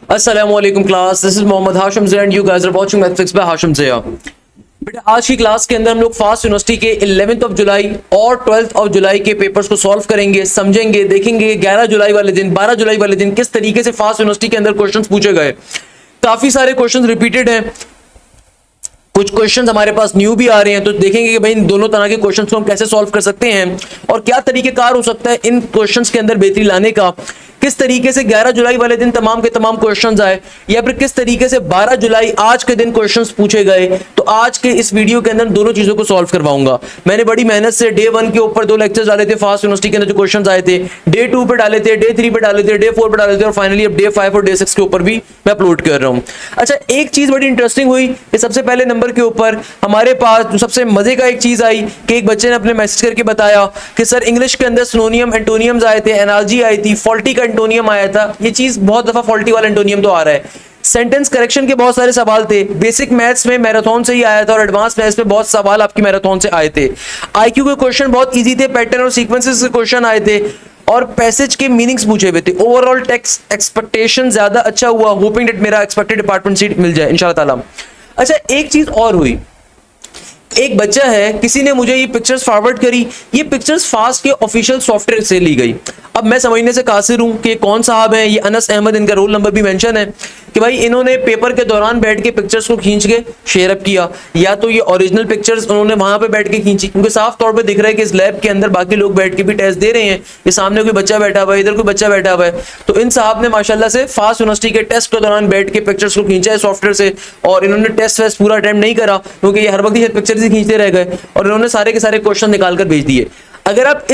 अस्सलामुअलैकुम class, this is Mohammad Hashim Zia and you guys are watching mathematics by Hashim Zia. बेटा आज की क्लास के अंदर हम लोग फास्ट यूनिवर्सिटी के 11th ऑफ जुलाई और 12th ऑफ जुलाई के पेपर्स को सॉल्व करेंगे, समझेंगे, देखेंगे 11 जुलाई वाले दिन, 12 जुलाई वाले दिन किस तरीके से फास्ट यूनिवर्सिटी के अंदर क्वेश्चंस पूछे गए। काफी सारे क्वेश्चंस रिपीटेड हैं, कुछ क्वेश्चंस हमारे पास न्यू भी आ रहे हैं, तो देखेंगे कि भाई इन दोनों तरह के क्वेश्चंस को हम कैसे सॉल्व कर सकते हैं और क्या तरीकेकार हो सकता है इन क्वेश्चंस के अंदर बेहतरी लाने का। किस तरीके से 11 जुलाई वाले दिन तमाम के तमाम क्वेश्चंस आए या फिर किस तरीके से 12 जुलाई आज के दिन क्वेश्चंस पूछे गए। तो आज के इस वीडियो के अंदर दोनों चीजों को सॉल्व करवाऊंगा। मैंने बड़ी मेहनत से डे 1 के ऊपर 2 लेक्चर्स डाले थे फास्ट यूनिवर्सिटी के अंदर जो क्वेश्चंस आए थे, डे 2 पे डाले थे, डे 3 पे डाले थे, डे 4 पे डाले थे और फाइनली अब डे 5 और डे 6 के ऊपर भी मैं अपलोड कर रहा हूं। अच्छा, एक चीज बड़ी इंटरेस्टिंग हुई कि सबसे पहले नंबर के ऊपर हमारे पास जो सबसे मजे का एक चीज आई कि एक बच्चे ने अपने मैसेज करके बताया कि सर इंग्लिश के अंदर सिनोनियम एंटोनियम्स आए थे, एनालॉजी आई थी, फॉल्टी का एंटोनियम आया था। ये चीज बहुत दफा फॉल्टी वाला एंटोनियम तो आ रहा है। सेंटेंस करेक्शन के बहुत सारे सवाल थे, बेसिक मैथ्स में मैराथन से ही आया था और एडवांस मैथ्स में बहुत सवाल आपकी मैराथन से आए थे। आईक्यू के क्वेश्चन बहुत इजी थे, पैटर्न और सीक्वेंसेस के क्वेश्चन आए थे और पैसेज के मीनिंग्स पूछे हुए थे। ओवरऑल टेक्स्ट एक्सपेक्टेशन ज्यादा अच्छा हुआ, होपिंग दैट मेरा एक्सपेक्टेड डिपार्टमेंट सीट मिल जाए इंशाल्लाह ताला। अच्छा, एक चीज और हुई, एक बच्चा है, किसी ने मुझे ये पिक्चर्स फॉरवर्ड करी, ये पिक्चर्स फास्ट के ऑफिशियल सॉफ्टवेयर से ली गई। अब मैं समझने से कासिर हूं कि कौन साहब हैं, ये अनस अहमद, इनका रोल नंबर भी मेंशन है कि भाई इन्होंने पेपर के दौरान बैठ के पिक्चर्स को खींच के शेयर अप किया या तो ये ओरिजिनल पिक्चर्स उन्होंने वहां पे बैठ के खींची, क्योंकि साफ तौर पे दिख रहा है कि इस लैब के अंदर बाकी लोग बैठ के भी टेस्ट दे रहे हैं। ये सामने कोई बच्चा बैठा हुआ है, इधर कोई बच्चा बैठा हुआ है, तो इन साहब ने माशाल्लाह से फास्ट यूनिवर्सिटी के टेस्ट के दौरान बैठ के पिक्चर्स को खींचा है सॉफ्टवेयर से और इन्होंने टेस्ट वेस्ट पूरा अटेम्प्ट नहीं करा क्योंकि ये हर वक्त ये पिक्चर्स ही खींचते रह गए और इन्होंने सारे के सारे क्वेश्चन निकाल कर भेज दिए। अगर आप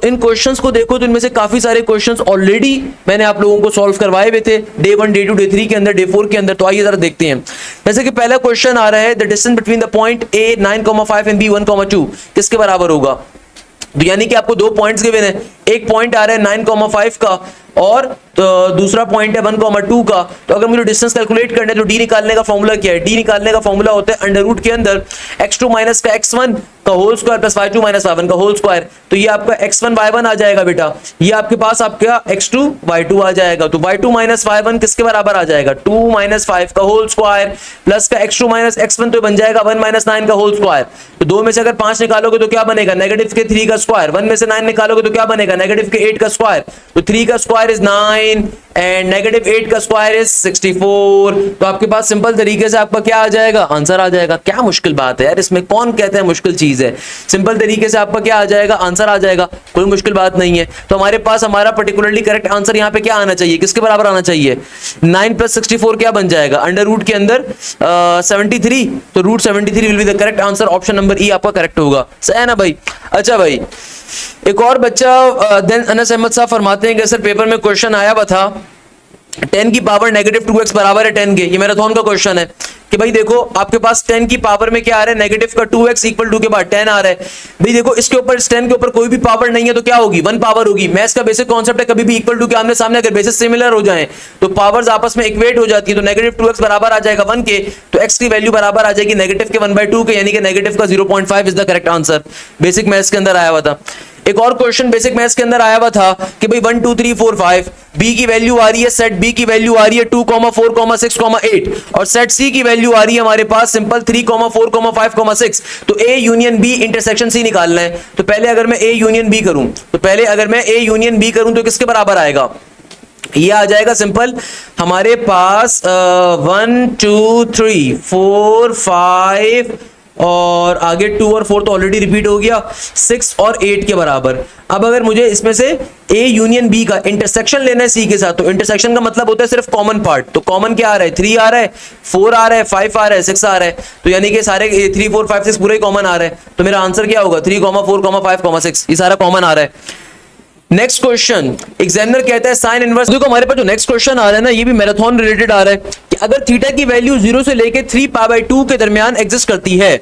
इन क्वेश्चंस को देखो तो इनमें से काफी सारे क्वेश्चंस ऑलरेडी मैंने आप लोगों को सॉल्व करवाए हुए थे डे 1, डे 2, डे 3 के अंदर, डे 4 के अंदर। तो आइए जरा देखते हैं। जैसे कि पहला क्वेश्चन आ रहा है, the distance between the point A 9,5 and B 1,2 किसके बराबर होगा। तो यानी कि आपको 2 पॉइंट्स गिवन है, एक पॉइंट आ रहा है 9,5 का और तो दूसरा पॉइंट है 1,2 का। तो अगर मुझे डिस्टेंस कैलकुलेट करना है तो डी निकालने का फॉर्मूला क्या है। डी निकालने का फॉर्मूला होता है अंडर रूट के अंदर x2 माइनस का x1 का whole square plus y2 minus y1 का होल स्क्वायर। तो ये आपका x1 y1 आ जाएगा बेटा, ये आपके पास आपका x2 y2 आ जाएगा। तो y2 माइनस y1 किसके बराबर आ जाएगा, 2 माइनस 5 का होल स्क्वायर प्लस का x2 माइनस x1 तो बन जाएगा 1 माइनस 9 का होल स्क्वायर। तो 2 में से अगर 5 निकालोगे तो क्या बनेगा, नेगेटिव के 3 का स्क्वायर। 1 में से 9 निकालोगे तो क्या बनेगा, नेगेटिव के 8 का स्क्वायर। तो 3 का स्क्वायर इज 9 एंड नेगेटिव 8 का स्क्वायर इज 64। तो आपके पास सिंपल तरीके से आपका क्या आ जाएगा, आंसर आ जाएगा। क्या मुश्किल बात है यार, इसमें कौन कहते हैं मुश्किल चीज है। सिंपल तरीके से आपका क्या आ जाएगा, आंसर आ जाएगा, कोई मुश्किल बात नहीं है। तो हमारे पास हमारा पर्टिकुलरली करेक्ट आंसर यहाँ पे क्या आना चाहिए, किसके बराबर आना चाहिए, 9 प्लस 64 क्या बन जाएगा, अंडर रूट के अंदर 73। तो root 73 will be the correct answer, option number E आपका करेक्ट होगा। सही है ना भाई। अच्छा भाई, एक और बच्चा देन अनस अहमद साहब फरमाते हैं कि सर पेपर में क्वेश्चन आया हुआ था 10 की पावर नेगेटिव 2x बराबर है 10 के। ये मैराथन का क्वेश्चन है कि भाई देखो आपके पास 10 की पावर में क्या आ रहा है, नेगेटिव का 2x इक्वल टू के बाद 10 आ रहा है। भाई देखो इसके ऊपर 10 के ऊपर कोई भी पावर नहीं है तो क्या होगी, 1 पावर होगी। मैथ्स का बेसिक कॉन्सेप्ट है, कभी भी इक्वल टू के आमने सामने अगर बेसिस सिमिलर हो जाएं तो पावर्स आपस में इक्वेट हो जाती है। तो नेगेटिव 2x बराबर आ जाएगा 1 के, तो x की वैल्यू बराबर आ जाएगी नेगेटिव के 1/2 के, यानी कि नेगेटिव का 0.5 is the correct answer. Basic maths के अंदर आया हुआ था। एक और क्वेश्चन बेसिक मैथ्स के अंदर आया हुआ था कि भाई 1 2 3 4 5 बी की वैल्यू आ रही है, सेट बी की वैल्यू आ रही है 2, 4, 6, 8 और सेट सी की वैल्यू आ रही है हमारे पास सिंपल 3, 4, 5, 6। तो A union B intersection C निकालना है। तो पहले अगर मैं ए यूनियन बी करूं तो किसके बराबर आएगा, ये आ जाएगा सिंपल हमारे पास 1 2 3 4 5 और आगे 2 और 4 तो ऑलरेडी रिपीट हो गया, 6 और 8 के बराबर। अब अगर मुझे इसमें से ए यूनियन बी का इंटरसेक्शन लेना है सी के साथ, तो इंटरसेक्शन का मतलब होता है सिर्फ कॉमन पार्ट। तो कॉमन क्या आ रहा है, 3 आ रहा है, 4 आ रहा है, 5 आ रहा है, 6 आ रहा है। तो यानी कि सारे 3 4 5 6 पूरे कॉमन आ रहा है। तो मेरा आंसर क्या होगा, 3, 4, 5, 6, ये सारा कॉमन आ रहा है। नेक्स्ट क्वेश्चन, एग्जामिनर कहता है साइन इनवर्स। देखो हमारे पास जो नेक्स्ट क्वेश्चन आ रहा है ना, ये भी मैराथन रिलेटेड आ रहा है कि अगर थीटा की वैल्यू 0 से लेके 3π/2 के दरमियान एग्जिस्ट करती है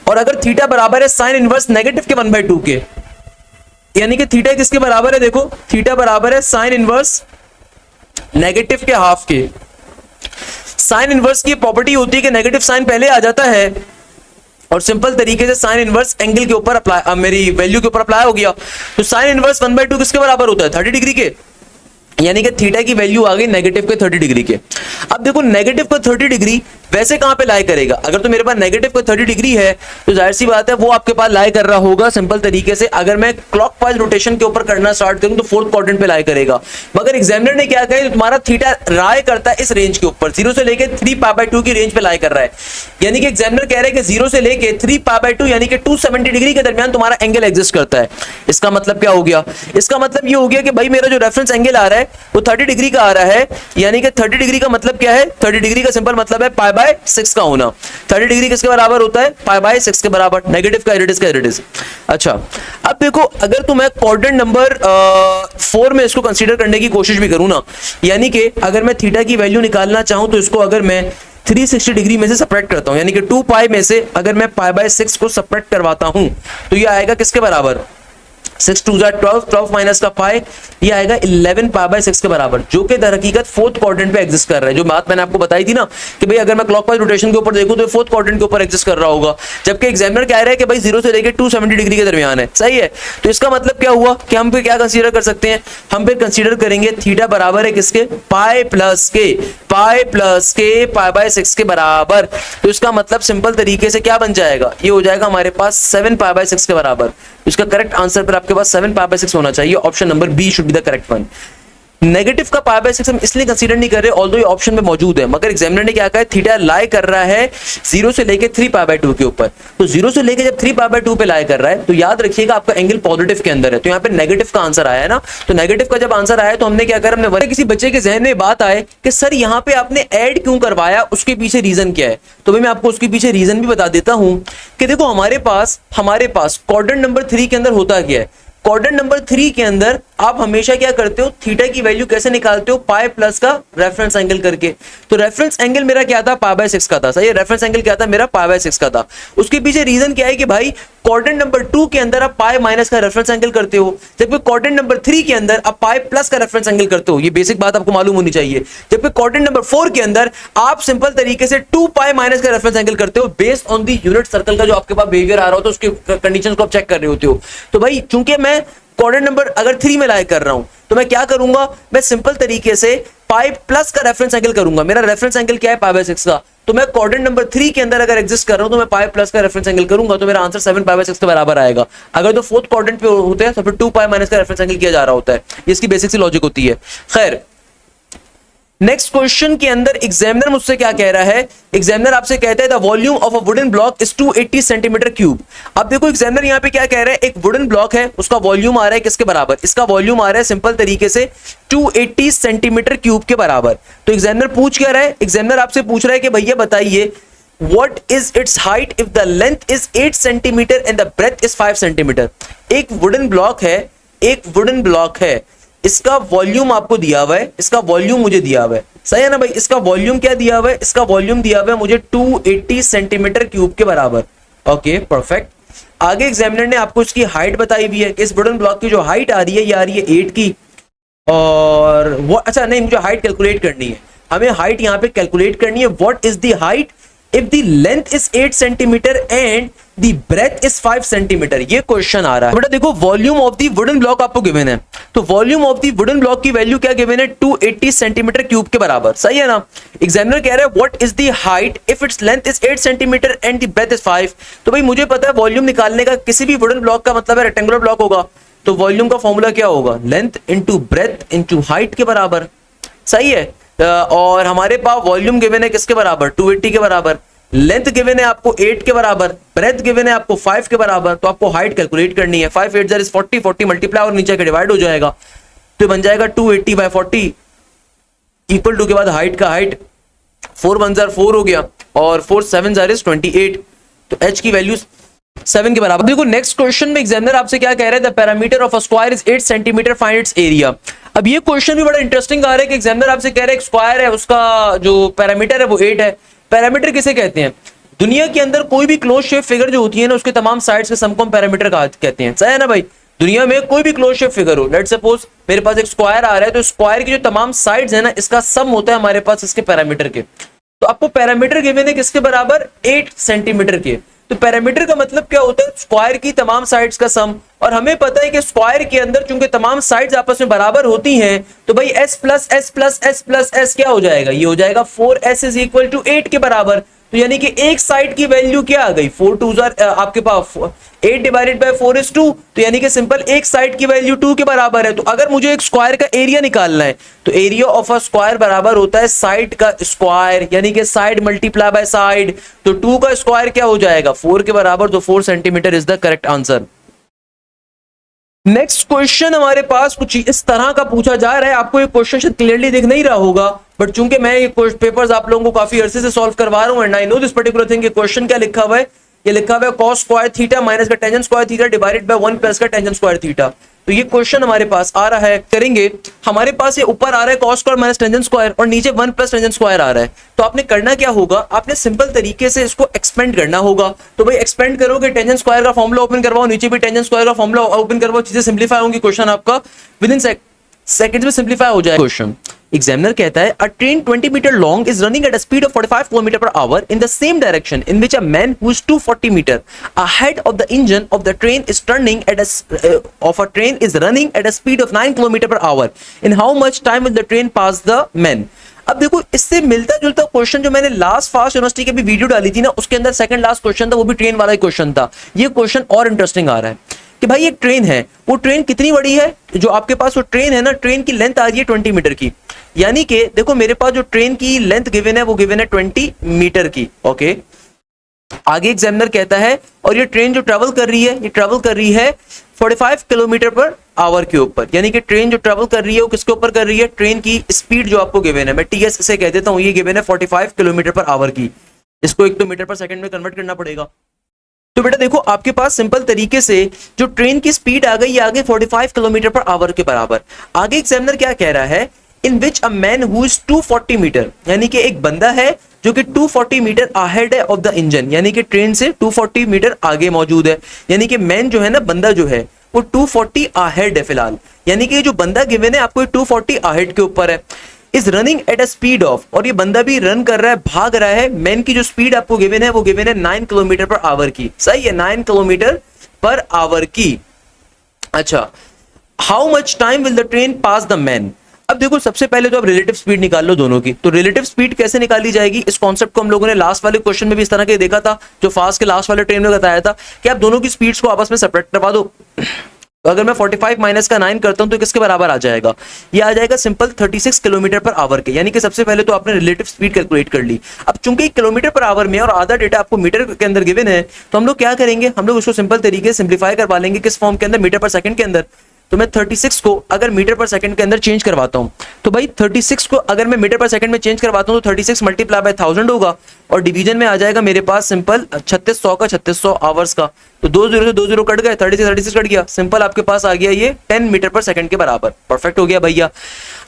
और अगर थीटा बराबर है साइन इनवर्स नेगेटिव के 1/2 के, यानी कि थीटा किसके बराबर है, देखो थीटा बराबर है साइन इनवर्स नेगेटिव के हाफ के। साइन इनवर्स की प्रॉपर्टी होती है कि नेगेटिव साइन पहले आ जाता है और सिंपल तरीके से साइन इनवर्स एंगल के ऊपर अप्लाई, मेरी वैल्यू के ऊपर अप्लाई हो गया। तो साइन इनवर्स 1/2 किसके बराबर होता है, 30 डिग्री के। यानी कि थीटा की वैल्यू आ गई नेगेटिव के 30 डिग्री के। अब देखो नेगेटिव का 30 डिग्री वैसे कहां पे लाई करेगा, अगर तो मेरे पास नेगेटिव का 30 डिग्री है तो जाहिर सी बात है वो आपके पास लाई कर रहा होगा सिंपल तरीके से। अगर मैं क्लॉकवाइज रोटेशन के ऊपर करना स्टार्ट करूं तो फोर्थ क्वाड्रेंट पे लाई करेगा। मगर एग्जामिनर ने क्या कहा, तुम्हारा थीटा लाई करता है इस रेंज के ऊपर, 0 से लेके 3π/2 की रेंज पे लाई कर रहा है। यानी कि एग्जामिनर कह रहे हैं कि 0 से लेके 3π/2 यानी कि 270 डिग्री के दरमियान तुम्हारा एंगल एग्जिस्ट करता है। इसका मतलब क्या हो गया, इसका मतलब ये हो गया कि भाई मेरा जो रेफरेंस एंगल आ रहा है वो 30 डिग्री का आ रहा है। यानी कि 30 डिग्री का मतलब क्या है, 30 डिग्री का सिंपल मतलब है π/6 का होना। 30 डिग्री किसके बराबर होता है, π/6 के बराबर। नेगेटिव का इट इज। अच्छा अब देखो अगर तो मैं क्वाड्रेंट नंबर 4 में इसको कंसीडर करने की कोशिश भी करूं ना, यानी कि अगर मैं थीटा की वैल्यू निकालना चाहूं तो इसको अगर मैं 360 डिग्री में से सब्ट्रैक्ट करता हूं, यानी कि 2π में से अगर मैं π/6 को सब्ट्रैक्ट करवाता हूं तो ये आएगा किसके बराबर, 6 2 12, 12 माइनस का पाई, ये आएगा 11 π/6 के बराबर, जो कि दर हकीकत फोर्थ क्वाड्रेंट पे एग्जिस्ट कर रहा है। जो बात मैंने आपको बताई थी ना कि भाई अगर मैं क्लॉकवाइज रोटेशन के ऊपर देखूं तो फोर्थ क्वाड्रेंट के ऊपर एग्जिस्ट कर रहा होगा, जबकि एग्जामिनर कह रहा है कि भाई 0 से लेकर 270 डिग्री के दरमियान है। सही है, तो इसका मतलब क्या हुआ कि हम पे क्या कंसीडर कर सकते हैं, हम पे कंसीडर करेंगे थीटा बराबर है किसके, पाई π/6 के बराबर। तो इसका मतलब सिंपल तरीके से क्या बन जाएगा, ये हो जाएगा हमारे पास 7 π/6 के बराबर। इसका करेक्ट आंसर पर आपके पास 7 π/6 होना चाहिए। Option number B should be the correct one. Negative का π/6 हम इसलिए कंसीडर नहीं कर रहे ऑल्दो ये ऑप्शन में मौजूद है, मगर एग्जामिनर ने क्या कहा है, थीटा लाई कर रहा है 0 से लेके 3π/2 के ऊपर। तो 0 से लेके जब 3π/2 पे लाई कर रहा है तो याद रखिएगा आपका एंगल पॉजिटिव के अंदर है, तो यहाँ पे नेगेटिव का आंसर आया है ना। तो नेगेटिव का जब आंसर आया तो हमने क्या करा, हमने किसी बच्चे के जहन में बात आए कि सर यहाँ पे आपने ऐड क्यों करवाया, उसके पीछे रीजन क्या है। तो भाई मैं आपको उसके पीछे रीजन भी बता देता हूं कि देखो हमारे पास क्वाड्रेंट नंबर 3 के अंदर होता क्या है, क्वाड्रेंट नंबर 3 के अंदर आप हमेशा क्या करते हो, थीटा की वैल्यू कैसे निकालते हो, पाई प्लस का रेफरेंस एंगल करके। तो रेफरेंस एंगल मेरा क्या था, π/6 का था। सही है, रेफरेंस एंगल क्या था मेरा, π/6 का था। उसके पीछे रीजन क्या है कि भाई क्वाड्रेंट नंबर 2 के अंदर आप पाई माइनस का रेफरेंस एंगल करते हो, जबकि क्वाड्रेंट नंबर 3 के अंदर आप पाई प्लस का रेफरेंस एंगल करते हो। ये बेसिक बात आपको मालूम होनी चाहिए। जबकि क्वाड्रेंट नंबर 4 के अंदर आप सिंपल तरीके से 2π माइनस का रेफरेंस एंगल करते हो based on the unit circle का जो आपके पास बिहेवियर आ रहा होता है, उसके कंडीशंस को आप चेक कर रहे होते हो। तो भाई चूंकि मैं क्वाड्रेंट नंबर अगर 3 में लाई कर रहा हूं तो मैं क्या करूंगा, मैं सिंपल तरीके से पाई प्लस का रेफरेंस एंगल करूंगा। मेरा रेफरेंस एंगल क्या है, π/6 का। तो मैं क्वाड्रेंट नंबर 3 के अंदर अगर एग्जिस्ट कर रहा हूं तो मैं पाई प्लस का रेफरेंस एंगल करूंगा तो मेरा आंसर 7 π/6 के बराबर आएगा। अगर तो फोर्थ क्वाड्रेंट पे होते हैं तो फिर 2π माइनस का रेफरेंस एंगल किया जा रहा होता है। इसकी बेसिक सी लॉजिक होती है। खैर नेक्स्ट क्वेश्चन के अंदर एग्जामिनर मुझसे क्या कह रहा है, एग्जामिनर आपसे कहता है the volume of a wooden block is 280 centimetre cube. अब देखो एग्जामिनर यहाँ पे क्या कह रहा है, एक वुडन ब्लॉक है उसका वॉल्यूम आ रहा है किसके बराबर, इसका वॉल्यूम आ रहा है सिंपल तरीके से 280 सेंटीमीटर क्यूब के बराबर। तो एग्जामिनर पूछ क्या रहा है, एग्जामिनर आपसे पूछ रहा है कि भैया बताइए what is its height if the length is 8 centimetre and the breadth is 5 centimetre. एक वुडन ब्लॉक है, इसका वॉल्यूम आपको दिया हुआ है, इसका वॉल्यूम मुझे दिया हुआ है। सही है ना भाई, इसका वॉल्यूम क्या दिया हुआ है, इसका वॉल्यूम दिया हुआ है मुझे 280 सेंटीमीटर क्यूब के बराबर। Okay perfect. आगे एग्जामिनर ने आपको इसकी हाइट बताई हुई है कि इस वुडन ब्लॉक की जो हाइट आ रही है ये आ रही है 8 की, और वो अच्छा नहीं, मुझे हाइट कैलकुलेट करनी है, हमें हाइट यहाँ पे कैलकुलेट करनी है। What is the height if the length is 8 centimetre and the breadth is 5 centimetre. ये क्वेश्चन आ रहा है बेटा। देखो volume of the wooden block आपको गिवन है, तो volume of the wooden block की वैल्यू क्या गिवन है, 280 सेंटीमीटर क्यूब के बराबर। सही है ना। एग्जामिनर कह रहा है what is the height if it's length is 8 centimeter and the breadth is 5। तो भाई मुझे पता है वॉल्यूम निकालने का किसी भी वुडन ब्लॉक का मतलब है रेक्टेंगुलर ब्लॉक होगा, तो वॉल्यूम का फॉर्मूला क्या होगा, length into breadth into height के बराबर। सही है, और हमारे पास वॉल्यूम गिवन है किसके बराबर, 280 के बराबर। लेंथ गिवन है आपको 8 के बराबर, ब्रेथ गिवन है आपको 5 के बराबर। तो आपको हाइट कैलकुलेट करनी है। 5 8 इज 40, 40 मल्टीप्लाई और नीचे के डिवाइड हो जाएगा, तो बन जाएगा 280 बाय 40 इक्वल टू के बाद हाइट का हाइट 4 1 4 हो गया और 4 7 इज 28। तो h की वैल्यू 7 के बराबर। देखो नेक्स्ट क्वेश्चन में एग्जामिनर आपसे क्या कह रहे हैं, the parameter of a square is 8 centimetre, find its area. अब ये क्वेश्चन भी बड़ा इंटरेस्टिंग आ रहा है कि एग्जामिनर आपसे कह रहे हैं एक स्क्वायर है, उसका जो पैरामीटर है वो 8 है। पैरामीटर किसे कहते हैं, दुनिया के अंदर कोई भी क्लोज शेप फिगर जो होती है ना उसके तमाम साइड्स के सम को हम पैरामीटर कहते हैं। सही है ना भाई, दुनिया में कोई भी क्लोज शेप फिगर हो, लेट्स सपोज मेरे पास एक स्क्वायर आ रहा है, तो स्क्वायर की जो तमाम साइड्स है ना इसका सम होता है हमारे पास इसके पैरामीटर के। तो आपको पैरामीटर गिवन है किसके बराबर, 8 सेंटीमीटर के। तो पैरामीटर का मतलब क्या होता है, स्क्वायर की तमाम साइड्स का सम, और हमें पता है कि स्क्वायर के अंदर चूंकि तमाम साइड्स आपस में बराबर होती हैं तो भाई s plus S plus S plus S क्या हो जाएगा, ये हो जाएगा 4s इज इक्वल टू 8 के बराबर। तो यानी कि एक साइड की वैल्यू क्या आ गई, 4 2 आपके पास 8 डिवाइडेड बाय 4 इज 2, तो यानी कि सिंपल एक साइड की वैल्यू 2 के बराबर है। तो अगर मुझे एक स्क्वायर का एरिया निकालना है तो एरिया ऑफ अ स्क्वायर बराबर होता है साइड का स्क्वायर, यानी कि साइड मल्टीप्लाई बाय साइड। तो 2 का स्क्वायर क्या हो जाएगा, 4 के बराबर, तो 4 centimetre is the correct answer. Next question हमारे पास कुछ इस तरह का पूछा जा रहा है, आपको ये क्वेश्चन शायद क्लियरली दिख नहीं रहा होगा, बट चूंकि मैं ये पेपर्स आप लोगों को काफी अरसे से सॉल्व करवा रहा हूं and I know this particular thing, question क्या लिखा हुआ है, ये लिखा हुआ है cos स्क्वायर थीटा माइनस का tangent square theta divided by 1 plus का टेंजेंट स्क्वायर थीटा। तो ये क्वेश्चन हमारे पास आ रहा है, करेंगे हमारे पास ये ऊपर आ रहा है cos square minus tangent square और नीचे 1 प्लस टेंजेंट स्क्वायर आ रहा है। तो आपने करना क्या होगा, आपने सिंपल तरीके से इसको एक्सपेंड करना होगा। तो भाई एक्सपेंड करोगे, टेंजेंट स्क्वायर का फॉर्मूला ओपन करवाओ, नीचे भी टेंजेंट स्क्वायर का फॉर्मूला ओपन करवाओ, चीजें सिंप्लीफाई होंगी, क्वेश्चन आपका विद इन सेकंड्स में सिंप्लीफाई हो जाएगा। क्वेश्चन एग्जामिनर कहता है, a train 20 meter long is running at a speed of 45 kilometer per hour in the same direction in which a man who is 240 metre ahead of the engine of the train is turning eight of a train is running at a speed of 9 kilometer per hour, in how much time will the train pass the man. अब देखो इससे मिलता जुलता question जो मैंने last fast university की भी video डाली थी ना, उसके अंदर सेकंड लास्ट क्वेश्चन था, वो भी ट्रेन वाला ही क्वेश्चन था। ये क्वेश्चन और इंटरेस्टिंग आ रहा है कि भाई एक ट्रेन है, वो ट्रेन कितनी बड़ी है, जो आपके पास वो ट्रेन है ना, ट्रेन की लेंथ आ रही है 20 मीटर की, यानी कि देखो मेरे पास जो ट्रेन की लेंथ गिवन है वो गिवन है 20 मीटर की। ओके, आगे एग्जामिनर कहता है, और ये ट्रेन जो ट्रेवल कर रही है, ये ट्रेवल कर रही है 45 किलोमीटर पर आवर के ऊपर, यानी कि ट्रेन जो ट्रेवल कर रही है वो किसके ऊपर कर रही है, ट्रेन की स्पीड जो आपको गिवन है, मैं टीएस से कह देता हूं, ये गिवन है 45 किलोमीटर पर आवर की, इसको एक तो मीटर पर सेकंड में कन्वर्ट करना पड़ेगा। तो बेटा देखो आपके पास सिंपल तरीके से जो ट्रेन की स्पीड आ गई, आगे 45 किलोमीटर पर आवर के बराबर। आगे एग्जामिनर क्या कह रहा है, in which a man who is 240 metre, यानी कि एक बंदा है जो कि 240 मीटर अहेड है ऑफ द इंजन, यानी कि ट्रेन से 240 मीटर आगे मौजूद है, यानी कि मैन जो है ना, बंदा जो है वो 240 अहेड है फिलहाल, यानी कि जो बंदा गिवन है आपको 240 अहेड के ऊपर है, is running at a speed of, और ये बंदा भी रन कर रहा है, भाग रहा है, मैन की जो स्पीड आपको गिवन है वो गिवन है 9 किलोमीटर पर आवर की, सही है, 9 किलोमीटर पर आवर की। अच्छा, how much time will the train pass the man. अब देखो सबसे पहले तो आप रिलेटिव स्पीड निकाल लो दोनों की। तो रिलेटिव स्पीड कैसे निकाली जाएगी, इस कॉन्सेप्ट को हम लोगों ने लास्ट वाले क्वेश्चन में भी इस तरह के देखा था, जो फास्ट के लास्ट वाले ट्रेन में बताया था कि आप दोनों की स्पीड्स को आपस में सेपरेट करवा दो। तो अगर मैं 45 माइनस का 9 करता हूं तो किसके बराबर आ जाएगा, ये आ जाएगा सिंपल 36 किलोमीटर पर आवर के, यानी कि सबसे पहले तो आपने रिलेटिव स्पीड कैलकुलेट कर ली। अब चूंकि किलोमीटर पर आवर में और आधा डेटा आपको मीटर के अंदर गिवन है, तो हम लोग क्या करेंगे, हम लोग उसको सिंपल तरीके से सिंप्लीफाई करवा लेंगे, किस फॉर्म के अंदर, मीटर पर सेकंड के अंदर। तो मैं 36 को अगर मीटर पर सेकंड के अंदर चेंज करवाता हूं, तो भाई 36 को अगर मैं मीटर पर सेकंड में चेंज करवाता हूं तो 36 मल्टीप्लाई बाय 1000 होगा, और डिवीजन में आ जाएगा मेरे पास सिंपल 3600 का 3600 आवर्स का। तो 2 0 से 2 0 कट गए, 36 कट गया, सिंपल आपके पास आ गया ये 10 मीटर पर सेकंड के बराबर। परफेक्ट हो गया भैया।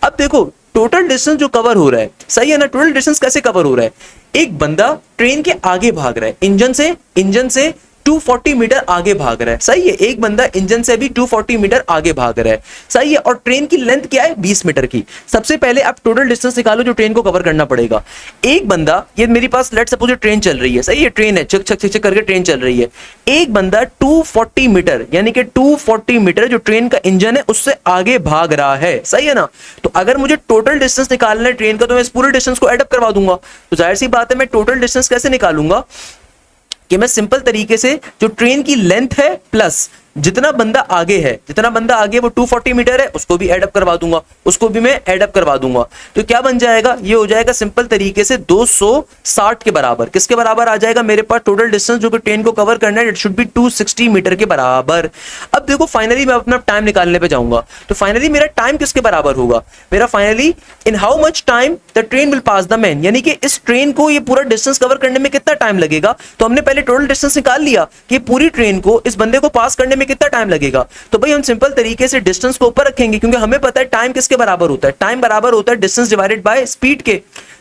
अब देखो टोटल डिस्टेंस जो कवर हो रहा है, सही है ना, टोटल डिस्टेंस कैसे कवर हो रहा है, एक बंदा ट्रेन के आगे भाग रहा है, इंजन से 240 मीटर आगे भाग रहा है, सही है, एक बंदा इंजन से भी 240 मीटर आगे भाग रहा है, सही है, और ट्रेन की लेंथ क्या है 20 मीटर की। सबसे पहले आप टोटल डिस्टेंस निकालो जो ट्रेन को कवर करना पड़ेगा। एक बंदा, ये मेरे पास लेट्स सपोज ट्रेन चल रही है, सही है, ट्रेन है, चक चक चक चक करके ट्रेन चल रही है, एक बंदा 240 मीटर, यानी कि 240 मीटर जो ट्रेन का इंजन है उससे आगे भाग रहा है, सही है ना। तो अगर मुझे टोटल डिस्टेंस निकालना है ट्रेन का, तो मैं इस पूरे डिस्टेंस को एड अप करवा दूंगा। तो जाहिर सी बात है मैं टोटल डिस्टेंस कैसे निकालूंगा, कि मैं सिंपल तरीके से जो ट्रेन की लेंथ है प्लस जितना बंदा आगे है, वो 240 मीटर है, उसको भी ऐड अप करवा दूंगा, उसको भी मैं ऐड अप करवा दूंगा। तो क्या बन जाएगा, ये हो जाएगा सिंपल तरीके से 260 के बराबर। किसके बराबर आ जाएगा मेरे पास टोटल डिस्टेंस जो कि ट्रेन को कवर करना है, इट शुड बी 260 मीटर के बराबर। अब देखो फाइनली मैं अपना टाइम निकालने पे जाऊंगा, तो फाइनली मेरा टाइम किसके बराबर होगा, मेरा finally in how much time the train will pass the man, यानी कि इस ट्रेन को ये पूरा डिस्टेंस कवर करने में कितना टाइम लगेगा। तो हमने पहले टोटल डिस्टेंस निकाल लिया कि पूरी ट्रेन को इस बंदे को पास करने में कितना टाइम लगेगा। तो भाई हम सिंपल तरीके से डिस्टेंस को ऊपर रखेंगे, क्योंकि हमें पता है टाइम किसके बराबर होता है, टाइम बराबर होता है डिस्टेंस डिवाइडेड बाय स्पीड के,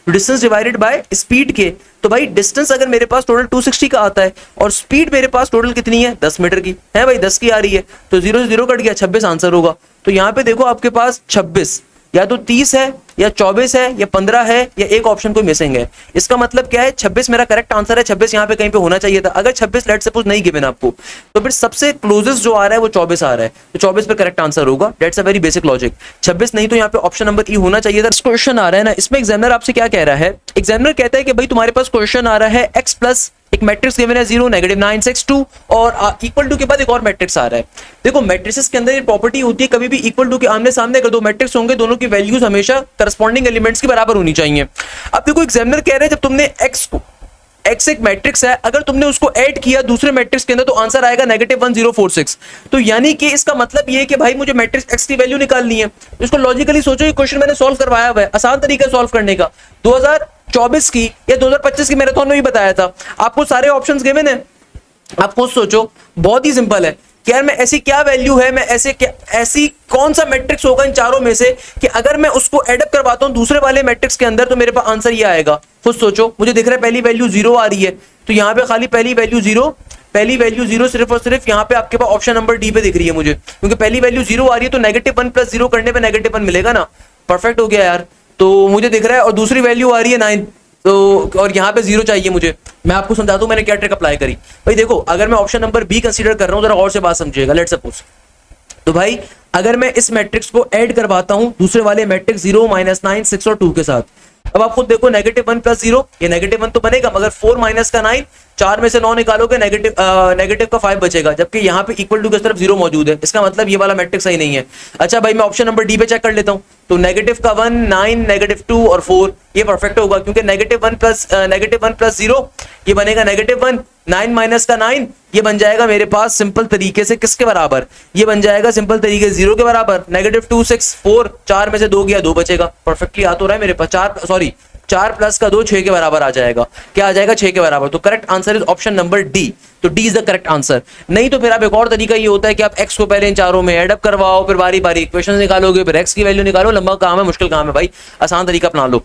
डिस्टेंस डिवाइडेड बाय स्पीड के। तो भाई डिस्टेंस अगर मेरे पास टोटल 260 का आता है और स्पीड मेरे पास टोटल कितनी है 10 मीटर की है, भाई 10 की आ रही है, तो 0 से 0 कट गया, 26 आंसर होगा। तो यहां पे देखो आपके पास 26 या तो 30 है या 24 है या 15 है या एक ऑप्शन कोई मिसिंग है। इसका मतलब क्या है, 26 मेरा करेक्ट आंसर है, 26 यहाँ पे कहीं पे होना चाहिए था। अगर 26 लेट सपोज नहीं गिवन आपको, तो फिर सबसे क्लोजेस्ट जो आ रहा है वो 24 आ रहा है, तो 24 पे करेक्ट आंसर होगा। That's a very basic logic. 26 नहीं तो यहाँ पे ऑप्शन नंबर ई होना चाहिए था। क्वेश्चन आ रहा है ना, इसमें एग्जामिनर आपसे क्या कह रहा है, एग्जामिनर कहता है कि भाई तुम्हारे पास क्वेश्चन आ रहा है x प्लस एक मैट्रिक्स गिवन है 0 -9 6 2 और इक्वल टू के बाद एक और मैट्रिक्स आ रहा है। देखो मैट्रिसेस के अंदर ये प्रॉपर्टी होती है, कभी भी इक्वल टू के आमने सामने अगर दो मैट्रिक्स होंगे, दोनों की वैल्यूज हमेशा करस्पॉन्डिंग एलिमेंट्स के बराबर होनी चाहिए। अब देखो एग्जामिनर कह रहे हैं जब तुमने x एक मैट्रिक्स है, अगर तुमने उसको ऐड किया दूसरे मैट्रिक्स के अंदर तो आंसर आएगा -1046। तो यानी कि इसका मतलब ये है कि भाई मुझे मैट्रिक्स x की वैल्यू निकालनी है। तो इसको लॉजिकली सोचो, ये क्वेश्चन मैंने सॉल्व करवाया हुआ है, आसान तरीका है सॉल्व करने का। 2024 की या 2025 की मैराथन में भी बताया था, आपको सारे ऑप्शंस गिवन है। आप खुद सोचो, बहुत ही सिंपल है कि यार मैं ऐसी क्या वैल्यू है, मैं ऐसी कौन सा मैट्रिक्स होगा इन चारों में से कि अगर मैं उसको एडअप करवाता हूं दूसरे वाले मैट्रिक्स के अंदर तो मेरे पास आंसर ये आएगा। खुद सोचो, मुझे दिख रहा है पहली वैल्यू 0 आ रही है, तो यहां पे खाली पहली वैल्यू 0 सिर्फ और सिर्फ यहाँ पे आपके पास ऑप्शन नंबर डी पे दिख रही है मुझे, क्योंकि पहली वैल्यू 0 आ रही है तो -1 + 0 करने पे -1 मिलेगा ना। परफेक्ट हो गया यार, तो मुझे दिख रहा है। और दूसरी वैल्यू आ रही है 9, तो और यहाँ पे 0 चाहिए मुझे। मैं आपको समझा दूं मैंने क्या ट्रिक अप्लाई करी। भाई देखो, अगर मैं ऑप्शन नंबर बी कंसीडर कर रहा हूं, जरा और से बात समझिएगा। लेट्स सपोज, तो भाई अगर मैं इस मैट्रिक्स को ऐड करवाता हूं दूसरे वाले मैट्रिक्स 0 -9 6 और 2 के साथ, अब आप खुद देखो -1 + 0, ये -1 तो बनेगा, मगर 4 - का 9, 4 में से 9 निकालोगे नेगेटिव का 5 बचेगा, जबकि यहाँ पे इक्वल टू की तरफ 0 मौजूद है। इसका मतलब ये वाला मैट्रिक्स सही नहीं है। अच्छा भाई मैं ऑप्शन नंबर डी पे चेक कर लेता हूँ, तो -1 9 -2 और 4 ये परफेक्ट होगा, क्योंकि -1 + 0 ये बनेगा -1, 9 - का 9 ये बन जाएगा मेरे पास सिंपल तरीके से किसके बराबर, ये बन जाएगा सिंपल तरीके से 0 के बराबर। -2 6 4, 4 में से 2 गया 2 बचेगा। परफेक्टली आ तो रहा है मेरे पास, 4 + का 2 6 के बराबर आ जाएगा। क्या आ जाएगा? 6 के बराबर। तो correct answer is option number D. तो D is the correct answer. नहीं तो फिर आप एक और तरीका ये होता है कि आप एक्स को पहले इन चारों में एडअप करवाओ, फिर बारी बारी इक्वेशन निकालोगे, फिर एक्स की वैल्यू निकालो। लंबा काम है, मुश्किल काम है भाई, आसान तरीका अपना लो।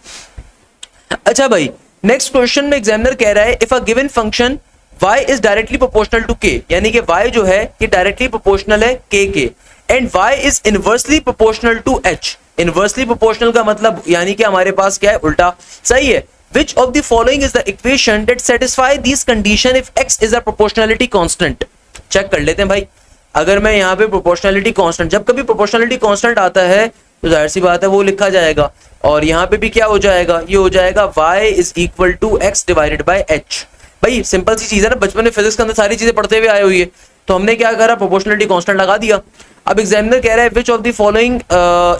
अच्छा भाई नेक्स्ट क्वेश्चन में एग्जामिनर कह रहा है if a given function y is directly proportional to k, यानी कि y जो है ये डायरेक्टली प्रोपोर्शनल है k के, and y is inversely proportional to h। Inversely proportional का मतलब यानी कि हमारे पास क्या है, उल्टा। सही है। Which of the following is the equation that satisfy these condition if x is a proportionality constant? Check कर लेते हैं भाई। अगर मैं यहाँ पे प्रोपोर्शनलिटी कांस्टेंट, जब कभी प्रोपोर्शनलिटी कांस्टेंट आता है तो जाहिर सी बात है वो लिखा जाएगा, और यहाँ पे भी क्या हो जाएगा, ये हो जाएगा y is equal to x divided by h। भाई सिंपल सी चीज है ना, बचपन में फिजिक्स के अंदर सारी चीजें पढ़ते हुए आए हुई है, तो हमने क्या करा, प्रोपोर्शनलिटी कांस्टेंट लगा दिया। अब एग्जामिनर कह रहा है विच of the following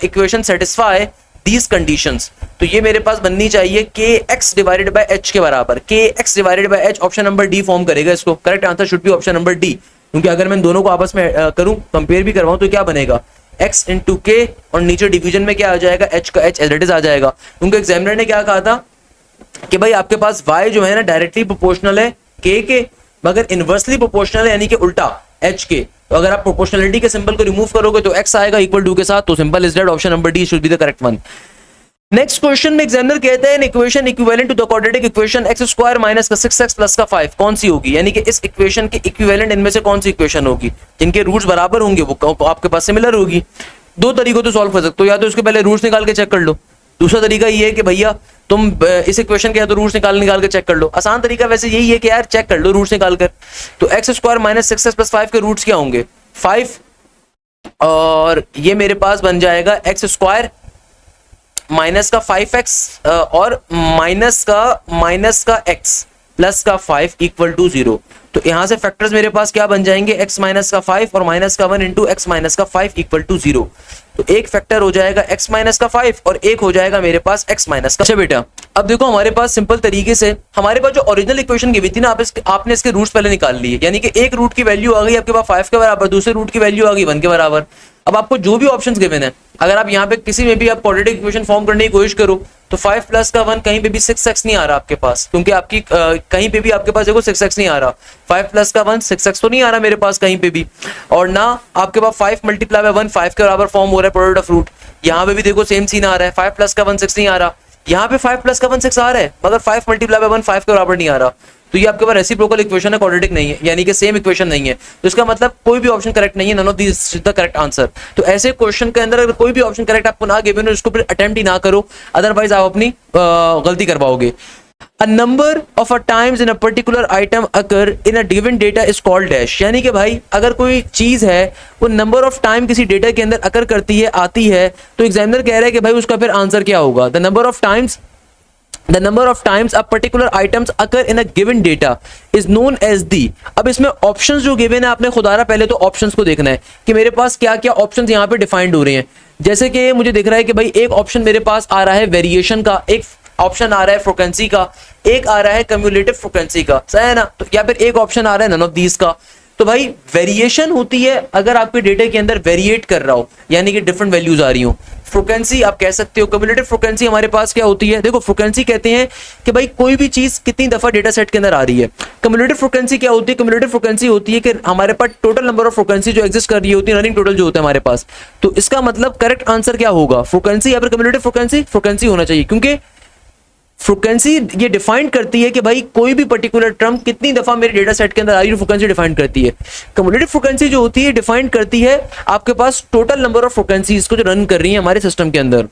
equation satisfy these conditions, तो ये मेरे पास बननी चाहिए kx डिवाइडेड बाय h के बराबर। kx divided by h option number D form करेगा इसको। Correct answer should be option number D, क्योंकि अगर मैं दोनों को आपस में करूं, कंपेयर भी करवाऊं, तो क्या बनेगा, x इंटू के, और नीचे डिवीजन में क्या आ जाएगा, h का h एज इट इज आ जाएगा। क्योंकि एग्जामिनर ने क्या कहा था कि भाई आपके पास y जो है ना डायरेक्टली प्रोपोर्शनल है k के, मगर इनवर्सली प्रोपोर्शनल है यानी कि उल्टा h के। तो अगर आप प्रोपोर्शनलिटी के सिंबल को रिमूव करोगे तो x आएगा इक्वल टू के साथ, तो simple is that option number D should be the correct one. Next question में एग्जामिनर कहता है equation equivalent to the quadratic equation x² minus का 6x प्लस का 5 कौन सी होगी, यानी कि इस इक्वेशन के इक्विवेलेंट इनमें से कौन सी इक्वेशन होगी, जिनके रूट्स बराबर होंगे वो आपके पास सिमिलर होगी। दो तरीकों से सॉल्व कर सकते हो, या तो इसके पहले रूट्स निकाल के चेक कर लो, दूसरा तरीका ये है कि भैया तुम इस इक्वेशन के या तो रूट्स निकाल के चेक कर लो। आसान तरीका वैसे यही है कि यार चेक कर लो रूट्स निकाल कर। तो x² माइनस 6x प्लस 5 के रूट्स क्या होंगे, 5, और ये मेरे पास बन जाएगा x² माइनस का 5x और माइनस का x प्लस का 5 इक्वल टू 0। तो यहां से फैक्टर्स मेरे पास क्या बन जाएंगे, x माइनस का 5 और माइनस का 1 इंटू x माइनस का 5 इक्वल टू 0। तो एक फैक्टर हो जाएगा x माइनस का 5 और एक हो जाएगा मेरे पास x माइनस का। अच्छा बेटा अब देखो हमारे पास सिंपल तरीके से हमारे पास जो ओरिजिनल इक्वेशन गिवी थी ना, आपने इसके रूट्स पहले निकाल लिए, यानी कि एक रूट की वैल्यू आ गई आपके पास 5 के बराबर, दूसरे रूट की वैल्यू आ गई 1 के बराबर। अब आपको जो भी ऑप्शंस गिवन है, अगर आप यहाँ पे किसी में भी आप क्वाड्रेटिक इक्वेशन फॉर्म करने की कोशिश करो तो 5 प्लस का 1 कहीं पे भी 6x नहीं आ रहा आपके पास, क्योंकि आपकी कहीं पे भी आपके पास देखो 6x नहीं आ रहा। 5 प्लस का 1 6x तो नहीं आ रहा मेरे पास कहीं पे भी, और ना आपके पास 5 मल्टीप्लाई बाय 1 5 के बराबर फॉर्म हो रहा है प्रोडक्ट ऑफ रूट। यहाँ पे भी देखो सेम सीन आ रहा है, 5 प्लस का 1 6 नहीं आ रहा, यहाँ पे 5 प्लस का 1 6 आ रहा है, मगर 5 मल्टीप्लाई बाय 1 5 के बराबर नहीं आ रहा। तो ये आपके पास रेसिप्रोकल इक्वेशन है, क्वाड्रेटिक नहीं है, यानी कि सेम इक्वेशन नहीं है। तो इसका मतलब कोई भी ऑप्शन करेक्ट नहीं है, none of this is the correct answer. तो ऐसे क्वेश्चन के अंदर अगर कोई भी ऑप्शन करेक्ट आपको ना गिवन हो, इसको फिर अटेम्प्ट ही ना करो, अदरवाइज आप अपनी गलती करवाओगे। A number of a times in a particular item occur in a given data is called dash, यानी कि भाई अगर कोई चीज है वो नंबर ऑफ टाइम किसी डेटा के अंदर अकर करती है, आती है, तो एग्जामिनर कह रहा है कि भाई उसका फिर आंसर क्या होगा। The number of times a particular items occur in a given data is known as the. अब इसमें ऑप्शंस जो गिवन है, आपने खुदारा पहले तो ऑप्शंस को देखना है कि मेरे पास क्या क्या ऑप्शंस यहाँ पे डिफाइंड हो रहे हैं। जैसे कि मुझे दिख रहा है कि भाई एक ऑप्शन मेरे पास आ रहा है वेरिएशन का, एक ऑप्शन आ रहा है फ्रीक्वेंसी का, एक आ रहा है कम्युलेटिव फ्रीक्वेंसी का, सही है ना, तो या फिर एक ऑप्शन आ रहा है नन ऑफ दीज का। तो भाई वेरिएशन होती है अगर आपके डेटा के अंदर वेरिएट कर रहा हो, यानी कि डिफरेंट वैल्यूज आ रही हो। फ्रीक्वेंसी आप कह सकते हो, कम्युलेटिव फ्रीक्वेंसी हमारे पास क्या होती है, देखो फ्रीक्वेंसी कहते हैं कि भाई कोई भी चीज कितनी दफा डेटा सेट के अंदर आ रही है। कम्युलेटिव फ्रीक्वेंसी क्या होती है, कम्युलेटिव फ्रीक्वेंसी होती है कि हमारे पास टोटल नंबर ऑफ फ्रीक्वेंसी जो एग्जिस्ट कर रही होती है, रनिंग टोटल जो होता है हमारे पास। तो इसका मतलब करेक्ट आंसर क्या होगा, फ्रीक्वेंसी या फिर कम्युलेटिव फ्रीक्वेंसी, फ्रीक्वेंसी होना चाहिए, क्योंकि फ्रीक्वेंसी ये डिफाइन करती है कि भाई कोई भी पर्टिकुलर टर्म कितनी दफा मेरे डेटा सेट के अंदर आ रही है, फ्रीक्वेंसी डिफाइन करती है। कम्युलेटिव फ्रीक्वेंसी जो होती है डिफाइन करती है आपके पास टोटल नंबर ऑफ फ्रीक्वेंसीज को जो रन कर रही है हमारे सिस्टम के अंदर।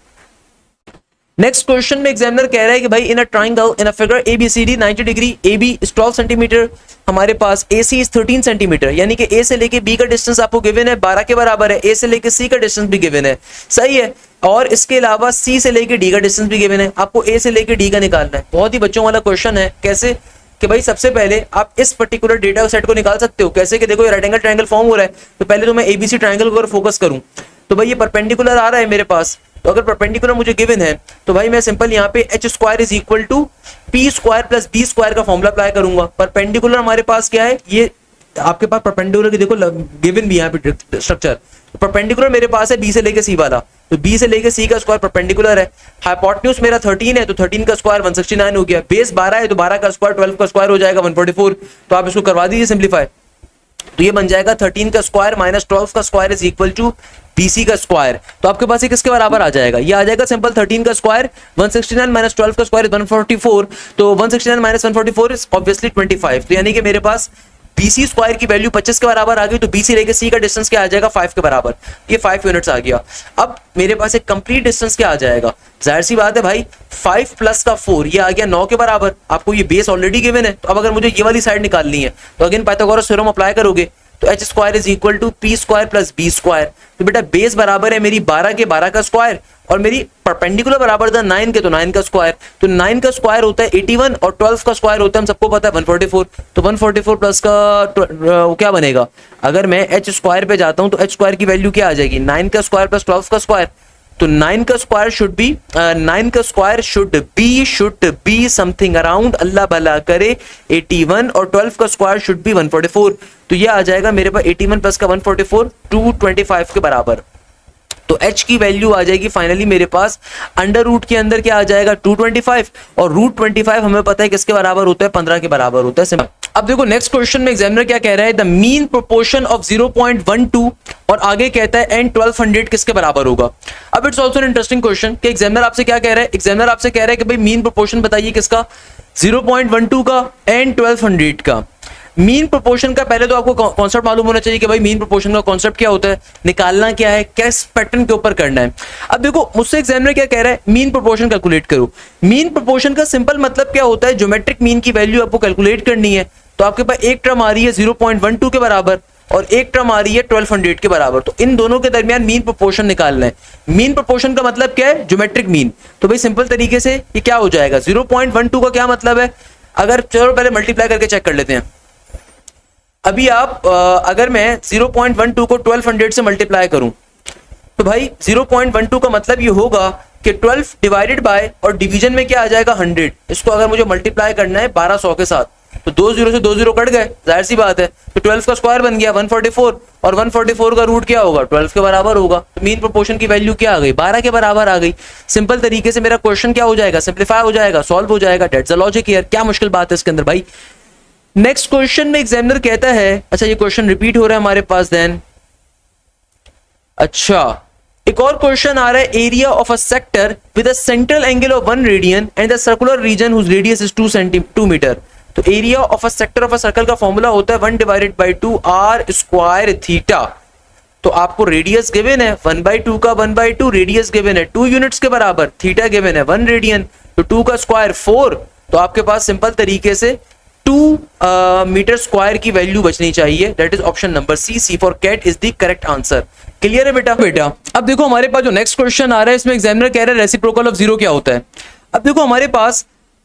नेक्स्ट क्वेश्चन में एग्जामिनर कह रहा है कि भाई in a triangle in a figure ABCD 90 degree, AB is 12 centimetre, हमारे पास AC इज 13 सेंटीमीटर, यानी कि A से लेके B का डिस्टेंस आपको गिवन है 12 के बराबर है, A से लेके C का डिस्टेंस भी गिवन है, सही है, और इसके अलावा C से लेके D का डिस्टेंस भी गिवन है, आपको A से लेके D का निकालना है। बहुत ही बच्चों वाला क्वेश्चन है। कैसे कि भाई सबसे पहले आप इस पर्टिकुलर डेटा सेट को निकाल सकते हो। कैसे कि देखो ये राइट एंगल ट्रायंगल फॉर्म हो रहा है, तो पहले तो मैं ABC ट्रायंगल पर फोकस करूं, तो भाई ये परपेंडिकुलर आ रहा है मेरे पास, तो अगर परपेंडिकुलर मुझे गिवन है तो भाई मैं सिंपल यहाँ पे h square is equal to p square plus b square का फॉर्मूला अप्लाई करूंगा। परपेंडिकुलर हमारे पास क्या है, ये आपके पास परपेंडिकुलर की देखो गिवन भी यहाँ पे स्ट्रक्चर, परपेंडिकुलर मेरे पास है b से लेके c वाला, तो b से लेके c का स्क्वायर परपेंडिकुलर है। हाइपोटेन्यूज मेरा 13 है, तो 13 का स्क्वायर 169 हो गया। बेस 12 है, तो 12 का स्क्वायर 12 का स्क्वायर हो जाएगा 144, तो आप इसको करवा दीजिए सिंप्लीफाई, तो ये बन जाएगा 13 का स्क्वायर माइनस 12 का square is equal to BC का स्क्वायर। तो आपके पास ये किसके बराबर आ जाएगा, ये आ जाएगा सिंपल 13 का स्क्वायर 169 माइनस 12 का स्क्वायर 144, तो 169 माइनस 144 इज ऑब्वियसली 25, तो यानी कि मेरे पास BC स्क्वायर की वैल्यू 25 के बराबर आ गई, तो B से लेके C का डिस्टेंस क्या आ जाएगा 5 के बराबर, ये 5 यूनिट्स आ गया। अब मेरे पास एक कंप्लीट डिस्टेंस क्या आ जाएगा, जाहिर सी बात है भाई 5 प्लस का 4 ये आ गया 9 के बराबर। आपको ये बेस ऑलरेडी गिवन है, तो अब अगर मुझे ये वाली साइड निकालनी है तो अगेन पाइथागोरस थ्योरम अप्लाई करोगे, तो h square is equal to p square plus b square. तो बेटा बेस बराबर है मेरी 12 के 12 का स्क्वायर, और मेरी परपेंडिकुलर बराबर था 9 के, तो 9 का स्क्वायर, तो 9 का स्क्वायर होता है 81 और 12 का स्क्वायर होता है हम सबको पता है 144, तो 144 प्लस का वो क्या बनेगा, अगर मैं h स्क्वायर पे जाता हूं तो h स्क्वायर की वैल्यू क्या आ जाएगी 9 का स्क्वायर प्लस 12 का स्क्वायर, तो 9 का square should be something around अल्लाह भला करे 81 और 12 का स्क्वायर शुड बी 144, तो ये आ जाएगा मेरे पास 81 प्लस का 144 225 के बराबर। तो h की वैल्यू आ जाएगी फाइनली मेरे पास अंडर रूट के अंदर क्या आ जाएगा 225, और रूट 25 हमें पता है किसके बराबर होता है 15 के बराबर होता है। अब देखो नेक्स्ट क्वेश्चन में एग्जामिनर क्या कह रहा है, द मीन प्रोपोर्शन ऑफ 0.12 और आगे कहता है एंड 1200 किसके बराबर होगा। अब it's also an interesting question कि एग्जामिनर आपसे क्या कह रहा है, एग्जामिनर आपसे कह रहा है कि भाई मीन प्रोपोर्शन बताइए किसका 0.12 का एंड 1200 का। मीन प्रोपोर्शन का पहले तो आपको कॉन्सेप्ट मालूम होना चाहिए कि भाई मीन प्रोपोर्शन का कॉन्सेप्ट क्या होता है, निकालना क्या है, किस पैटर्न के ऊपर करना है। अब देखो मुझसे एग्जामिनर क्या कह रहा है, मीन प्रोपोर्शन कैलकुलेट करो। मीन प्रोपोर्शन का सिंपल मतलब क्या होता है, ज्योमेट्रिक मीन की वैल्यू आपको कैलकुलेट करनी है, तो आपके पास एक टर्म आ रही है 0.12 के बराबर और एक टर्म आ रही है 1200 के बराबर, तो इन दोनों के दरमियान मीन प्रोपोर्शन निकालना है। मीन प्रोपोर्शन का मतलब क्या है, ज्योमेट्रिक मीन। तो भाई सिंपल तरीके से ये क्या हो जाएगा 0.12 का क्या मतलब है, अगर चलो पहले मल्टीप्लाई करके चेक कर लेते हैं। अभी आप अगर मैं 0.12 को 1200 से मल्टीप्लाई करूं तो भाई 0.12 का मतलब ये होगा कि 12 डिवाइडेड बाय और डिवीजन में क्या आ जाएगा 100, इसको अगर मुझे मल्टीप्लाई करना है 1200 के साथ, तो 2 0 से 2 0 कट गए, जाहिर सी बात है, तो 12 का स्क्वायर बन गया 144, और 144 का रूट क्या होगा 12 के बराबर होगा, तो मीन प्रोपोर्शन की वैल्यू क्या आ गई 12 के बराबर आ गई। सिंपल तरीके से मेरा क्वेश्चन क्या हो जाएगा, सिंप्लीफाई हो जाएगा, सॉल्व हो जाएगा, दैट्स द लॉजिक हियर। क्या मुश्किल बात है इसके अंदर भाई। नेक्स्ट क्वेश्चन में एग्जामिनर कहता है, अच्छा ये क्वेश्चन रिपीट हो रहा है हमारे पास देन, अच्छा एक और क्वेश्चन आ रहा है, area of a sector with a central angle of 1 radian and the circular region whose radius is 2 metre. तो area of a sector of a circle का फॉर्मूला होता है 1/2 आर स्क्वायर थीटा। तो आपको रेडियस गिवन है 1/2 का 1/2, radius given है 2 units के बराबर, थीटा गिवन है 1 रेडियन, तो 2 का स्क्वायर 4। तो आपके पास सिंपल तरीके से 2 मीटर स्क्वायर की वैल्यू बचनी चाहिए। That is option number C for cat is the correct answer. Clear है बेटा? अब देखो हमारे पास जो नेक्स्ट क्वेश्चन आ रहा है, इसमें एग्जामिनर कह रहा है रेसिप्रोकल ऑफ जीरो क्या होता है। अब देखो हमारे पास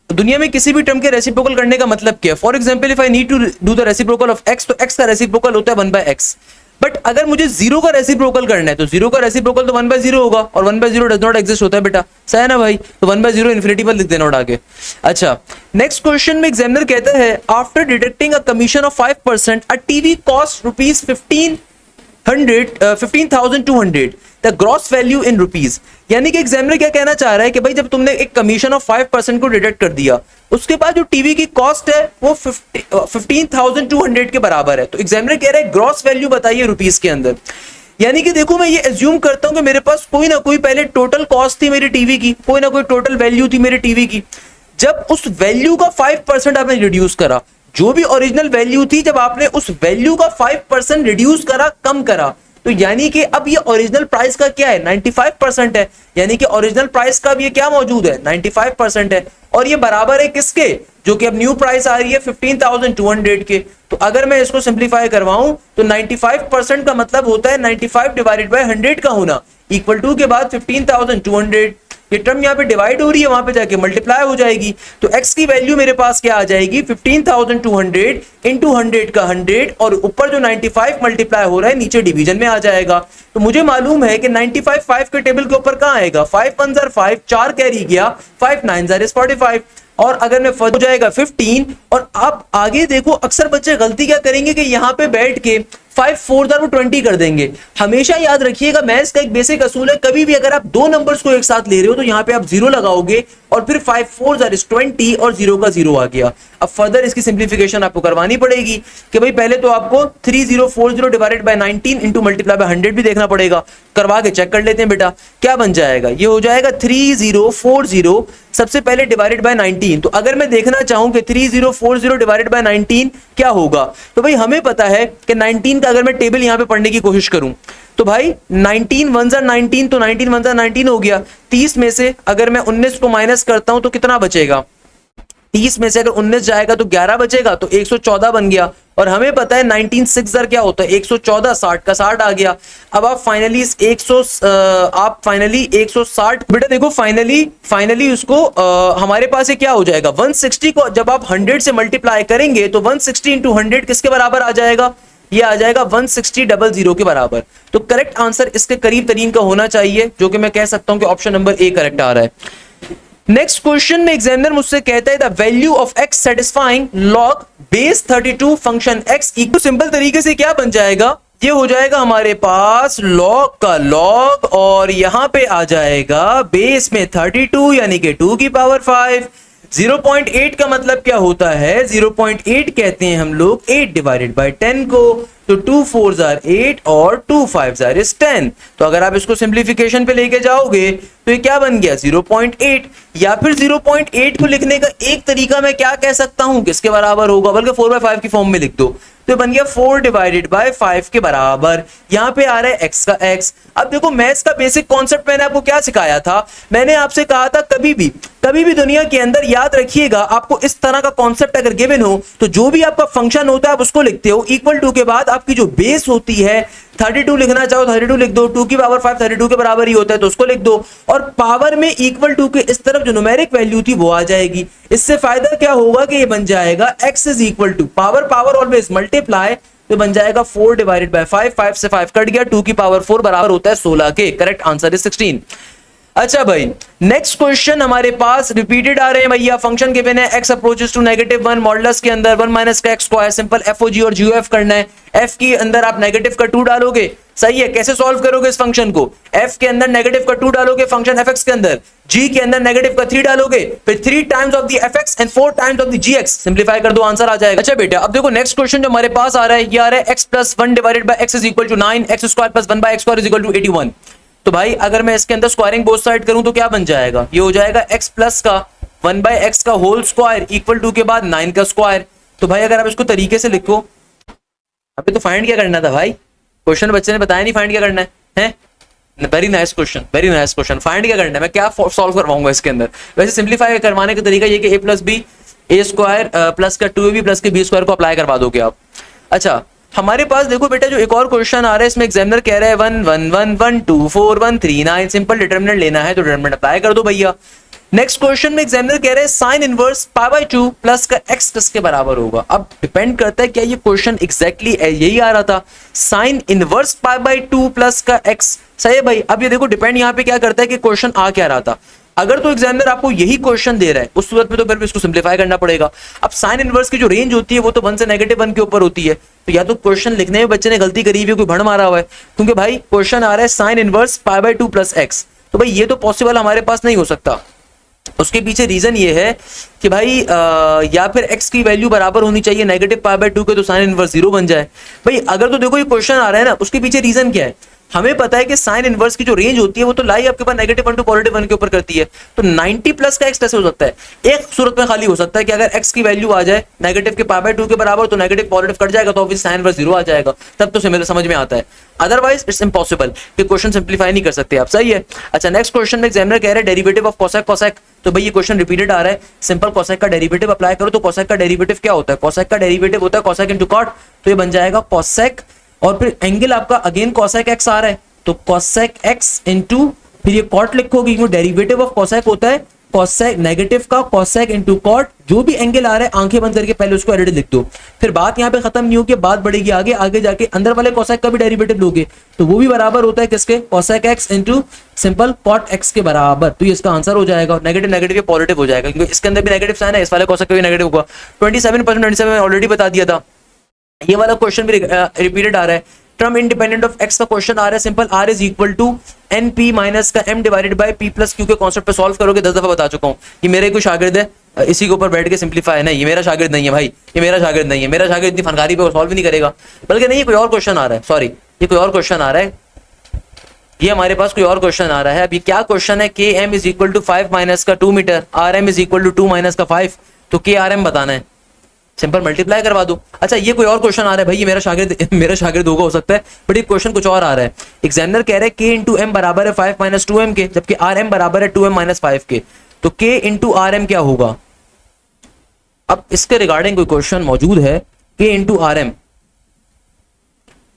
दुनिया में किसी भी टर्म के रेसिप्रोकल करने का मतलब क्या है। For example if I need to do the reciprocal of X, तो एक्स का रेसिप्रोकल होता है 1/x। बट अगर मुझे जीरो का रेसिप्रोकल करना है तो जीरो का रेसिप्रोकल तो 1/0 होगा, और 1/0 डज नॉट एग्जिस्ट होता है बेटा, सही है ना भाई? तो 1/0 इन्फिनिटी पर लिख देना और आगे। अच्छा, नेक्स्ट क्वेश्चन में एग्जामिनर कहता है after deducting a commission of 5% a TV cost rupees 15,200 the gross value in rupees. यानी कि एग्जामिनर क्या कहना चाह रहा है कि भाई जब तुमने एक कमीशन ऑफ 5% को डिडक्ट कर दिया, उसके बाद जो टीवी की कॉस्ट है वो 15,200 के बराबर है। तो एग्जामिनर कह रहा है ग्रॉस वैल्यू बताइए रुपीज के अंदर। यानी कि देखो मैं ये एज्यूम करता हूं कि मेरे पास कोई ना कोई पहले टोटल कॉस्ट थी मेरी टीवी की, कोई ना कोई टोटल वैल्यू थी मेरी टीवी की। जब उस वैल्यू का 5% आपने रिड्यूस करा, जो भी ओरिजिनल वैल्यू थी, जब आपने उस वैल्यू का 5% रिड्यूस करा, कम करा, तो यानी कि अब ये ओरिजिनल प्राइस का क्या है 95% है। यानी कि ओरिजिनल प्राइस का अब ये क्या मौजूद है 95% है, और ये बराबर है किसके, जो कि अब न्यू प्राइस आ रही है 15,200 के। तो अगर मैं इसको सिंप्लीफाई करवाऊं तो 95% का मतलब होता है 95 डिवाइडेड बाय 100 का होना, इक्वल टू के बाद 15,200। ये टर्म यहाँ पे डिवाइड हो रही है, वहां पे जाके मल्टीप्लाई हो जाएगी। तो x की वैल्यू मेरे पास क्या आ जाएगी 15,200 इंटू 100 का 100, और ऊपर जो 95 मल्टीप्लाई हो रहा है नीचे डिवीजन में आ जाएगा। तो मुझे मालूम है कि 95 5 के टेबल के ऊपर कहाँ आएगा, 5 1 जार 5, 4 कैरी गया, 5 9 जार 45, और अगर मैं हो जाएगा 15। और आप आगे देखो अक्सर बच्चे गलती क्या करेंगे कि यहाँ पे बैठ के 5 4 जार वो 20 कर देंगे। हमेशा याद रखिएगा मैथ्स का एक बेसिक असूल है, कभी भी अगर आप दो नंबर्स को एक साथ ले रहे हो तो यहाँ पे आप जीरो लगाओगे, और फिर 5 4 जार 20 और जीरो का जीरो आ गया। अब फर्दर इसकी सिंप्लीफिकेशन आपको करवानी पड़ेगी कि भाई पहले तो आपको 3040 divided by 19 into multiply by 100 भी देखना पड़ेगा। करवा के चेक कर लेते हैं बेटा क्या बन जाएगा। ये हो जाएगा 3040 सबसे पहले डिवाइडेड बाय 19। तो अगर मैं देखना चाहूं कि 3040 डिवाइडेड बाय 19 क्या होगा, तो भाई हमें पता है कि 19 का अगर मैं टेबल यहां पे पढ़ने की कोशिश करूं तो भाई 19 1 जार 19, तो 19 1 जार 19 हो गया। 30 में से अगर मैं 19 को माइनस करता हूं तो कितना बचेगा, 30 में से अगर 19 जाएगा तो 11 बचेगा, तो 114 बन गया। और हमें पता है 19 6 जार क्या होता है 114, 60 का 60 आ गया। अब आप फाइनली 160 बेटा देखो फाइनली उसको हमारे पास ये क्या हो जाएगा 160 को जब आप 100 से मल्टीप्लाई करेंगे तो 160 इंटू 100 किसके बराबर आ जाएगा, ये आ जाएगा 160 के बराबर। तो करेक्ट आंसर इसके करीब तरीन का होना चाहिए, जो कि मैं कह सकता हूं कि ऑप्शन नंबर ए करेक्ट आ रहा है। नेक्स्ट क्वेश्चन में एग्जामिनर मुझसे कहता है the value of x satisfying log base 32 function x equal. Simple तरीके से क्या बन जाएगा, ये हो जाएगा हमारे पास लॉग का लॉग, और यहां पे आ जाएगा बेस में 32 यानी कि 2 की पावर 5। 0.8 का मतलब क्या होता है, 0.8 कहते हैं हम लोग 8 डिवाइडेड बाय 10 को। तो 2 4 जार 8 और 2 5 जार 10। तो अगर आप इसको सिंप्लीफिकेशन पे लेके जाओगे तो ये क्या बन गया 0.8। या फिर 0.8 को लिखने का एक तरीका मैं क्या कह सकता हूं, किसके बराबर होगा, बल्कि 4/5 की फॉर्म में लिख दो, तो बन गया 4 डिवाइडेड बाय 5 के बराबर। यहां पे आ रहा है x का x। अब देखो मैथ्स का बेसिक कॉन्सेप्ट मैंने आपको क्या सिखाया था, मैंने आपसे कहा था कभी भी दुनिया के अंदर याद रखिएगा, आपको इस तरह का कॉन्सेप्ट अगर गिवन हो तो जो भी आपका फंक्शन होता है आप उसको लिखते हो, इक्वल टू के बाद आपकी जो बेस होती है 32 लिखना चाहो 32 लिख दो, 2 की पावर 5 32 के बराबर ही होता है तो उसको लिख दो, और पावर में इक्वल टू के इस तरफ जो न्यूमेरिक वैल्यू थी वो आ जाएगी। इससे फायदा क्या होगा कि ये बन जाएगा x is equal to power always multiply, तो बन जाएगा 4 डिवाइडेड बाय 5, 5 से 5 कट गया, 2 की पावर 4 बराबर होता है 16 के। Correct answer is 16। अच्छा भाई नेक्स्ट क्वेश्चन हमारे पास रिपीटेड आ रहे हैं भैया। फंक्शन गिवन है x अप्रोचेस टू -1 मॉडुलस के अंदर 1 माइनस का x स्क्वायर, सिंपल FOG और GOF करना है। f के अंदर आप नेगेटिव का 2 डालोगे, सही है। कैसे सॉल्व करोगे इस फंक्शन को, f के अंदर नेगेटिव का 2 डालोगे फंक्शन fx के अंदर, g के अंदर नेगेटिव का 3 डालोगे, फिर 3 times of the fx and 4 times of the gx, simplify कर दो आंसर आ जाएगा। अच्छा बेटा अब देखो नेक्स्ट क्वेश्चन जो हमारे पास आ रहा है, ये आ रहा है x plus 1 divided by x is equal to 9, x square plus 1 by x square is equal to 81। तो भाई अगर मैं इसके अंदर स्क्वायरिंग बोथ साइड करूं तो क्या बन जाएगा, ये हो जाएगा x प्लस का 1/x का होल स्क्वायर इक्वल टू के बाद 9 का स्क्वायर। तो भाई अगर आप इसको तरीके से लिखो, अभी तो फाइंड क्या करना था भाई, क्वेश्चन बच्चे ने बताया नहीं फाइंड क्या करना है? Very nice question, very nice question. Find क्या करना है, मैं क्या सॉल्व करवाऊंगा इसके अंदर। वैसे सिंप्लीफाई करवाने का तरीका ये कि a plus B A square plus का 2ab प्लस के बी स्क्वायर को अप्लाई करवा दोगे आप। अच्छा हमारे पास देखो बेटा जो एक और क्वेश्चन आ रहा है, इसमें एग्जामिनर कह रहा है 1 1 1 1 2 4 1 3 9 सिंपल डिटरमिनेंट लेना है, तो डिटरमिनेंट अप्लाई कर दो भैया। नेक्स्ट क्वेश्चन में एग्जामिनर कह रहे हैं sine inverse pi by 2 plus का x किसके बराबर होगा। अब डिपेंड करता है क्या ये क्वेश्चन एग्जैक्टली यही आ रहा था, sine inverse pi by 2 plus का x। सही है भाई। अब ये देखो डिपेंड यहाँ पे क्या करता है कि क्वेश्चन आ क्या रहा था। अगर तो एग्जामिनर आपको यही क्वेश्चन दे रहा है उस सूरत में तो फिर इसको सिंप्लीफाई करना पड़ेगा। अब साइन इनवर्स की जो रेंज होती है वो तो 1 से -1 के ऊपर होती है, तो या तो क्वेश्चन लिखने में बच्चे ने गलती करी हुई है, कोई भड़ मारा हुआ है, क्योंकि भाई क्वेश्चन आ रहा है sine inverse pi by 2 plus x, तो भाई ये तो पॉसिबल हमारे पास नहीं हो सकता। उसके पीछे रीजन ये है कि भाई या फिर x की वैल्यू बराबर होनी चाहिए नेगेटिव पाई बाय 2 के, तो साइन इनवर्स 0 बन जाए। भाई अगर तो देखो ये क्वेश्चन आ रहा है ना, उसके पीछे रीजन क्या है, हमें पता है कि साइन इनवर्स की जो रेंज होती है वो तो लाई आपके पास -1 टू +1 के ऊपर करती है, तो 90 प्लस का x कैसे हो सकता है? एक सूरत में खाली हो सकता है कि अगर x की वैल्यू आ जाए नेगेटिव के पाई बाय 2 के बराबर, तो नेगेटिव पॉजिटिव कट जाएगा, तो ऑब्वियसली साइन इनवर्स 0 आ जाएगा, तब तो समझ में आता है। अदरवाइज इट्स इम्पॉसिबल कि क्वेश्चन सिंप्लीफाई नहीं कर सकते आप। सही है। अच्छा नेक्स्ट क्वेश्चन में एग्जामिनर कह रहे हैं डेरिवेटिव ऑफ कोसेक कोसेक, तो भाई ये क्वेश्चन रिपीटेड आ रहा है। सिंपल कोसेक का डेरिवेटिव अप्लाई करो, तो कोसेक का डेरिवेटिव क्या होता है? कोसेक का डेरिवेटिव होता है कोसेक इनटू कॉट, तो ये बन जाएगा कोसेक, और फिर एंगल आपका अगेन कोसेक एक्स आ रहा है, तो कोसेक एक्स इंटू फिर ये कॉट लिखोगे, क्योंकि डेरिवेटिव ऑफ कोसेक होता है कोसेक नेगेटिव का कोसेक इंटू कॉट, जो भी एंगल आ रहा है आंखें बंद करके पहले उसको एडिट लिख दो। फिर बात यहाँ पे खत्म नहीं होगी, बात बढ़ेगी आगे, आगे जाके अंदर वाले कोसेक का भी डेरिवेटिव लोगे तो वो भी बराबर होता है किसके? Cosec X into simple cot X के बराबर, तो ये इसका आंसर हो जाएगा। नेगेटिव नेगेटिव पॉजिटिव हो जाएगा, क्योंकि इसके अंदर भी नेगेटिव साइन है, इस वाले कोसेक का भी नेगेटिव होगा। 27% 27 ऑलरेडी बता दिया था। ये वाला क्वेश्चन भी रिपीटेड आ रहा है। टर्म इंडिपेंडेंट ऑफ एक्स का क्वेश्चन आ रहा है, simple r is equal to n p minus का m divided by p plus q के कॉन्सेप्ट पे सॉल्व करोगे। 10 दफा बता चुका हूँ, ये मेरे कोई शागिर्द है, इसी के ऊपर बैठ के सिंप्लीफाई नहीं, ये मेरा शागिर्द नहीं है भाई, ये मेरा शागिर्द नहीं है, मेरा शागिर्द इतनी फनकारी पे सॉल्व भी नहीं करेगा। बल्कि नहीं, ये कोई और क्वेश्चन आ रहा है, सॉरी ये कोई और क्वेश्चन आ रहा है, ये हमारे पास कोई और क्वेश्चन आ रहा है। अब ये क्या क्वेश्चन है? K M is equal to 5 minus का 2 meter, R M is equal to 2 minus का 5, तो के आर एम बताना है, सिंपल मल्टीप्लाई करवा दो। अच्छा ये कोई और क्वेश्चन आ रहा है भाई, ये मेरा शागिर्द होगा हो सकता है, बट ये क्वेश्चन कुछ और आ रहा है। एग्जामिनर कह रहे हैं के इंटू एम बराबर है 5 माइनस 2m के, जबकि आर एम बराबर है 2m माइनस 5 के, तो के इंटू आर एम क्या होगा? अब इसके रिगार्डिंग कोई क्वेश्चन मौजूद है, के इंटू आर एम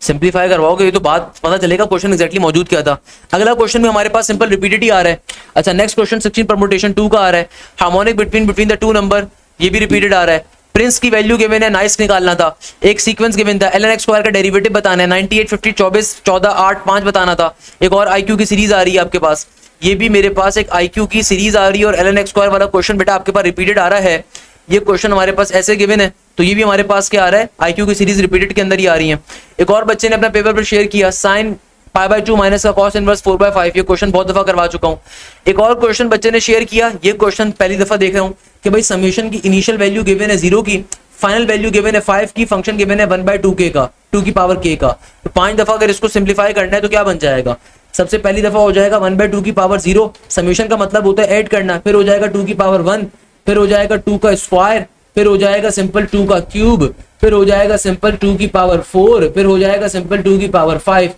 सिंप्लीफाई करवाओगे ये तो बात पता चलेगा क्वेश्चन एग्जैक्टली मौजूद क्या था। अगला क्वेश्चन में हमारे पास सिंपल रिपीटेड ही आ रहा है। अच्छा नेक्स्ट क्वेश्चन 16 परमुटेशन 2 का आ रहा है, harmonic between the two number, ये भी रिपीटेड आ रहा है। प्रिंस की वैल्यू गिवन है, नाइस निकालना था, एक सीक्वेंस गिवन था, ln x स्क्वायर का डेरिवेटिव बताना है, 98 50 24 14 8 5 बताना था। एक और IQ की सीरीज आ रही है आपके पास, ये भी मेरे पास एक IQ की सीरीज आ रही है, और ln x स्क्वायर वाला क्वेश्चन बेटा आपके पास रिपीटेड आ रहा है। ये क्वेश्चन हमारे पास ऐसे गिवन है, तो ये भी हमारे पास क्या आ रहा है? IQ की सीरीज रिपीटेड के अंदर ही आ रही है। एक और बच्चे ने अपना पेपर पर शेयर किया, साइन पाई बाय 2 माइनस का कॉस इनवर्स 4/5, ये क्वेश्चन बहुत दफा करवा चुका हूँ। एक और क्वेश्चन बच्चे ने शेयर किया, ये क्वेश्चन पहली दफा देख रहा हूँ कि भाई समेशन की इनिशियल वैल्यू गिवन है 0 की, फाइनल वैल्यू गिवन है 5 की, फंक्शन गिवन है 1/2k का, 2 की पावर k का, तो 5 दफा अगर इसको सिंप्लीफाई करना है तो क्या बन जाएगा? सबसे पहली दफा हो जाएगा 1/2 की पावर 0, समेशन का मतलब होता है ऐड करना, फिर हो जाएगा 2 की पावर 1, फिर हो जाएगा 2 का स्क्वायर, फिर हो जाएगा सिंपल 2 का क्यूब, फिर हो जाएगा सिंपल 2 की पावर 4, फिर हो जाएगा सिंपल 2 की पावर 5।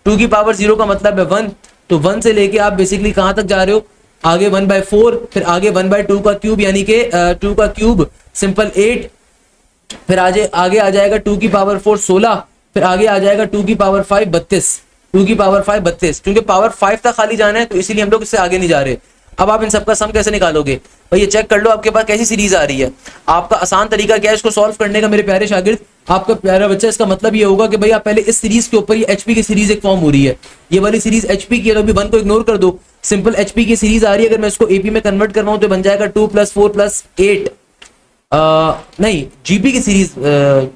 2 की पावर 0 का मतलब है 1, तो 1 से लेके आप बेसिकली कहां तक जा रहे हो? आगे 1/4, फिर आगे 1/2 का क्यूब, यानी कि 2 का क्यूब सिंपल 8, फिर आगे आ जाएगा 2 की पावर 4 16, फिर आगे आ जाएगा 2 की पावर 5 32, 2 की पावर 5 32, क्योंकि पावर 5 तक खाली जाना है तो इसीलिए हम लोग इससे आगे नहीं जा रहे। अब आप इन सबका सम कैसे निकालोगे भाई? ये चेक कर लो आपके पास कैसी सीरीज आ रही है। आपका आसान तरीका क्या है इसको सॉल्व करने का मेरे प्यारे शागिर्द, आपका प्यारा बच्चा? इसका मतलब ये होगा कि भाई आप पहले इस सीरीज के ऊपर, ये एचपी की सीरीज एक फॉर्म हो रही है, ये वाली सीरीज एचपी की है, तो अभी 1 को इग्नोर कर दो, सिंपल एचपी की सीरीज आ रही है, अगर मैं इसको एपी में कन्वर्ट करवाऊं तो बन जाएगा 2 + 4 + 8, नहीं जीपी की सीरीज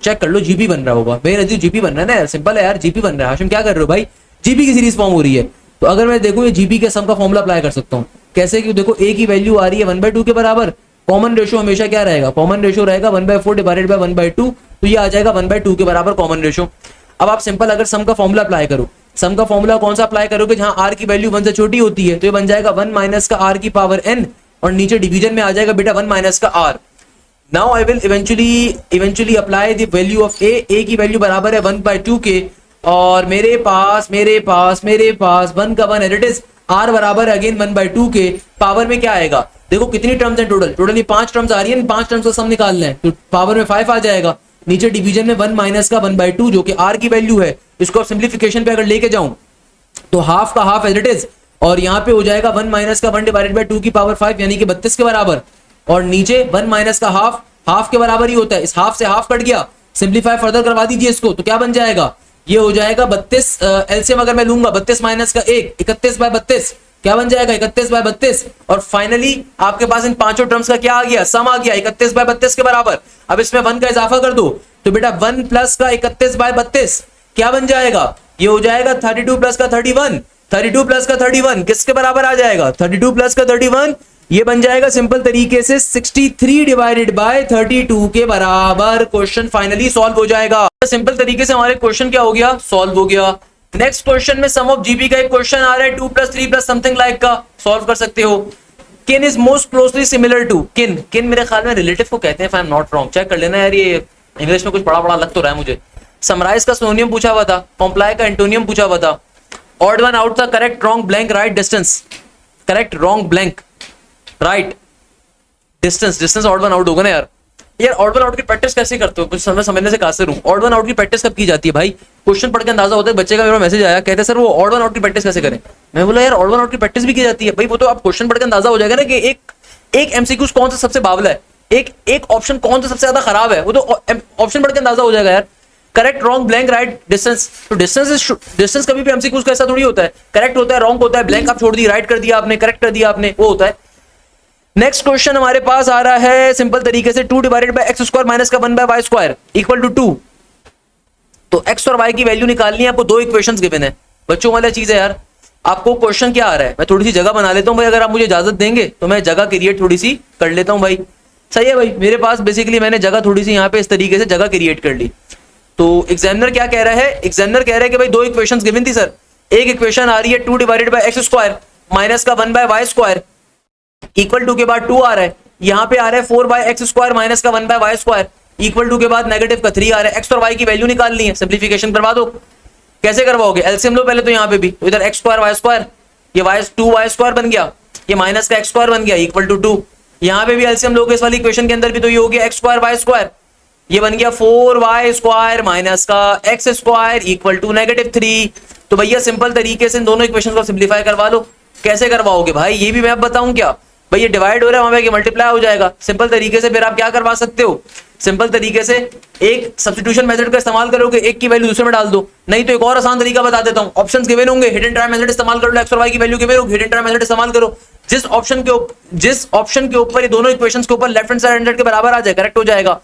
चेक कर लो, जीपी बन रहा होगा, मेरे नजदीक जीपी बन रहा है ना, सिंपल है यार, जीपी बन रहा है। हाशिम क्या कर रहे हो भाई? जीपी की सीरीज फॉर्म हो रही है, तो अगर मैं देखूं ये जीपी के सम का फॉर्मूला अप्लाई कर सकता हूँ। कैसे? कि देखो ए की वैल्यू आ रही है 1/2 के बराबर, कॉमन रेशियो हमेशा क्या रहेगा? कॉमन रेशियो रहेगा 1/4 डिवाइडेड बाय 1/2, तो ये आ जाएगा 1/2 के बराबर कॉमन रेशियो। अब आप सिंपल अगर सम का फॉर्मूला अप्लाई करो, सम का फॉर्मूला कौन सा अप्लाई करोगे? जहां आर की वैल्यू 1 से छोटी होती है, तो ये बन जाएगा 1 माइनस का आर की पावर n और नीचे डिवीजन में आ जाएगा बेटा 1 माइनस का r। Now I will eventually apply the value of a की वैल्यू बराबर है 1/2 के, और मेरे पास 1 का 1 एज इट इज, r बराबर अगेन 1/2 के, पावर में क्या आएगा, देखो कितनी टर्म्स हैं टोटल ये 5 टर्म्स आ रही है, 5 टर्म्स का सम निकालना है, तो पावर में 5 आ जाएगा, नीचे डिवीजन में 1 माइनस का 1/2 जो कि r की वैल्यू है, इसको सिंप्लीफिकेशन पे अगर लेके जाऊं तो हाफ का हाफ एज इट इज, और यहाँ पे हो जाएगा 1 माइनस का 1 डिवाइडेड बाय 2 की पावर 5 यानी कि 32 के बराबर, और नीचे 1 माइनस का हाफ के बराबर ही होता है, इस हाफ से हाफ कट गया, सिंप्लीफाई फर्दर करवा दीजिए इसको, तो क्या बन जाएगा, ये हो जाएगा 32, एलसीएम अगर मैं लूंगा 32 माइनस का 1, 31/32, क्या बन जाएगा 31/32, और फाइनली आपके पास इन पांचों टर्म्स का क्या आ गया, सम आ गया 31/32 के बराबर। अब इसमें 1 का इजाफा कर दो, तो बेटा 1 प्लस का 31/32 क्या बन जाएगा, ये हो जाएगा 32 प्लस का 31, 32 प्लस का 31 किसके बराबर आ जाएगा, 32 प्लस का 31 ये बन जाएगा सिंपल तरीके से 63 डिवाइडेड बाय 32 के बराबर। क्वेश्चन फाइनली सॉल्व हो जाएगा। सिंपल तरीके से हमारे क्वेश्चन क्या हो गया, सॉल्व हो गया। नेक्स्ट क्वेश्चन में सम ऑफ जीबी का एक क्वेश्चन आ रहा है 2 + 3 + समथिंग लाइक का, सॉल्व कर सकते हो। Kin is most closely similar to, kin मेरे ख्याल में रिलेटिव को कहते हैं, if I am not wrong, check कर लेना यार, ये इंग्लिश में कुछ बड़ा बड़ा लग तो रहा है मुझे। समराइज का सिनोनियम पूछा हुआ था, कॉम्प्लाई का एंटोनियम पूछा हुआ था, ऑड वन आउट था, correct wrong blank right distance, correct wrong blank right distance odd one out होगा ना यार ऑड वन आउट की प्रैक्टिस कैसे करते हो, कुछ समझने से कासिर हूं। ऑड वन आउट की प्रैक्टिस कब की जाती है भाई, क्वेश्चन पढ़ के अंदाजा होता है। बच्चे का मेरा मैसेज आया, कहते सर वो ऑड वन आउट की प्रैक्टिस कैसे करें, मैं बोला यार ऑड वन आउट की प्रैक्टिस भी की जाती है भाई, वो तो आप क्वेश्चन पढ़ के अंदाजा हो जाएगा ना कि एक एमसीक्यूज कौन सा सबसे बावला है, एक ऑप्शन कौन सा सबसे ज्यादा खराब है, वो तो ऑप्शन पढ़ के अंदाजा हो जाएगा यार। Correct wrong blank right distance, तो डिस्टेंस कभी भी एमसीक्यूज का ऐसा थोड़ी होता है, करेक्ट होता है रॉन्ग होता है, ब्लैंक आप छोड़ दी, राइट कर दिया आपने, करेक्ट कर दिया आपने, वो होता है। नेक्स्ट क्वेश्चन हमारे पास आ रहा है सिंपल तरीके से 2 divided by x square minus का 1 by y square equal to 2। तो x और y की वैल्यू निकालनी है आपको, दो इक्वेशंस गिवन है, बच्चों वाला चीज है यार। आपको क्वेश्चन क्या आ रहा है, मैं थोड़ी सी जगह बना लेता हूं भाई, अगर आप मुझे इजाजत देंगे तो मैं जगह क्रिएट थोड़ी सी कर लेता हूं भाई, सही है भाई। मेरे पास बेसिकली मैंने जगह थोड़ी सी यहाँ पे इस तरीके से जगह क्रिएट कर ली। तो एग्जामिनर क्या कह रहा है, एग्जामिनर कह रहा है कि भाई दो इक्वेशंस गिवन थी सर, एक इक्वेशन आ रही है 2 divided by x square minus का 1 by y square equal to के बाद 2 आ रहा है, यहाँ पे आ रहा है 4 बाय x स्क्वायर माइनस का 1 by y square equal to के बाद नेगेटिव का 3 आ रहा है। x और y की वैल्यू निकालनी है, सिंप्लीफिकेशन करवा दो। कैसे करवाओगे, एलसीएम लो पहले तो यहाँ पे भी, तो इधर x स्क्वायर y स्क्वायर, ये 2y स्क्वायर बन गया, ये माइनस का x स्क्वायर बन गया इक्वल टू 2। यहाँ पे भी एलसीएम लोगे इस वाली इक्वेशन के अंदर भी, तो ये हो गया x स्क्वायर y स्क्वायर, ये बन गया 4y स्क्वायर माइनस का x स्क्वायर इक्वल टू -3। तो भैया सिंपल तरीके से इन दोनों इक्वेशन को सिंप्लीफाई करवा लो। कैसे करवाओगे भाई, ये भी मैं अब बताऊं क्या, भाई ये डिवाइड हो रहा है वहां पे मल्टीप्लाई हो जाएगा। सिंपल तरीके से फिर आप क्या करवा सकते हो, सिंपल तरीके से एक सब्स्टिट्यूशन मेथड का इस्तेमाल करोगे, एक की वैल्यू दूसरे में डाल दो, नहीं तो एक और आसान तरीका बता देता हूं, ऑप्शंस गिवन होंगे, हिडन ट्राई मेथड इस्तेमाल कर लो, x और y की वैल्यू गिवन होगी, हिडन ट्राई मेथड इस्तेमाल करो, जिस ऑप्शन के ऊपर ये दोनों इक्वेशंस के ऊपर लेफ्ट हैंड साइड 100 के बराबर आ जाए, करेक्ट हो जाएगा।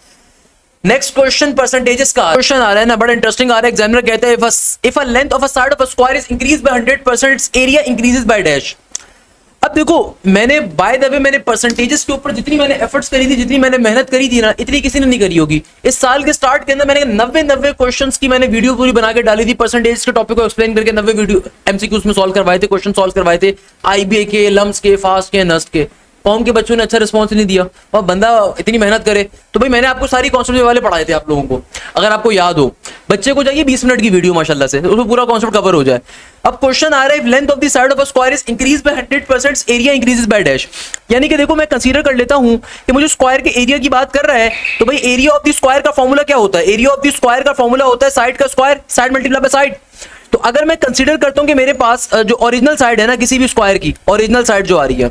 नेक्स्ट क्वेश्चन परसेंटेजेस का क्वेश्चन आ रहा है ना, बड़ा इंटरेस्टिंग आ रहा है। एग्जामिनर कहते हैं if a length of a side of a square is increase by 100%, it's area increases by dash. अब देखो मैंने बाय द वे मैंने परसेंटेजेस के ऊपर जितनी मैंने एफर्ट्स करी थी, जितनी मैंने मेहनत करी थी ना, इतनी किसी ने नहीं करी होगी। इस साल के स्टार्ट के अंदर मैंने 90 क्वेश्चंस की मैंने वीडियो पूरी बना के डाली थी, परसेंटेज के टॉपिक को एक्सप्लेन करके 90 वीडियो एमसीक्यूज में सॉल्व करवाए थे, क्वेश्चन सॉल्व करवाए थे, आईबीए के, लम्स के, फास्ट के, नस्ट के। कौम के बच्चों ने अच्छा रिस्पॉन्स नहीं दिया, और बंदा इतनी मेहनत करे तो भाई मैंने आपको सारी कॉन्सेप्ट वाले पढ़ाए थे आप लोगों को, अगर आपको याद हो। बच्चे को चाहिए 20 मिनट की वीडियो माशाल्लाह से, उसमें पूरा कॉन्सेप्ट कवर हो जाए। अब क्वेश्चन आ रहा है length of the side of a square is increase by 100%, area increases by dash. यानी कि देखो मैं कंसीडर कर लेता हूं कि मुझे स्क्वायर के एरिया की बात कर रहा है, तो भाई एरिया ऑफ द स्क्वायर का फॉर्मूला क्या होता है, एरिया ऑफ द स्क्वायर का फॉर्मूला होता है साइड का square, side multiply by side. तो अगर मैं कंसीडर करता हूं कि मेरे पास जो ओरिजिनल साइड है ना किसी भी स्क्वायर की, ओरिजिनल साइड जो आ रही है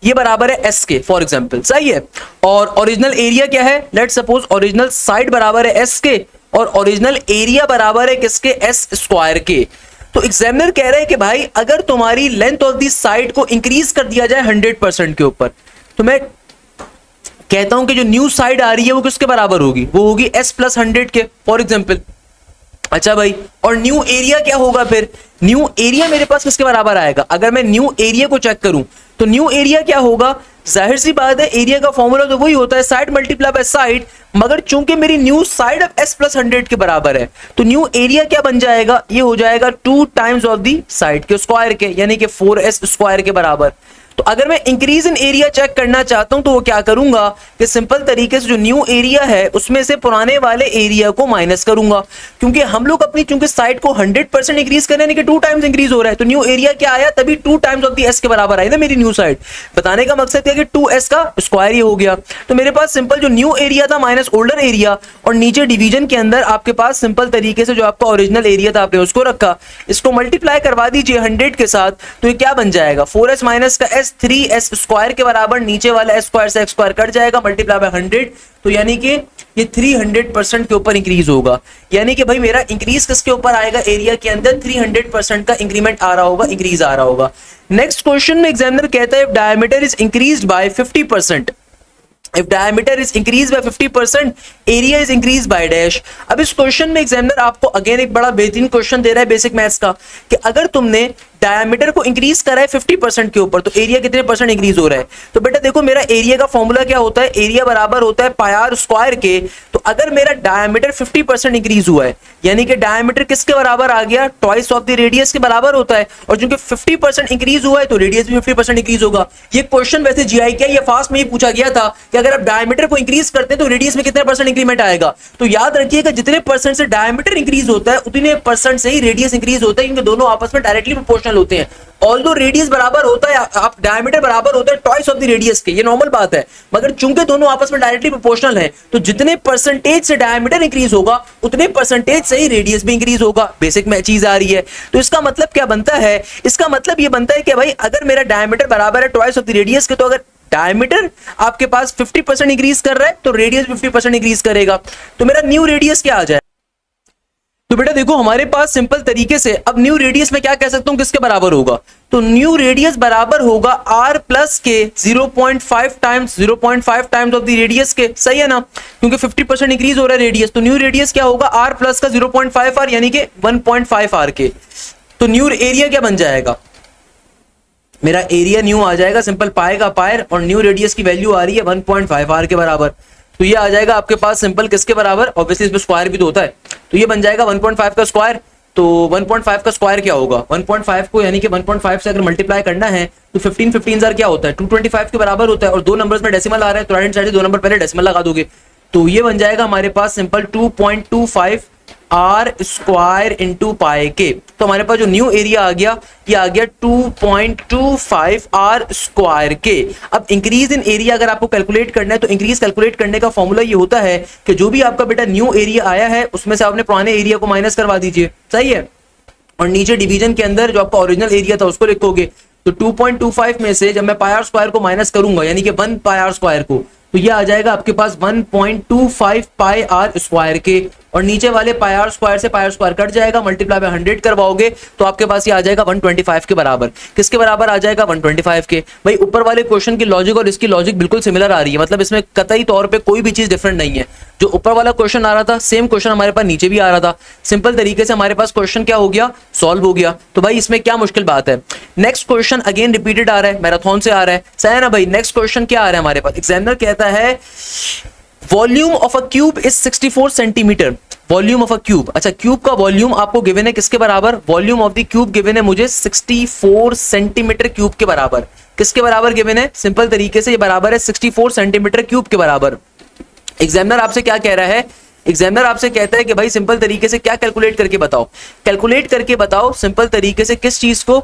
ये बराबर है s के, फॉर एग्जांपल, सही है, और ओरिजिनल एरिया क्या है, लेट्स सपोज ओरिजिनल साइड बराबर है s के और ओरिजिनल एरिया बराबर है किसके, s स्क्वायर के। तो एग्जामिनर कह रहे हैं कि भाई अगर तुम्हारी लेंथ ऑफ दी साइड को इंक्रीज कर दिया जाए 100% के ऊपर, तो मैं कहता हूं कि जो न्यू साइड आ रही है वो किसके बराबर होगी, वो होगी s + 100 के, फॉर एग्जाम्पल। अच्छा भाई, और न्यू एरिया क्या होगा, फिर न्यू एरिया मेरे पास किसके बराबर आएगा, अगर मैं न्यू एरिया को चेक करूं तो न्यू एरिया क्या होगा, जाहिर सी बात है एरिया का फॉर्मूला तो वही होता है साइड मल्टीप्लाई बाय साइड, मगर चूंकि मेरी न्यू साइड अब s + 100 के बराबर है तो न्यू एरिया क्या बन जाएगा, ये हो जाएगा 2 टाइम्स ऑफ दी साइड के स्क्वायर के, यानी कि 4s स्क्वायर के बराबर। तो अगर मैं इंक्रीज इन एरिया चेक करना चाहता हूं तो वो क्या करूंगा कि सिंपल तरीके से जो न्यू एरिया है उसमें से पुराने वाले एरिया को माइनस करूंगा, क्योंकि हम लोग अपनी चूंकि साइड को 100% इंक्रीज करने के 2 टाइम्स इंक्रीज हो रहा है, तो न्यू एरिया क्या आया, तभी 2 टाइम्स ऑफ द एस के बराबर आई ना मेरी न्यू साइड। बताने का मकसद क्या कि 2s का स्क्वायर ही हो गया। तो मेरे पास सिंपल जो न्यू एरिया था माइनस ओल्डर एरिया, और नीचे डिवीजन के अंदर आपके पास सिंपल तरीके से जो आपका ओरिजिनल एरिया था आपने उसको रखा, इसको मल्टीप्लाई करवा दीजिए 100 के साथ, तो ये क्या बन जाएगा 4s माइनस का s 3s स्क्वायर के बराबर, नीचे वाला s स्क्वायर से x स्क्वायर कट जाएगा, मल्टीप्लाई बाय 100, तो यानी कि ये 300% के ऊपर इंक्रीज होगा। यानी कि भाई मेरा इंक्रीज किसके ऊपर आएगा, एरिया के अंदर 300% का इंक्रीमेंट आ रहा होगा, इंक्रीज आ रहा होगा। नेक्स्ट क्वेश्चन में एग्जामिनर कहता है if diameter is increased by 50%, if diameter is increased by 50%, area is increased by dash। अब इस क्वेश्चन में एग्जामिनर आपको अगेन एक बड़ा बेहतरीन क्वेश्चन दे रहा है बेसिक मैथ्स का, कि अगर तुमने डायमीटर को इंक्रीज करा है 50% के ऊपर, तो एरिया कितने परसेंट इंक्रीज हो रहा है। तो बेटा देखो मेरा एरिया का फॉर्मूला क्या होता है, एरिया बराबर होता है पाई आर स्क्वायर के। तो अगर मेरा डायमीटर 50% इंक्रीज हुआ है, यानी कि डायमीटर किसके बराबर आ गया, ट्वाइस ऑफ द रेडियस के बराबर होता है, और चूंकि 50% इंक्रीज हुआ है तो रेडियस भी 50% इंक्रीज होगा। ये क्वेश्चन वैसे जीआई क्या ये फास्ट में ही पूछा गया था कि अगर आप डायमीटर को इंक्रीज करते हैं तो रेडियस में कितने परसेंट इंक्रीमेंट आएगा। तो याद रखिएगा जितने परसेंट से डायमीटर इंक्रीज होता है उतने परसेंट से ही रेडियस इंक्रीज होता है, क्योंकि दोनों आपस में डायरेक्टली प्रोपोर्शनल होते हैं। ऑल्दो रेडियस बराबर होता है, आप डायमीटर बराबर होता है ट्वाइस ऑफ द रेडियस के, ये नॉर्मल बात है, मगर चूंकि दोनों आपस में डायरेक्टली प्रोपोर्शनल है, तो जितने परसेंटेज से डायमीटर इंक्रीज होगा उतने परसेंटेज से ही रेडियस भी इंक्रीज होगा। बेसिक में चीज आ रही है। तो इसका मतलब क्या बनता है, इसका मतलब ये बनता है कि भाई अगर मेरा डायमीटर बराबर है ट्वाइस ऑफ द रेडियस के, तो अगर डायमीटर आपके पास 50% इंक्रीज कर रहा है तो रेडियस 50% इंक्रीज करेगा। तो मेरा न्यू रेडियस क्या आ जाए, तो बेटा देखो हमारे पास सिंपल तरीके से अब न्यू रेडियस में क्या कह सकता हूं किसके बराबर होगा, तो न्यू रेडियस बराबर होगा r प्लस के 0.5 टाइम्स ऑफ द रेडियस के, सही है ना, क्योंकि 50% इंक्रीज हो रहा है रेडियस। तो न्यू रेडियस क्या होगा r प्लस का 0.5 r यानी कि 1.5 r के। तो न्यू एरिया क्या बन जाएगा, मेरा एरिया न्यू आ जाएगा सिंपल पाई का पायर, और न्यू रेडियस की वैल्यू आ रही है 1.5 r के बराबर। तो ये आ जाएगा आपके पास सिंपल किसके बराबर, ऑब्वियसली इसमें स्क्वायर भी तो होता है, तो ये बन जाएगा 1.5 का स्क्वायर। तो 1.5 का स्क्वायर क्या होगा, 1.5 को यानी कि 1.5 से अगर मल्टीप्लाई करना है तो 15 क्या होता है 225 के बराबर होता है, और 2 नंबर्स में डेसिमल आ रहा है तो राइट हैंड साइड से 2 नंबर पहले डेसिमल लगा दोगे, तो ये बन जाएगा हमारे पास simple 2.25 r square into pi के। तो हमारे पास जो न्यू एरिया आ गया ये आ गया 2.25 r स्क्वायर के। अब इंक्रीज इन एरिया अगर आपको कैलकुलेट करना है तो इंक्रीज कैलकुलेट करने का फॉर्मूला ये होता है कि जो भी आपका बेटा न्यू एरिया आया है उसमें से आपने पुराने एरिया को माइनस करवा दीजिए, सही है, और नीचे डिवीजन के अंदर जो आपका ओरिजिनल एरिया था उसको लिखोगे। तो 2.25 में से जब मैं पाई आर स्क्वायर को माइनस करूंगा यानी कि 1 पाई आर स्क्वायर को, तो ये आ जाएगा आपके पास 1.25 पाई आर स्क्वायर के, और नीचे वाले पाई आर स्क्वायर से पाई आर स्क्वायर कट जाएगा, मल्टीप्लाई बाय 100 करवाओगे तो आपके पास ये आ जाएगा 125 के बराबर। किसके बराबर आ जाएगा 125 के। भाई ऊपर वाले क्वेश्चन की लॉजिक और इसकी लॉजिक बिल्कुल सिमिलर आ रही है, मतलब इसमें कतई तौर पे कोई भी चीज डिफरेंट नहीं है। जो ऊपर वाला क्वेश्चन आ रहा था सेम क्वेश्चन हमारे पास नीचे भी आ रहा था, सिंपल तरीके से हमारे पास क्वेश्चन क्या हो गया, सॉल्व हो गया। तो भाई इसमें क्या मुश्किल बात है। नेक्स्ट क्वेश्चन अगेन रिपीटेड आ रहा है, मैराथन से आ रहा है, सही है ना भाई। नेक्स्ट क्वेश्चन क्या आ रहा है हमारे पास, एग्जामिनर कहता है volume of a cube is 64 centimetre. Volume of a cube, अच्छा क्यूब का वॉल्यूम आपको गिवन है किसके बराबर, volume of the cube given है मुझे 64 सेंटीमीटर क्यूब के बराबर। किसके बराबर गिवन है, सिंपल तरीके से ये बराबर है 64 सेंटीमीटर क्यूब के बराबर। एग्जामिनर आपसे क्या कह रहा है, एग्जामिनर आपसे कहता है कि भाई सिंपल तरीके से क्या कैलकुलेट करके बताओ, कैलकुलेट करके बताओ सिंपल तरीके से किस चीज को,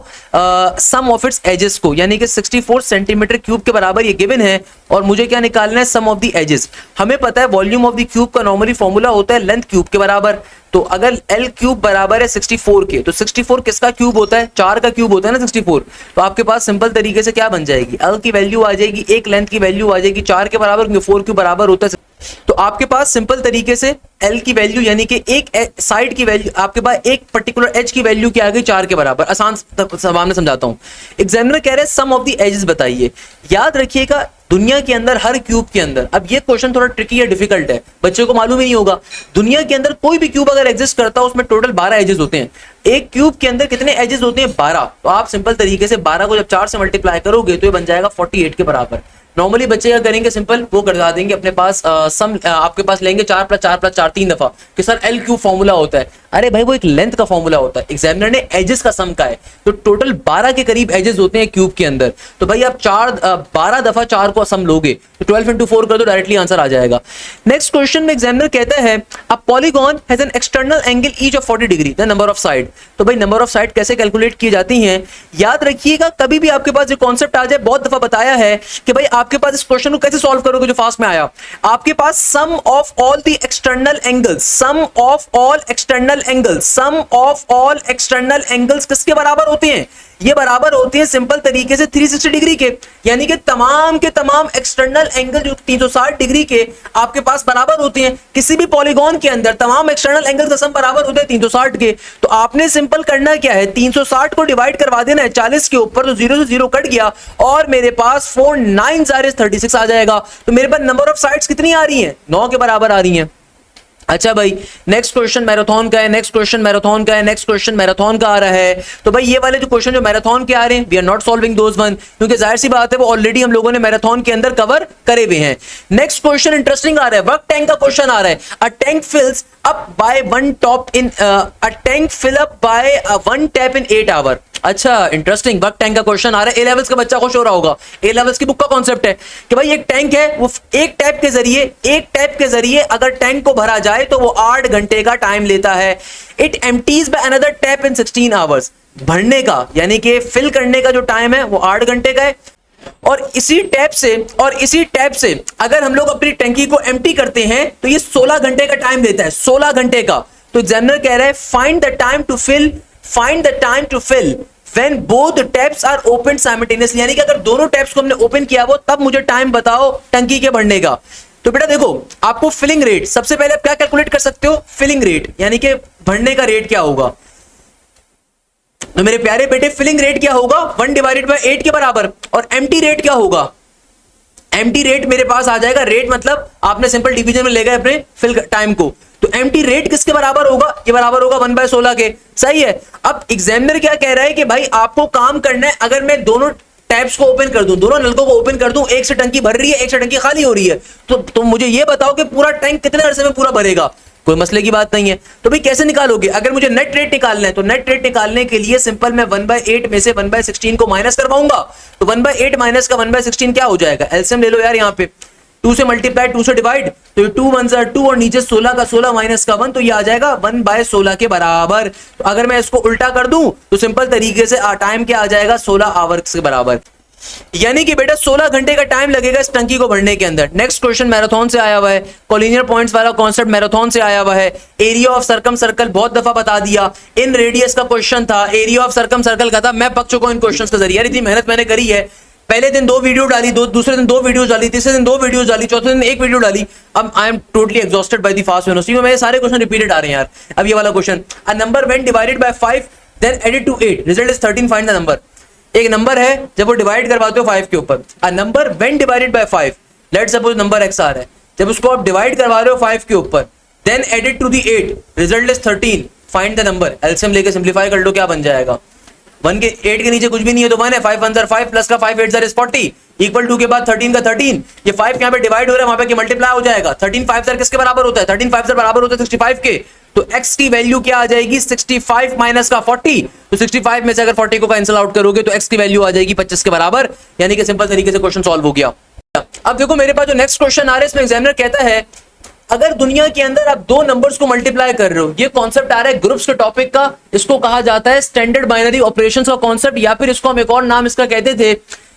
सम ऑफ इट्स एजेस को, यानी कि 64 सेंटीमीटर क्यूब के बराबर ये गिवन है और मुझे क्या निकालना है, सम ऑफ द एजेस। हमें पता है वॉल्यूम ऑफ द क्यूब का नॉर्मली फॉर्मूला होता है लेंथ क्यूब के बराबर। तो अगर L क्यूब बराबर है 64 के, तो 64 किसका क्यूब होता है, 4 का क्यूब होता है ना 64। तो आपके पास सिंपल तरीके से क्या बन जाएगी, L की वैल्यू आ जाएगी, एक लेंथ की वैल्यू आ जाएगी 4 के बराबर, क्योंकि 4 क्यूब बराबर होता है। तो आपके पास सिंपल तरीके से L की वैल्यू यानी कि एक साइड की वैल्यू आपके पास एक पर्टिकुलर एज की वैल्यू क्या आ गई 4 के बराबर। आसान सामने समझाता हूं। एग्जामिनर कह रहे हैं सम ऑफ द एजेस बताइए। याद रखिएगा दुनिया के अंदर हर क्यूब के अंदर, अब ये क्वेश्चन थोड़ा ट्रिकी है, डिफिकल्ट है, बच्चे को मालूम ही नहीं होगा। दुनिया के अंदर कोई भी क्यूब अगर एग्जिस्ट करता है उसमें टोटल 12 एजेस होते हैं। एक क्यूब के अंदर कितने एजेस होते हैं, 12। तो आप सिंपल तरीके से 12 को जब 4 से मल्टीप्लाई करोगे तो ये बन जाएगा 48 के बराबर। नॉर्मली बच्चे क्या करेंगे, सिंपल वो करवा देंगे अपने पास सम आपके पास लेंगे 4 + 4 + 4 3 दफा कि सर L क्यूब फॉर्मूला होता है। अरे भाई वो एक लेंथ का फॉर्मूला होता है, एग्जामिनर ने एजेस का सम का है, तो टोटल 12 के करीब एजेस होते हैं क्यूब के अंदर। तो भाई आप 12 दफा 4 को सम लोगे तो 12 इंटू 4 कर दो, डायरेक्टली आंसर आ जाएगा। नेक्स्ट क्वेश्चन में एग्जामिनर कहता है a polygon has an external angle each of 40 degree, the number of side. तो भाई नंबर ऑफ साइड कैसे कैलकुलेट की जाती हैं, याद रखिएगा कभी भी आपके पास ये कॉन्सेप्ट आ जाए, बहुत दफा बताया है कि भाई आपके पास इस क्वेश्चन को कैसे सॉल्व करोगे जो फास्ट में आया, आपके पास sum of all the external angles, sum of all external angles, sum of all external angles किसके बराबर होते हैं, ये बराबर होते हैं सिंपल तरीके से 360 डिग्री के, यानी कि तमाम के तमाम एक्सटर्नल एंगल जो 360 डिग्री के आपके पास बराबर होते हैं। किसी भी पॉलीगॉन के अंदर तमाम एक्सटर्नल एंगल का सम बराबर होते हैं 360 के। तो आपने सिंपल करना क्या है, 360 को डिवाइड करवा देना है 40 के ऊपर, तो 0 से 0 कट गया और मेरे पास 4 9 36 आ जाएगा। तो मेरे पास नंबर ऑफ साइड्स कितनी आ रही है, 9 के बराबर आ रही है। अच्छा भाई नेक्स्ट क्वेश्चन मैराथन का है, नेक्स्ट क्वेश्चन मैराथन का है, नेक्स्ट क्वेश्चन मैराथन का आ रहा है। तो भाई ये वाले जो क्वेश्चन जो मैराथन के आ रहे हैं, we are not solving those one, क्योंकि जाहिर सी बात है वो ऑलरेडी हम लोगों ने मैराथन के अंदर कवर करे हुए हैं। नेक्स्ट क्वेश्चन इंटरेस्टिंग आ रहा है, वर्क टैंक का क्वेश्चन आ रहा है। A tank fills up by one top in a tank fill up by one tap in 8 hour. अच्छा इंटरेस्टिंग, वर्क टैंक का क्वेश्चन आ रहा है, ए लेवल्स का बच्चा खुश हो रहा होगा। ए लेवल्स की बुक का कॉन्सेप्ट है कि भाई एक टैंक है, वो एक टैप के जरिए अगर टैंक को भरा जाए तो वो 8 घंटे का टाइम लेता है। It empties by another tap in 16 hours. भरने का यानी कि फिल करने का जो टाइम है वो 8 घंटे का है। और इसी टैप से अगर हम लोग अपनी टैंकी को एम्प्टी करते हैं तो ये 16 घंटे का टाइम लेता है, 16 घंटे का। तो एग्जामिनर कह रहा है find the time to fill when both taps are opened simultaneously, यानी कि अगर दोनों टैप्स को हमने ओपन किया वो तब मुझे टाइम बताओ टंकी के भरने का। तो बेटा देखो आपको फिलिंग रेट, सबसे पहले आप क्या कैलकुलेट कर सकते हो, फिलिंग रेट यानी कि भरने का रेट क्या होगा। तो मेरे प्यारे बेटे फिलिंग रेट क्या होगा, 1 डिवाइडेड बाय 8 के बराबर। और एम्प्टी रेट क्या होगा, एम्प्टी रेट मेरे पास आ जाएगा, रेट मतलब आपने सिंपल डिवीजन में ले गए अपने फिल टाइम को, तो एम्प्टी रेट किसके बराबर होगा, ये बराबर होगा 1/16 के। सही है। अब एग्जामिनर क्या कह रहा है कि भाई आपको काम करना है, अगर मैं दोनों टैप्स को ओपन कर दूं, दोनों नलकों को ओपन कर दूं, एक से टंकी भर रही है, एक से टंकी खाली हो रही है, तो मुझे ये बताओ कि पूरा टैंक कितने अरसे में पूरा भरेगा। कोई मसले की बात नहीं है। तो भाई कैसे निकालोगे, अगर मुझे नेट रेट निकालना है तो नेट रेट निकालने के लिए सिंपल मैं 1/8 में से 1/16 को माइनस करवाऊंगा। तो 1/8 माइनस का 1/16 क्या हो जाएगा, एलसीएम ले लो यार, यहाँ पे 2 से मल्टीप्लाई 2 से डिवाइड, तो 2 1 2 और नीचे 16 का 16 माइनस का 1, तो ये आ जाएगा 1/16 के बराबर। तो अगर मैं इसको उल्टा कर दूं तो सिंपल तरीके से टाइम क्या आ जाएगा, 16 आवर्स के बराबर। यानी कि बेटा 16 घंटे का टाइम लगेगा इस टंकी को भरने के अंदर। नेक्स्ट क्वेश्चन मैराथन से आया हुआ है, कोलिनियर पॉइंट्स वाला कॉन्सेप्ट मैराथन से आया हुआ है। एरिया ऑफ सर्कम सर्कल बहुत दफा बता दिया, इन रेडियस का क्वेश्चन था, एरिया ऑफ सर्कम सर्कल का था। मैं पक चुका हूं इन क्वेश्चंस के जरिए, इतनी मेहनत मैंने करी है। पहले दिन 2 वीडियो डाली, दूसरे दिन 2 वीडियो डाली, तीसरे दिन 2 वीडियो डाली, चौथे दिन 1 वीडियो डाली। अब I am totally exhausted by the fast velocity में, मेरे सारे क्वेश्चन रिपीटेड आ रहे हैं यार। अब ये वाला question, a number when divided by 5 then added to 8 result is 13, find the number. एक नंबर है जब वो डिवाइड करवाते हो 5 के ऊपर, a number when divided by 5, let suppose number x आ रहा है, जब उसको आप डिवाइड करवा रहे हो 5 के ऊपर, then added to the 8 result is 13, find the number. LCM लेके सिंपलीफाई कर लो, क्या बन जाएगा, 1 के 8 के नीचे कुछ भी नहीं है तो 1 है, 5 1 5 प्लस का 5 8 इज 40, इक्वल टू के बाद 13 का 13, ये 5 यहाँ पे डिवाइड हो रहा है, वहां पे मल्टीप्लाई हो जाएगा। 13 5 किसके बराबर होता है, 13 5 बराबर होता है 65 के। तो x की वैल्यू क्या आ जाएगी, 65 माइनस का 40, तो 65 में से अगर 40 को कैंसिल आउट करोगे तो x की वैल्यू आ जाएगी 25 के बराबर, यानी कि सिंपल तरीके से क्वेश्चन सॉल्व हो गया। अब देखो मेरे पास जो नेक्स्ट क्वेश्चन आ रहा है, इसमें एग्जामिनर कहता है अगर दुनिया के अंदर आप 2 नंबर्स को मल्टीप्लाई कर रहे हो, ये कॉन्सेप्ट आ रहा है ग्रुप्स के टॉपिक का, इसको कहा जाता है स्टैंडर्ड बाइनरी ऑपरेशंस का कॉन्सेप्ट, या फिर इसको हम एक और नाम इसका कहते थे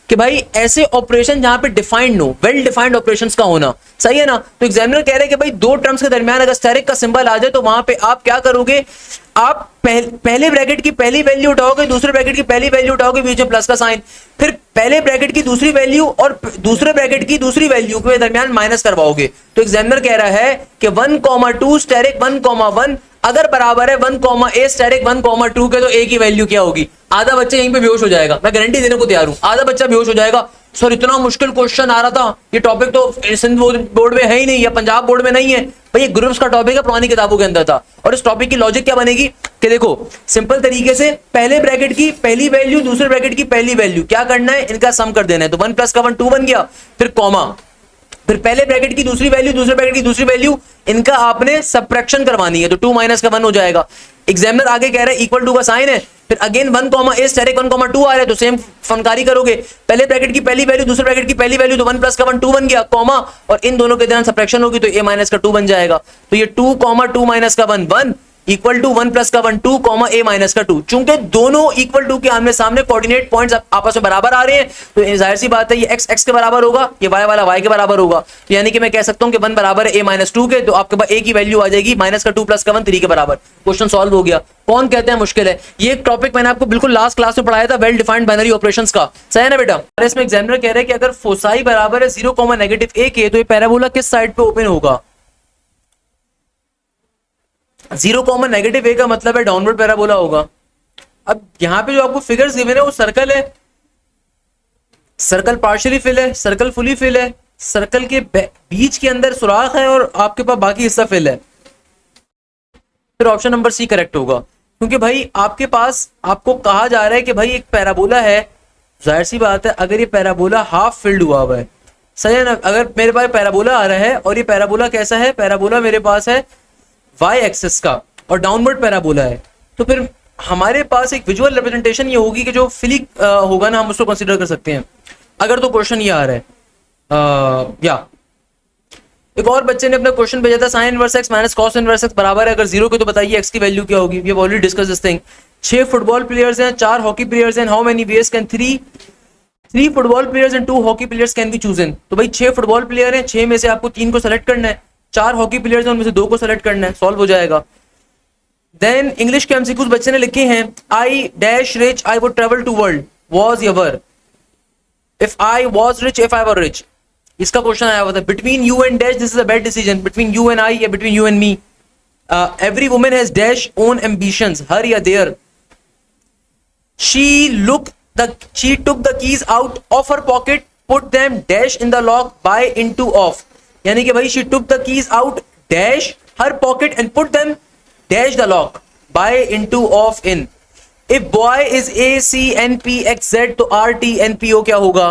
कि भाई ऐसे ऑपरेशन जहां पे डिफाइंड हो, वेल डिफाइंड ऑपरेशंस का होना। सही है ना। तो एग्जामिनर कह रहे हैं कि भाई 2 टर्म्स के दरमियान अगर स्टेरिक का सिंबल आ जाए तो वहां पे आप क्या करोगे, आप पहले ब्रैकेट की पहली वैल्यू उठाओगे, दूसरे ब्रैकेट की पहली वैल्यू उठाओगे, बीच में प्लस का साइन, फिर पहले ब्रैकेट की दूसरी वैल्यू और दूसरे ब्रैकेट की दूसरी वैल्यू के दरमियान माइनस करवाओगे। तो एग्जामिनर कह रहा है कि 1,2 स्टेरिक 1,1 अगर बराबर है 1,a स्टेरिक 1,2 के, तो a की वैल्यू क्या होगी, आधा बच्चा यहीं पे बेहोश हो जाएगा, मैं गारंटी देने को तैयार हूं, आधा बच्चा बेहोश हो जाएगा। सर इतना मुश्किल क्वेश्चन आ रहा था, ये टॉपिक तो सिंध बोर्ड में है ही नहीं या पंजाब बोर्ड में नहीं है भाई, ये ग्रुप्स का टॉपिक है, पुरानी किताबों के अंदर था। और इस टॉपिक की लॉजिक क्या बनेगी कि देखो सिंपल तरीके से पहले ब्रैकेट की पहली वैल्यू दूसरे ब्रैकेट की पहली वैल्यू क्या करना है, इनका सम कर देना है। तो 1 + का 1 2 बन गया, फिर कॉमा, फिर पहले ब्रैकेट की दूसरी वैल्यू, दूसरे ब्रैकेट की दूसरी वैल्यू, इनका आपने सबट्रैक्शन करवानी है, तो 2 माइनस का 1 हो जाएगा। एग्जामिनर आगे कह रहा है इक्वल टू का साइन है, फिर अगेन 1 कॉमा ए स्टेरिक 1 कॉमा 2 आ रहा है, तो सेम फनकारी करोगे, पहले ब्रैकेट की पहली वैल्यू दूसरे ब्रैकेट की पहली वैल्यू, तो 1 प्लस का 1 2 बन गया, कॉमा, और इन दोनों के दरमियान सबट्रैक्शन होगी तो ए माइनस का 2 बन जाएगा। तो ये 2 कॉमा 2 माइनस का 1 1 इक्वल टू 1 प्लस का 1 2 कॉमा ए माइनस का 2। चूंकि दोनों इक्वल टू के आमने सामने कोऑर्डिनेट पॉइंट्स आपस में बराबर आ रहे हैं, तो जाहिर सी बात है ये x x के बराबर होगा, ये y वाला y के बराबर होगा, तो यानी कि मैं कह सकता हूं कि 1 बराबर है a माइनस 2 के, तो आपके पास a की वैल्यू आ जाएगी माइनस का 2 प्लस का 1 3 के बराबर। क्वेश्चन सॉल्व हो गया। कौन कहते हैं मुश्किल है? ये एक टॉपिक मैंने आपको बिल्कुल लास्ट क्लास में पढ़ाया था, वेल डिफाइंड बाइनरी ऑपरेशंस का, सही है ना बेटा? और इसमें एग्जामिनर कह रहे हैं कि अगर फोसाई बराबर है 0 कॉमा नेगेटिव a के, तो ये पैराबोला किस साइड पे ओपन होगा? 0 कॉमन नेगेटिव ए का मतलब है डाउनवर्ड पैराबोला होगा। अब यहां पे जो आपको फिगर्स गिवन है वो सर्कल है, सर्कल पार्शियली फिल है, सर्कल फुली फिल है, सर्कल के बीच के अंदर सुराख है, और आपके पास बाकी हिस्सा फिल है। फिर ऑप्शन नंबर सी करेक्ट होगा, क्योंकि भाई आपके पास आपको कहा जा रहा है कि भाई एक पैराबोला है, जाहिर सी बात है अगर ये पैराबोला हाफ फिल्ड हुआ है, सही है ना? अगर मेरे पास पैराबोला आ रहा है और ये पैराबोला कैसा है, पैराबोला मेरे पास है y एक्सिस का और डाउनवर्ड पैराबोला है, तो फिर हमारे पास एक विजुअल रिप्रेजेंटेशन ये होगी कि जो फिली होगा ना, हम उसको कंसीडर कर सकते हैं अगर तो क्वेश्चन ये आ रहा है। या एक और बच्चे ने अपना क्वेश्चन भेजा था, sine inverse x minus cos inverse x बराबर है अगर 0 के, तो बताइए x की वैल्यू क्या होगी? We have already discuss this thing. 6 football players हैं, 4 हॉकी प्लेयर्स हैं, how many ways can 3 football players and 2 hockey players can be chosen? तो भाई 6 फुटबॉल प्लेयर हैं, 6 में से आपको 3 को सेलेक्ट करना है, 4 हॉकी प्लेयर्स हैं उनमें से 2 को सेलेक्ट करना है, सॉल्व हो जाएगा। देन इंग्लिश के एमसीक्यूज बच्चे ने लिखे हैं, I dash rich I would travel to world was ever, if I was rich if I were rich, इसका क्वेश्चन आया हुआ था। Between you and dash this is a bad decision, between you and I या between you and me, every woman has dash own ambitions her या their, she took the keys out of her pocket, put them dash in the lock by into off, यानी कि भाई she took the keys out dash her pocket and put them dash the lock by into off in। if boy is a c n p x z तो r t n p o क्या होगा?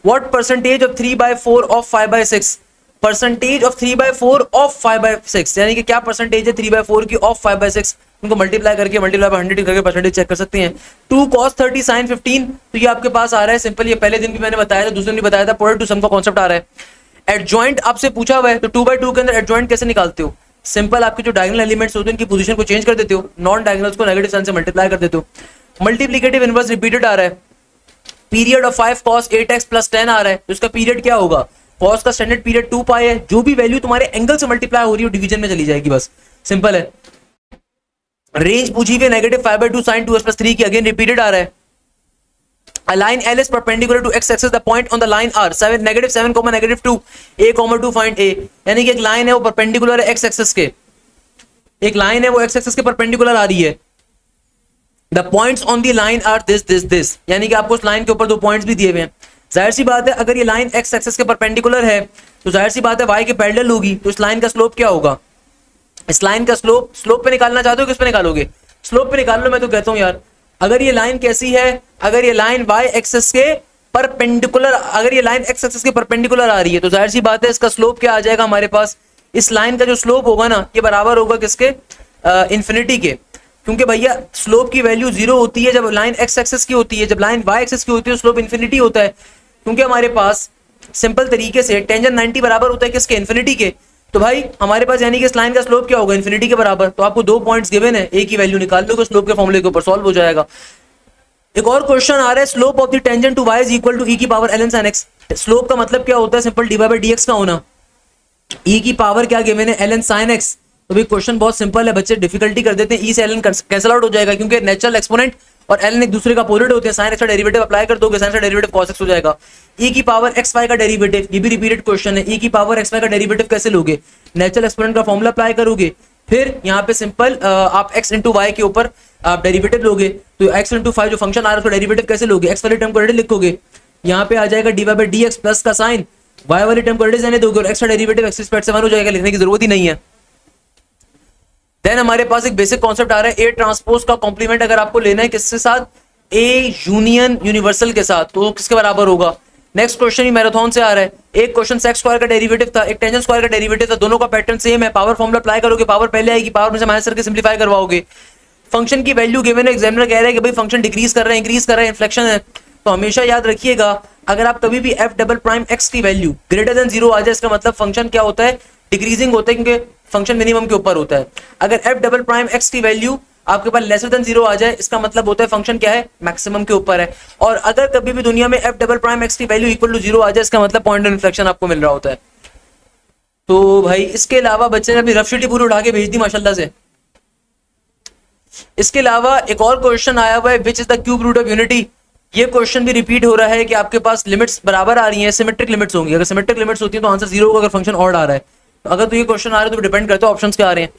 what percentage of 3/4 of 5/6, percentage of 3/4 of 5/6, यानी कि क्या percentage है 3/4 की of 5/6, उनको multiply करके मल्टीप्लाई बाय 100 करके परसेंटेज चेक कर सकते हैं। 2 cos 30 sin 15, तो ये आपके पास आ रहा है सिंपल, ये पहले दिन भी मैंने बताया था, दूसरे दिन भी बताया था, प्रोडक्ट टू सम का कॉन्सेप्ट आ रहा है। एडजॉइंट आपसे पूछा हुआ है, तो 2/2 के अंदर एडजॉइंट कैसे निकालते हो? सिंपल, आपके जो डायगोनल एलिमेंट्स होते हैं उनकी पोजीशन को चेंज कर देते हो, नॉन डायगोनल्स को नेगेटिव साइन से मल्टीप्लाई कर देते हो। मल्टीप्लिकेटिव इनवर्स रिपीटेड आ रहा है, पीरियड ऑफ 5 cos 8x + 10 आ रहा है, तो इसका पीरियड क्या होगा? cos का स्टैंडर्ड पीरियड 2 पाई है, जो भी वैल्यू तुम्हारे एंगल से मल्टीप्लाई हो रही है डिवीजन में चली जाएगी, बस सिंपल है। रेंज पूछी हुई नेगेटिव 5/2 sin 2x + 3 की, अगेन रिपीटेड आ रहा है। A line L is perpendicular to x axis, the point on the line R -7, -2 a, 2 find a, यानी कि एक लाइन है वो परपेंडिकुलर है x एक्सिस के, एक लाइन है वो x एक्सिस के परपेंडिकुलर आ रही है। The points on the line are this, यानी कि आपको उस लाइन के ऊपर 2 पॉइंट्स भी दिए हुए हैं। जाहिर सी बात है अगर ये लाइन x एक्सिस के परपेंडिकुलर है तो जाहिर सी बात है y के पैरेलल होगी, तो इस लाइन का स्लोप क्या होगा? इस लाइन का स्लोप पे निकालना चाहते हो, किस पे निकालोगे? स्लोप पे निकाल लो। मैं तो कहता हूं यार, अगर ये लाइन कैसी है, अगर ये लाइन y एक्सिस के परपेंडिकुलर, अगर ये लाइन x एक्सिस के परपेंडिकुलर आ रही है, तो जाहिर सी बात है इसका स्लोप क्या आ जाएगा हमारे पास? इस लाइन का जो स्लोप होगा ना, ये बराबर होगा किसके? इंफिनिटी के, क्योंकि भैया स्लोप की वैल्यू 0 होती है जब लाइन x एक्सिस की होती है, जब लाइन y एक्सिस की होती है स्लोप इंफिनिटी होता है, क्योंकि हमारे पास सिंपल तरीके से टेंजेंट 90 बराबर होता है किसके? इंफिनिटी के। तो भाई हमारे पास यानी कि इस लाइन का स्लोप क्या होगा? इंफिनिटी के बराबर। तो आपको 2 पॉइंट्स गिवन है, ए की वैल्यू निकाल लो, स्लोप के फॉर्मूले के ऊपर सॉल्व हो जाएगा। एक और क्वेश्चन आ रहा है, slope of the tangent to y is equal to e की power ln sin x। Slope का मतलब क्या होता है? सिंपल dy/dx का होना। e की पावर क्या गिवन है? ln sin x। तो भाई क्वेश्चन बहुत सिंपल है, बच्चे डिफिकल्टी कर देते हैं, e से ln कैंसिल आउट हो जाएगा, क्योंकि नेचुरल एक्सपोनेंट और ln एक दूसरे का अपोजिट होते हैं। sin x का डेरिवेटिव अप्लाई कर दोगे, sin का डेरिवेटिव cos x हो जाएगा। e की पावर xy का डेरिवेटिव, ये भी रिपीटेड क्वेश्चन है, e की पावर xy का डेरिवेटिव कैसे लोगे? नेचुरल एक्सपोनेंट का फॉर्मूला अप्लाई करोगे, फिर यहाँ पे सिंपल आप x इंटू वाई के ऊपर आप डेरिवेटिव लोगे, तो x इंटू 5 जो फंक्शन आ रहा है उसका डेरिवेटिव कैसे लोगे? x वाले टर्म को ऑलरेडी लिखोगे, यहाँ पे आ जाएगा dy/dx प्लस का साइन, y वाले टर्म को ऑलरेडी रहने दोगे और x का डेरिवेटिव x स्क्वायर से 1 हो जाएगा, लिखने की जरूरत ही नहीं है। देन हमारे पास एक बेसिक कॉन्सेप्ट आ रहा है, ए ट्रांसपोज का कॉम्प्लीमेंट अगर आपको लेना है किसके साथ? ए यूनियन यूनिवर्सल के साथ, तो किसके बराबर होगा? नेक्स्ट क्वेश्चन ही मैराथन से आ रहा है। एक क्वेश्चन सेक स्क्वायर का डेरिवेटिव था, एक टेंजेंट स्क्वायर का डेरिवेटिव था, दोनों का पैटर्न सेम है। पावर फॉर्मूला अप्लाई करोगे, पावर पहले आएगी, पावर में से माइनस करके सिंपलीफाई करवाओगे। फंक्शन की वैल्यू गिवन है, एग्जामिनर कह रहा है कि भाई फंक्शन डिक्रीज कर रहा है, इंक्रीज कर रहा है, इन्फ्लेक्शन है। तो हमेशा याद रखिएगा, अगर आप कभी भी एफ डबल प्राइम एक्स की वैल्यू ग्रेटर देन 0 आ जाए, इसका मतलब फंक्शन क्या होता है, डिक्रीजिंग होता है, क्योंकि फंक्शन मिनिमम के ऊपर होता है। अगर एफ डबल प्राइम एक्स की वैल्यू आपके पास लेसर देन 0 आ जाए, इसका मतलब होता है फंक्शन क्या है, मैक्सिमम के ऊपर है। और अगर कभी भी दुनिया में एफ डबल प्राइम एक्स की वैल्यू इक्वल टू 0 आ जाए, इसका मतलब पॉइंट ऑफ इन्फ्लेक्शन आपको मिल रहा होता है। तो भाई इसके अलावा बच्चे ने अपनी रफ शीट पूरी उठा के भेज दी माशाल्लाह से। इसके अलावा एक और क्वेश्चन आया हुआ है, which is the cube root of unity. ये क्वेश्चन भी रिपीट हो रहा है कि आपके पास लिमिट्स बराबर आ रही हैं, सिमेट्रिक लिमिट्स होंगी। अगर सिमेट्रिक लिमिट्स होती है तो आंसर 0 होगा, अगर फंक्शन ऑड आ रहा है। तो अगर तो ये क्वेश्चन आ रहा है तो डिपेंड करता है ऑप्शंस क्या आ रहे हैं।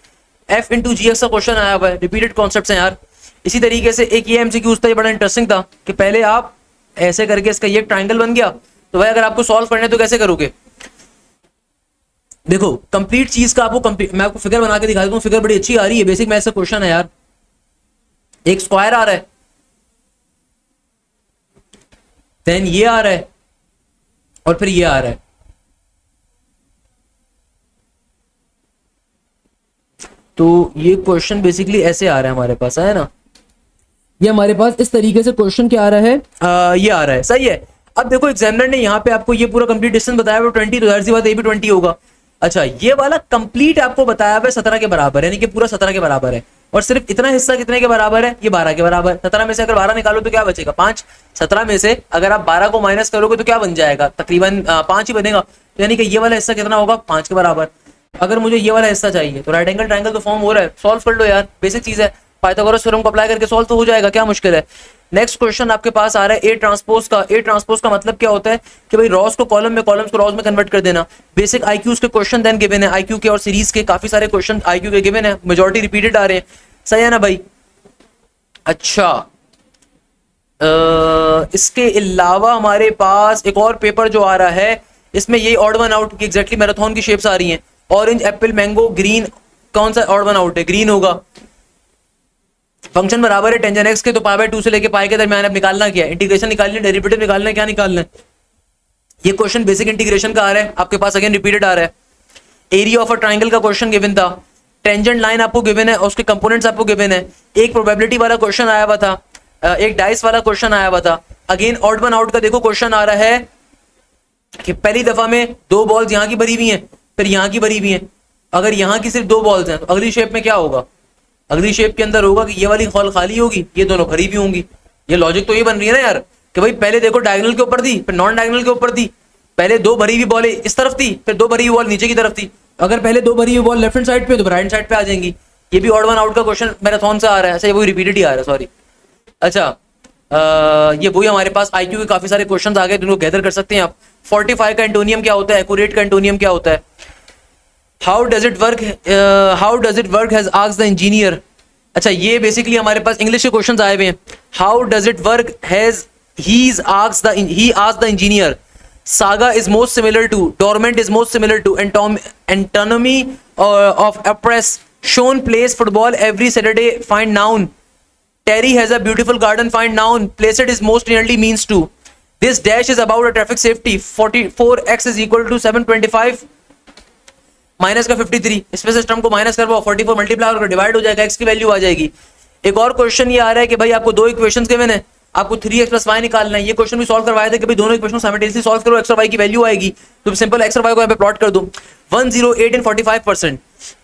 एफ इंटू जी एक्स का क्वेश्चन आया हुआ है, रिपीटेड कॉन्सेप्ट्स हैं यार। इसी तरीके से एक ये एमसीक्यू था, ये बड़ा इंटरेस्टिंग था कि पहले आप ऐसे करके इसका ये ट्राइंगल बन गया, तो भाई अगर आपको सॉल्व करना है तो कैसे करोगे। देखो कंप्लीट चीज का आपको मैं आपको फिगर बना के दिखा देता हूँ, फिगर बड़ी अच्छी आ रही है, बेसिक मैथ्स का क्वेश्चन है यार। एक स्क्वायर आ रहा है, देन ये आ रहा है, और फिर ये आ रहा है। तो ये क्वेश्चन बेसिकली ऐसे आ रहा है हमारे पास, है ना। ये हमारे पास इस तरीके से क्वेश्चन क्या आ रहा है, ये आ रहा है, सही है। अब देखो एग्जामिनर ने यहाँ पे आपको ये पूरा कंप्लीट डिस्टेंस बताया हुआ 20, तो जाहिर सी बात ये भी 20 होगा। अच्छा ये वाला कंप्लीट आपको बताया हुआ 17 के बराबर है, यानी कि पूरा 17 के बराबर है। और सिर्फ इतना हिस्सा कितने के बराबर है, ये 12 के बराबर। 17 में से अगर 12 निकालो तो क्या बचेगा, 5। 17 में से अगर आप 12 को माइनस करोगे तो क्या बन जाएगा, तकरीबन 5 ही बनेगा। तो यानी कि ये वाला हिस्सा कितना होगा, 5 के बराबर। अगर मुझे ये वाला हिस्सा चाहिए तो राइट एंगल ट्रायंगल तो फॉर्म हो रहा है, सॉल्व कर लो यार, बेसिक चीज है। पाइथागोरस थ्योरम को अप्लाई करके सॉल्व तो हो जाएगा, क्या मुश्किल है। नेक्स्ट क्वेश्चन आपके पास आ रहा है ए ट्रांसपोज का। ए ट्रांसपोज का मतलब क्या होता है कि भाई रॉस को कॉलम में, कॉलम्स को रॉस में कन्वर्ट कर देना। बेसिक आईक्यूज के क्वेश्चन देन गिवन है, आईक्यू के और सीरीज के काफी सारे क्वेश्चन आईक्यू के गिवन है, मेजॉरिटी रिपीटेड आ रहे हैं, सही है ना भाई। अच्छा इसके अलावा हमारे पास एक और पेपर जो आ रहा है, इसमें ये ऑड वन आउट की एग्जैक्टली मैराथन की शेप्स आ रही हैं। ऑरेंज, एप्पल, मैंगो, ग्रीन, कौन सा ऑड वन आउट है, ग्रीन होगा। फंक्शन बराबर है टेंजेंट एक्स के, तो पाई बाय 2 से लेके पाई के दरमियान अब निकालना क्या है, इंटीग्रेशन निकालनी है, डेरिवेटिव निकालना है, क्या निकालना है। ये क्वेश्चन बेसिक इंटीग्रेशन का आ रहा है आपके पास, अगेन रिपीटेड आ रहा है। एरिया ऑफ अ ट्राइंगल का क्वेश्चन गिवन था, टेंजेंट लाइन आपको गिवन है और उसके कंपोनेंट्स आपको गिवन है। एक प्रोबेबिलिटी वाला क्वेश्चन आया हुआ था, एक डाइस वाला क्वेश्चन आया हुआ था। अगेन ऑड वन आउट का देखो क्वेश्चन आ रहा है कि पहली दफा में 2 बॉल्स यहाँ की भरी हुई हैं, फिर यहाँ की भरी हुई हैं। अगर यहाँ की सिर्फ 2 बॉल्स हैं तो अगली शेप में क्या होगा, अगली शेप के अंदर होगा कि ये वाली हॉल खाली होगी, ये दोनों भरी भी होंगी। ये लॉजिक तो ये बन रही है ना यार कि भाई पहले देखो डायगोनल के ऊपर थी, फिर नॉन डायगोनल के ऊपर थी। पहले 2 भरी हुई बॉल इस तरफ थी, फिर 2 भरी हुई बॉल नीचे की तरफ थी। अगर पहले 2 भरी हुई बॉल लेफ्ट हैंड साइड पे तो राइट हैंड साइड पे आ जाएंगी। ये भी ऑड वन आउट का क्वेश्चन मैराथन से आ रहा है, अच्छा ये वही रिपीटेड ही आ रहा है, सॉरी। अच्छा ये वही हमारे पास आईक्यू के काफी सारे क्वेश्चंस आ गए, जिनको गैदर कर सकते हैं आप। 45 का एंटोनियम क्या होता है, एक्यूरेट का एंटोनियम क्या होता है। How does it work has asked the engineer. अच्छा ये बेसिकली हमारे पास इंग्लिश के क्वेश्चंस आए हुए हैं। How does it work has he asked the engineer. Saga is most similar to, dormant is most similar to, anatomy of appress, shown plays football every Saturday, find noun. Terry has a beautiful garden, find noun. Placed is most nearly means to. This dash is about a traffic safety. 44x is equal to 725 minus का 53। इसमें से term को minus करवाओ, 44 multiply करके divide हो जाएगा, x की value आ जाएगी। एक और क्वेश्चन ये आ रहा है कि भाई आपको 2 इक्वेशंस गिवन है, आपको 3x + y निकालना है। ये क्वेश्चन भी सॉल्व करवाया था कि भाई दोनों इक्वेशन साइमल्टेनियसली सॉल्व करो, x और y की वैल्यू आएगी। तो सिंपल x और y को यहाँ पे प्लॉट कर दो। 108 इन 45%,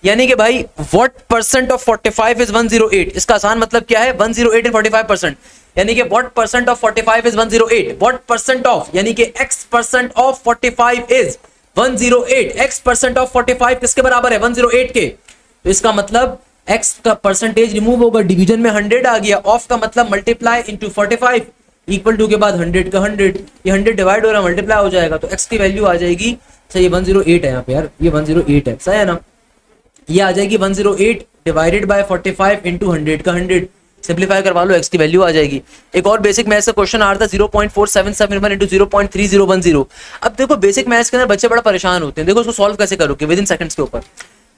यानी कि भाई व्हाट परसेंट ऑफ 45 इज 108। इसका आसान मतलब क्या है, 108 इन 45%, यानी कि what percent of 45 is 108। What percent of यानी कि x percent of 45 is 108। x percent of 45 किसके बराबर है, 108 के। तो इसका मतलब x का परसेंटेज रिमूव होगा, डिवीजन में 100 आ गया, ऑफ का मतलब मल्टीप्लाई इंटू 45 इक्वल टू के बाद 100 का 100, ये 100 डिवाइड हो रहा है मल्टीप्लाई हो जाएगा, तो x की वैल्यू आ जाएगी। सही ये 108 है यहाँ पे यार, ये 108 है, सही है ना। ये आ जाएगी 108 डिवाइडेड बाय 45 इंटू 100 का 100, सिंप्लीफाई करवा लो, x की वैल्यू आ जाएगी। एक और बेसिक मैथ्स का क्वेश्चन आ रहा था 0.4771 इंटू 0.3010। अब देखो बेसिक मैथ्स के अंदर बच्चे बड़ा परेशान होते हैं, देखो उसको सॉल्व कैसे करोगे विद इन सेकंड्स के ऊपर।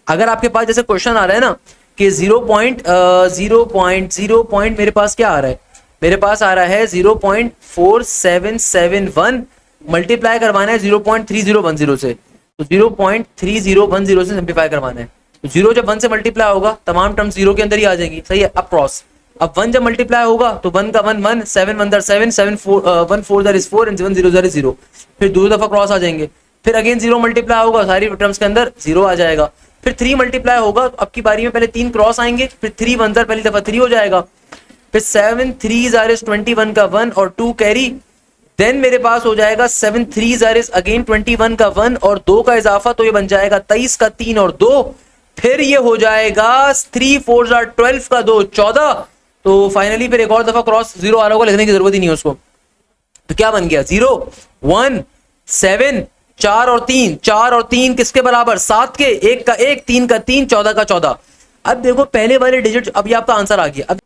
अगर आपके पास जैसे क्वेश्चन आ रहा है ना कि 0.0 मेरे पास क्या आ रहा है, मेरे पास आ रहा है 0.4771 मल्टीप्लाई करवाना है 0.3010 से, तो 0.3010 से सिंप्लीफाई करवाना है। तो 0 जब 1 से मल्टीप्लाई होगा तमाम टर्म्स 0 के अंदर ही आ जाएंगी, सही है। अब क्रॉस, अब 1 जब मल्टीप्लाई होगा तो 1 का 1 1, 7 1 दर 7, 7 4 1 4 दर इज 4 एंड 7 0 दर इज 0। फिर दो दफा क्रॉस आ जाएंगे, फिर अगेन 0 मल्टीप्लाई होगा, सारी टर्म्स के अंदर 0 आ जाएगा। फिर 3 मल्टीप्लाई होगा, तो अब की बारी में पहले 3 क्रॉस आएंगे, फिर 3 1 दर पहली दफा 3 हो जाएगा, फिर 7 3 आर इज 21 का 1 और 2 कैरी, देन मेरे पास हो जाएगा 7 3 आर इज अगेन 21 का 1 और 2 का इजाफा, तो ये बन जाएगा 23 का 3 और 2, फिर ये हो जाएगा 3 4 आर 12 का 2 14। तो फाइनली फिर एक और दफा क्रॉस 0 आ रहा होगा, लिखने की जरूरत ही नहीं है उसको। तो क्या बन गया 0 1 7 4 और 3, 4 और 3 किसके बराबर, 7 के, 1 का 1, 3 का 3, 14 का 14। अब देखो पहले वाले डिजिट, अब ये आपका आंसर आ गया।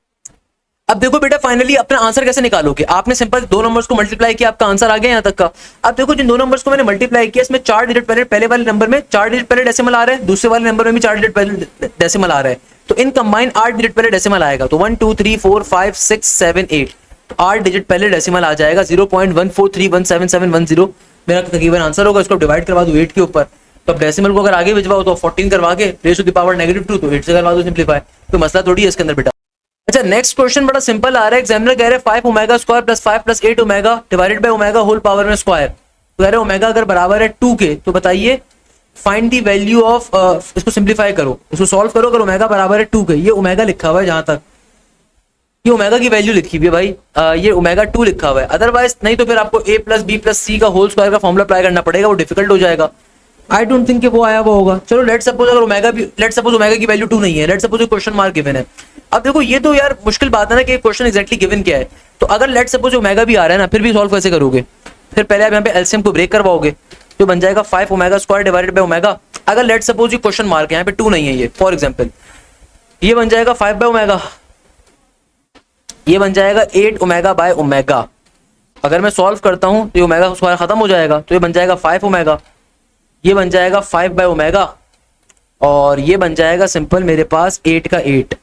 अब देखो बेटा फाइनली अपना आंसर कैसे निकालोगे, आपने सिंपल दो नंबर्स को मल्टीप्लाई किया, आपका आंसर आ गया यहां तक का। अब देखो जिन दो नंबर्स को मैंने मल्टीप्लाई किया इसमें 4 डिजिट पहले वाले नंबर में 4 डिजिट पहले डेसिमल आ रहा है, दूसरे वाले नंबर में भी 4 डिजिट पहले डेसिमल आ रहा है, तो इन कंबाइन 8 डिजिट पहले डेसिमल आएगा। तो 1 2 3 4 5 6 7 8, तो 8 डिजिट पहले डेसिमल आ जाएगा, 0.14317710 मेरा तकरीबन आंसर होगा। इसको डिवाइड करवा दो 8 के ऊपर, तो अब डेसिमल को अगर आगे भिजवाओ तो 14 करवा के रेज़ टू द पावर -2, तो 8 से करवा दो सिंप्लीफाई, कोई मसला थोड़ी है इसके अंदर बेटा। अच्छा नेक्स्ट क्वेश्चन बड़ा सिंपल आ रहा है, एग्जामिनर कह रहे हैं 5 omega square plus 5 plus 8 omega divided by omega whole power में स्क्वायर। तो कह रहे हैं ओमेगा अगर बराबर है 2 के, तो बताइए फाइंड द वैल्यू ऑफ, इसको सिंप्लीफाई करो, इसको सॉल्व करो। अगर ओमेगा बराबर है 2 के, ये ओमेगा लिखा हुआ है जहां तक, ये ओमेगा की वैल्यू लिखी हुई है भाई, ये ओमेगा 2 लिखा हुआ है, अदरवाइज नहीं तो फिर आपको a प्लस बी प्लस सी का होल स्क्वायर का फॉर्मूला अप्लाई करना पड़ेगा, वो डिफिकल्ट हो जाएगा। आई डोंट थिंक कि वो आया हुआ होगा। चलो लेट सपोज अगर ओमेगा भी, लेट सपोज ओमेगा की वैल्यू 2 नहीं है, let suppose question mark given है। अब देखो ये तो यार मुश्किल बात है ना कि क्वेश्चन एग्जैक्टली गिवन क्या है। तो अगर लेट सपोज ओमेगा भी आ रहा है ना, फिर भी सॉल्व कैसे करोगे, फिर पहले आप यहाँ पे एलसीएम को ब्रेक करवाओगे, तो बन जाएगा 5 omega square divided by omega. अगर लेट सपोज ये क्वेश्चन मार्क है, यहाँ पे 2 नहीं है, ये फॉर एग्जाम्पल ये बन जाएगा 5 बाय ओमेगा, ये बन जाएगा 8 ओमेगा बाय ओमेगा। अगर मैं सॉल्व करता हूं तो ये ओमेगा स्क्वायर खत्म हो जाएगा, तो ये बन जाएगा 5 ओमेगा, ये बन जाएगा 5 बाय ओमेगा, और ये बन जाएगा सिंपल मेरे पास 8 का 8।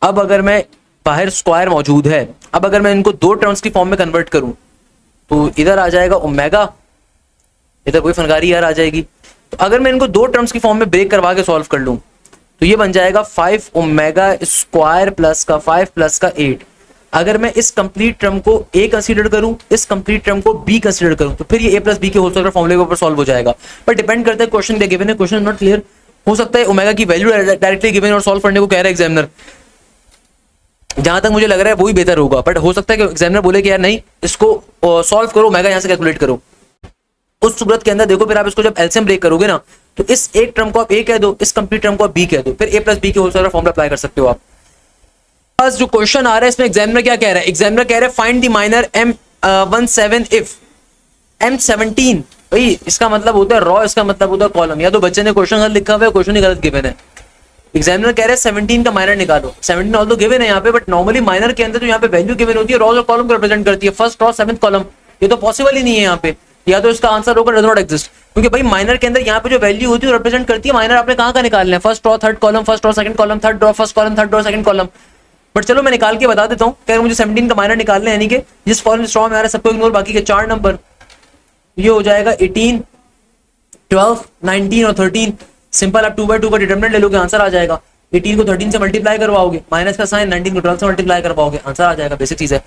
अब अगर मैं बाहर स्क्वायर मौजूद है, अब अगर मैं इनको दो टर्म्स की फॉर्म में कन्वर्ट करूं, तो इधर आ जाएगा ओमेगा, इधर कोई फनकारी यार आ जाएगी। तो अगर मैं इनको दो टर्म्स की फॉर्म में ब्रेक करवा के सॉल्व कर लूं, तो ये बन जाएगा 5 ओमेगा स्क्वायर प्लस का 5 प्लस का 8। अगर मैं इस कंप्लीट टर्म को a कंसीडर करूं, इस कंप्लीट टर्म को b कंसीडर करूं, तो फिर ये a प्लस बी के होल स्क्वायर फॉर्मूले के ऊपर सॉल्व हो जाएगा। पर डिपेंड करता है क्वेश्चन क्या गिवन है, क्वेश्चन नॉट क्लियर, हो सकता है ओमेगा की वैल्यू डायरेक्टली गिवन और सॉल्व करने को कह रहा है एग्जामिनर, जहां तक मुझे लग रहा है वही बेहतर होगा। बट हो सकता है कि एग्जामिनर बोले कि यार नहीं इसको सॉल्व करो, ओमेगा यहां से कैलकुलेट करो। उस सूरत के अंदर देखो फिर आप इसको जब एलसीएम ब्रेक करोगे ना, तो इस एक टर्म को आप a कह दो, इस कंप्लीट टर्म को आप b कह दो, फिर a प्लस बी के होल स्क्वायर फॉर्मूला अप्लाई कर सकते हो आप। बस जो क्वेश्चन आ रहा है इसमें एग्जामिनर क्या कह रहा है, एग्जामिनर कह रहा है find the minor M17 if M17, भाई इसका मतलब होता है रॉ, इसका मतलब होता है कॉलम। या तो बच्चे ने क्वेश्चन गलत लिखा हुआ है, क्वेश्चन ही गलत गिवन है। एग्जामिनर कह रहे हैं 17 का माइनर निकालो, 17 ऑल्दो गिवन है यहाँ पे, बट नॉर्मली माइनर के अंदर जो यहाँ पे वैल्यू गिवन होती है रॉ और कॉलम को रिप्रेजेंट करती है, फर्स्ट रॉ सेवंथ कॉलम, ये तो पॉसिबल ही नहीं है यहाँ पे। या तो इसका आंसर होगा डज नॉट एग्जिस्ट, क्योंकि भाई माइनर के अंदर यहाँ पे जो वैल्यू होती है रिप्रेजेंट करती है, माइनर आपने कहाँ का निकालना है, first raw third column, first raw second column, third raw first column, third raw second column. But चलो मैं निकाल के बता देता हूँ, कह मुझे 17 का माइनर निकालना है, यानी कि जिस कॉलम रॉ में आ रहा है सबको इग्नोर, बाकी के 4 नंबर, ये हो जाएगा 18 12 19 और 13। सिंपल आप 2/2 का डिटरमिनेंट ले लोगे, आंसर आ जाएगा। 18 को 13 से मल्टीप्लाई करवाओगे, माइनस का साइन, 19 को 12 से मल्टीप्लाई करवाओगे, आंसर आ जाएगा। बेसिक चीज है।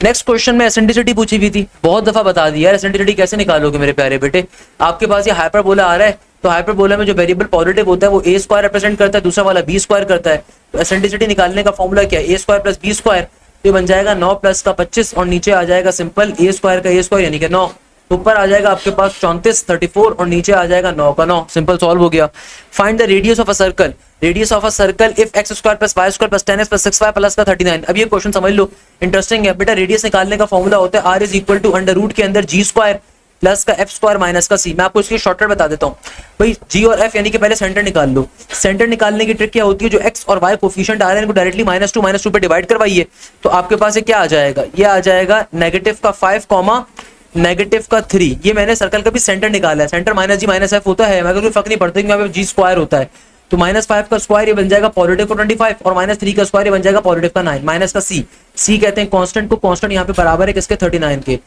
नेक्स्ट क्वेश्चन में एसेंट्रिसिटी पूछी हुई थी, बहुत दफा बता दिया यार, एसेंट्रिसिटी कैसे निकालोगे मेरे प्यारे बेटे। आपके पास ये हाइपरबोला आ रहा है, तो हाइपरबोला में जो वेरिएबल पॉजिटिव होता है वो a स्क्वायर रिप्रेजेंट करता है, दूसरा वाला b स्क्वायर करता है। तो एसेंट्रिसिटी निकालने का फॉर्मूला क्या है, a square plus b square, तो ये बन जाएगा 9 प्लस का 25, और नीचे आ जाएगा सिंपल a स्क्वायर का a स्क्वायर यानी कि 9, ऊपर आ जाएगा आपके पास 34 34 और नीचे आ जाएगा 9 का 9। सिंपल सॉल्व हो गया। Find the radius of a circle, radius of a circle if x square plus y square plus 10x plus 6y plus का 39। अब ये क्वेश्चन समझ लो, इंटरेस्टिंग है बेटा। रेडियस निकालने का फॉर्मूला होता है r is equal to under root के अंदर g स्क्वायर प्लस का f स्क्वायर माइनस का c। मैं आपको इसकी शॉर्टकट बता देता हूँ भाई, g और f यानी कि पहले सेंटर निकाल लो। सेंटर निकालने की ट्रिक क्या होती है, जो x और y कोफिशिएंट आ रहे हैं इनको डायरेक्टली -2 पे डिवाइड करवाइए, तो आपके पास ये क्या आ जाएगा, ये आ जाएगा नेगेटिव का 5 कॉमा नेगेटिव का 3। ये मैंने सर्कल का भी सेंटर निकाला है, सेंटर माइनस जी माइनस एफ होता है, मगर कोई फर्क नहीं पड़ता क्योंकि जी स्क्वायर होता है। तो -5 का स्क्वायर ये बन जाएगा पॉजिटिव का 25, और -3 का स्क्वायर ये बन जाएगा पॉजिटिव का 9, माइनस का सी कहते हैं कांस्टेंट को, कांस्टेंट यहाँ पे बराबर है किसके 39 के।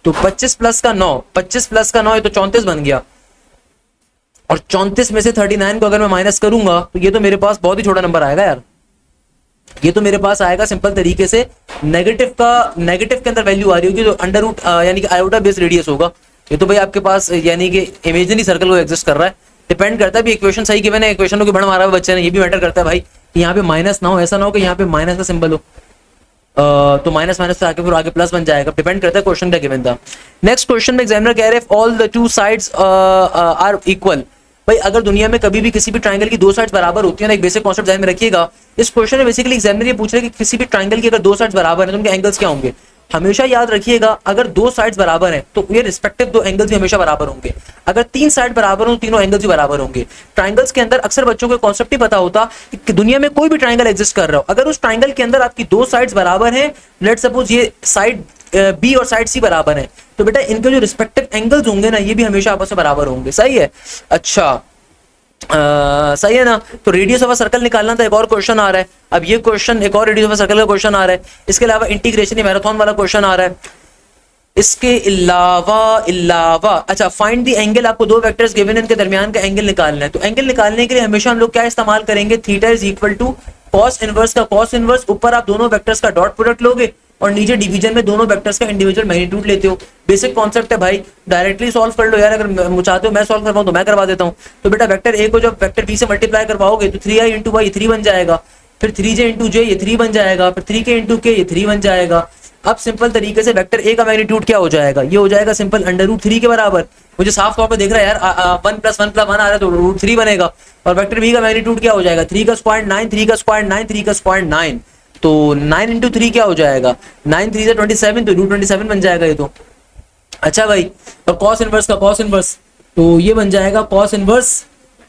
तो 25 प्लस का 9, 25 प्लस का 9 ये तो 34 बन गया, और 34 में से 39 को अगर मैं माइनस करूंगा तो ये तो मेरे पास बहुत ही छोटा नंबर आएगा यार, ये तो मेरे पास आएगा सिंपल तरीके से नेगेटिव के अंदर वैल्यू आ रही होगी, जो अंडर रूट यानी कि आयोटा बेस रेडियस होगा। ये तो भाई आपके पास यानी कि इमेजिनरी सर्कल को एग्जिस्ट कर रहा है। डिपेंड करता है भी इक्वेशन सही गिवन है, इक्वेशनों की बड़ा मारा है बच्चे ने, ये भी मैटर करता है भाई कि यहाँ पे माइनस ना हो, ऐसा ना हो कि यहाँ पे माइनस का सिंबल हो, तो माइनस माइनस से आके फिर आगे प्लस बन जाएगा। डिपेंड करता है क्वेश्चन क्या गिवन था। नेक्स्ट क्वेश्चन में एग्जामिनर कह रहे हैं all the two sides are equal. भाई अगर दुनिया में कभी भी किसी भी ट्रायंगल की दो साइड्स बराबर होती है ना, एक बेसिक कॉन्सेप्ट ध्यान में रखिएगा। इस क्वेश्चन में बेसिकली एग्जामिनर ये पूछ रहे हैं कि किसी भी ट्रायंगल की अगर दो साइड्स बराबर है तो उनके एंगल्स क्या होंगे। हमेशा याद रखिएगा अगर दो साइड्स बराबर हैं तो ये रिस्पेक्टिव दो एंगल्स भी हमेशा बराबर होंगे। अगर तीन साइड बराबर हो तो तीनों एंगल्स भी बराबर होंगे। ट्रायंगल्स के अंदर अक्सर बच्चों को कॉन्सेप्ट ही पता होता कि दुनिया में कोई भी ट्रायंगल एग्जिस्ट कर रहा हो, अगर उस ट्रायंगल के अंदर आपकी दो साइड्स बराबर हैं, लेट्स सपोज ये साइड बी और साइड सी बराबर है, तो बेटा इनके जो रिस्पेक्टिव एंगल्स होंगे ना ये भी हमेशा आपस में बराबर होंगे। सही है, अच्छा सही है ना। तो रेडियस ऑफ अ सर्कल निकालना था, एक और क्वेश्चन आ रहा है। अब ये क्वेश्चन एक और रेडियस ऑफ अ सर्कल का क्वेश्चन आ रहा है। इसके अलावा इंटीग्रेशन मैराथन वाला क्वेश्चन आ रहा है। इसके अलावा अच्छा फाइंड द एंगल, आपको दो वेक्टर्स गिवन है, इनके दरमियान का एंगल निकालना है। तो एंगल निकालने के लिए हमेशा हम लोग क्या इस्तेमाल करेंगे, theta is equal to cos inverse का कॉस इनवर्स, ऊपर आप दोनों वेक्टर्स का डॉट प्रोडक्ट लोगे और नीचे डिवीजन में दोनों वेक्टर्स का इंडिविजुअल मैग्नीट्यूड लेते हो। बेसिक कॉन्सेप्ट है भाई, डायरेक्टली सॉल्व कर लो यार, अगर चाहते हो मैं सॉल्व करवाऊं तो मैं करवा देता हूं। तो बेटा वेक्टर ए को जब वेक्टर बी से मल्टीप्लाई करवाओगे तो 3i इंटू वाई 3 बन जाएगा, फिर 3j इंटू जे ये 3 बन जाएगा, फिर 3k इंटू के ये 3 बन जाएगा। अब सिंपल तरीके से वेक्टर ए का मैग्नीट्यूड क्या हो जाएगा, ये हो जाएगा सिंपल अंडर रूट 3 के बराबर। मुझे साफ तौर पे दिख रहा है यार 1 + 1 + 1 आ रहा है तो रूट 3 बनेगा। और वेक्टर बी का मैग्नीट्यूड क्या हो जाएगा, 3 का स्क्वायर 9, 3 का स्क्वायर 9, 3 का स्क्वायर 9, तो 9 इंटू 3 क्या हो जाएगा, 9 3 27, तो रूट 27 बन जाएगा ये तो। अच्छा भाई, और कॉस इनवर्स का कॉस इनवर्स, तो ये बन जाएगा कॉस इनवर्स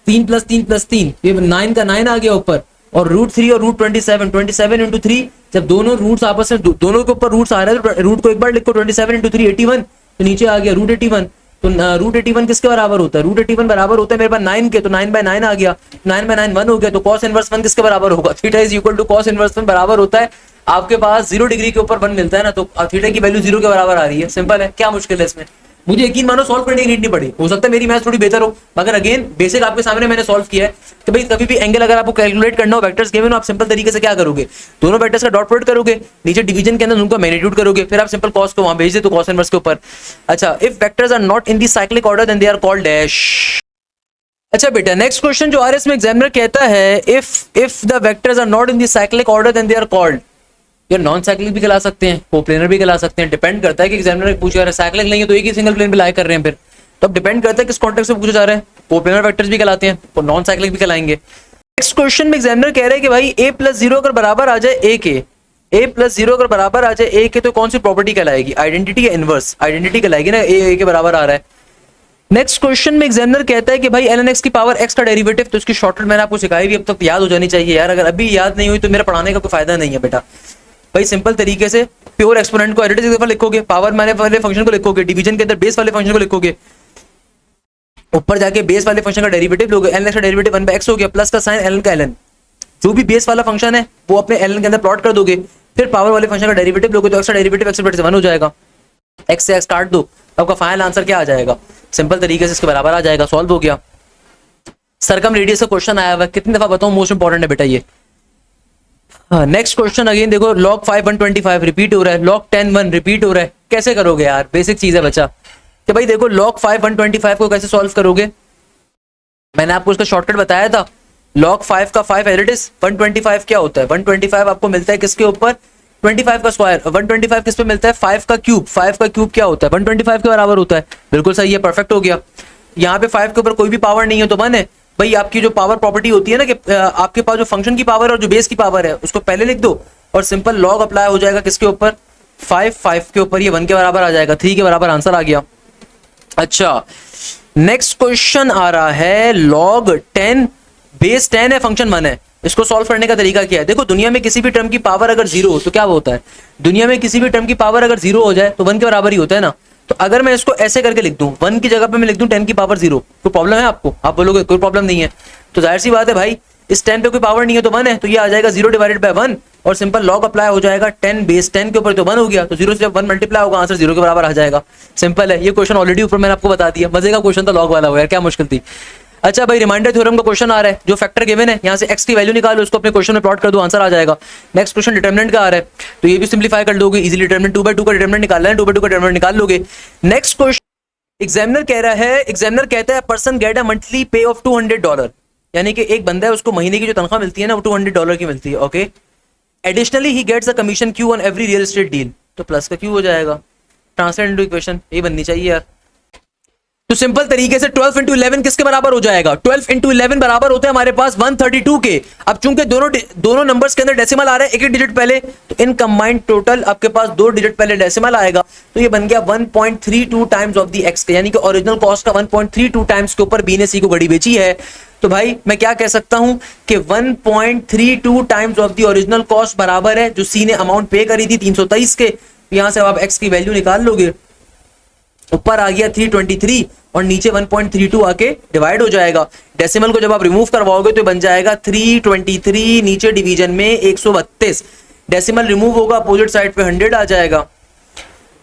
3 + 3 + 3, ये 9 का 9 आ गया ऊपर, और रूट 3 और रूट 27, 27 इंटू 3, जब दोनों रूट्स आपस में दोनों के ऊपर रूट्स आ रहे हैं तो रूट को एक बार लिखो, 27 इंटू 3 81, तो नीचे आ गया रूट 81। तो रूट 81 किसके बराबर होता है, रूट 81 बराबर होता है मेरे पास 9 के, तो 9/9 आ गया, 9/9 1 हो गया। तो cos इनवर्स 1 किसके बराबर होगा, theta is equal to cos inverse 1 बराबर होता है आपके पास 0 डिग्री के ऊपर 1 मिलता है ना, तो थीटा की वैल्यू 0 के बराबर आ रही है। सिंपल है, क्या मुश्किल है इसमें, मुझे यकीन मानो सॉल्व करने की नीड नहीं पड़ी। हो सकता है मेरी मैथ्स थोड़ी बेहतर हो, मगर अगेन बेसिक आपके सामने मैंने सॉल्व किया है कि भाई कभी भी एंगल अगर आपको कैलकुलेट करना हो, वेक्टर्स गिवन हो, आप सिंपल तरीके से क्या करोगे, दोनों वेक्टर्स का डॉट प्रोडक्ट करोगे, नीचे डिवीजन के अंदर उनका मैग्नीट्यूड करोगे, फिर आप सिंपल कॉस को वहां भेज दे तो कॉस इनवर्स के ऊपर। अच्छा, if vectors are not in the cyclic order then they are called dash. अच्छा बेटा, नेक्स्ट क्वेश्चन जो आरएस में एग्जामिनर कहता है if the vectors are not in the cyclic order then they are called, यार नॉन साइक्लिक भी कहला सकते हैं, कोप्लेनर भी कहला सकते हैं। डिपेंड करता है कि एग्जामिनर पूछ रहा है साइक्लिक नहीं है तो एक ही सिंगल प्लेन पे लाई कर रहे हैं, फिर तो अब डिपेंड करता है किस कॉन्टेक्स्ट में पूछा जा रहा है। कोप्लेनर वेक्टर्स भी कहलाते हैं और नॉन साइक्लिक भी कहलाएंगे। नेक्स्ट क्वेश्चन में एग्जामिनर कह रहे हैं कि भाई a + 0 अगर बराबर आ जाए a के, a + 0 अगर बराबर आ जाए a के, तो कौन सी प्रॉपर्टी कहलाएगी, आइडेंटिटी या इनवर्स, आइडेंटिटी कहलाएगी ना, a के बराबर आ रहा है। नेक्स्ट क्वेश्चन में एग्जामिनर कहता है कि भाई ln x की पावर x का डेरिवेटिव, तो इसकी शॉर्टकट मैंने आपको सिखाई भी, अब तक याद हो जानी चाहिए यार, अगर अभी याद नहीं हुई तो मेरा पढ़ाने का कोई फायदा नहीं है बेटा। भाई सिंपल तरीके से प्योर एक्सपोनेंट को एडिटिव दफा लिखोगे, पावर माने वाले फंक्शन को लिखोगे, डिवीजन के अंदर बेस वाले फंक्शन को लिखोगे, ऊपर जाके बेस वाले फंक्शन का डेरिवेटिव लोगे, ln x का डेरिवेटिव 1/x हो गया, प्लस का साइन ln का ln, जो भी बेस वाला फंक्शन है वो अपने ln के अंदर प्लॉट कर दोगे, फिर पावर वाले फंक्शन का डेरिवेटिव लोगे तो x का डेरिवेटिव x से 1 हो जाएगा, x से x काट दो, आपका फाइनल आंसर क्या आ जाएगा, सिंपल तरीके से इसके बराबर आ जाएगा, सॉल्व हो गया। सरकम रेडियस का क्वेश्चन आया हुआ है, कितनी दफा बताऊं, मोस्ट इंपॉर्टेंट है बेटा ये। नेक्स्ट क्वेश्चन अगेन देखो, log 5 125 रिपीट हो रहा है, log 10 1 रिपीट हो रहा है, कैसे करोगे यार, बेसिक चीज है बच्चा कि भाई देखो log 5 125 को कैसे सॉल्व करोगे, मैंने आपको इसका शॉर्टकट बताया था, log 5 का 5 एज इट इज, 125 क्या होता है, 125 आपको मिलता है किसके ऊपर, 25 का स्क्वायर, 125 किस पे मिलता है, 5 का क्यूब, 5 का क्यूब क्या होता है, 125 के बराबर होता है, बिल्कुल सही है, परफेक्ट हो गया। यहाँ पे 5 के ऊपर कोई भी पावर नहीं है तो 1 है। भाई आपकी जो पावर प्रॉपर्टी होती है ना कि आपके पास जो फंक्शन की पावर और जो बेस की पावर है उसको पहले लिख दो और सिंपल लॉग अप्लाई हो जाएगा किसके ऊपर, 5 के ऊपर, ये 1 के बराबर आ जाएगा, 3 के बराबर आंसर आ गया। अच्छा, नेक्स्ट क्वेश्चन आ रहा है, log 10 बेस 10 है, फंक्शन 1 है, इसको सॉल्व करने का तरीका क्या है। देखो दुनिया में किसी भी टर्म की पावर अगर 0 हो तो क्या होता है, दुनिया में किसी भी टर्म की पावर अगर 0 हो जाए तो 1 के बराबर ही होता है ना। तो अगर मैं इसको ऐसे करके लिख दूं, 1 की जगह पे मैं लिख दूं 10 की पावर 0, कोई प्रॉब्लम है आपको, आप बोलोगे कोई प्रॉब्लम नहीं है, तो जाहिर सी बात है भाई इस 10 पे कोई पावर नहीं है तो 1 है, तो ये आ जाएगा 0 / 1, और सिंपल लॉग अप्लाई हो जाएगा 10 बेस 10 के ऊपर, तो 1 हो गया, तो 0 से जब 1 मल्टीप्लाई होगा आंसर 0 के बराबर आ जाएगा। सिंपल है, ये क्वेश्चन ऑलरेडी ऊपर मैंने आपको बता दिया, मजे का क्वेश्चन था, लॉग वाला हो यार, क्या मुश्किल थी। अच्छा भाई, रिमाइंडर थ्योरम का क्वेश्चन आ रहा है, जो फैक्टर गिवन है यहाँ से x की वैल्यू निकालो, उसको अपने क्वेश्चन में प्लॉट कर दो, आंसर आ जाएगा। नेक्स्ट क्वेश्चन डिटरमिनेंट का आ रहा है, तो ये भी सिंप्लीफाई कर दोगे इजीली, डिटरमिनेंट 2/2 का डिटरमिनेंट निकालना है, 2/2 का डिटरमिनेंट निकाल लोगे। नेक्स्ट क्वेश्चन एग्जामिनर कह रहा है, एग्जामिनर कहता है पर्सन गेट अ मंथली पे ऑफ $200, यानी कि एक बंदा है उसको महीने की जो तनख्वाह मिलती है ना वो $200 की मिलती है, okay. Additionally he gets a commission Q on every real estate deal, तो प्लस का क्यू हो जाएगा, ट्रांसलेट इनटू इक्वेशन, ये बननी चाहिए यार। तो सिंपल तरीके से 12 इंटू 11 किसके बराबर हो जाएगा, 12 इंटू 11 बराबर होते हैं हमारे पास 132 के। अब चूंकि दोनों नंबर्स के अंदर डेसिमल आ रहा है, एक एक डिजिट पहले, तो इन कंबाइंड टोटल आपके पास 2 डिजिट पहले डेसिमल आएगा, तो ये बन गया 1.32 टाइम्स ऑफ दी एक्स, यानी कि ओरिजिनल कॉस्ट का 1.32 टाइम्स के ऊपर बी ने सी को घड़ी बेची है। तो भाई मैं क्या कह सकता हूं कि 1.32 times of the original cost बराबर है जो सी ने अमाउंट पे करी थी 323 के। यहां से आप एक्स की वैल्यू निकाल लोगे, ऊपर आ गया 323 और नीचे 1.32 आके डिवाइड हो जाएगा। डेसिमल को जब आप रिमूव करवाओगे तो बन जाएगा 323, नीचे डिवीजन में 132, डेसिमल रिमूव होगा, अपोजिट साइड पे 100 आ जाएगा,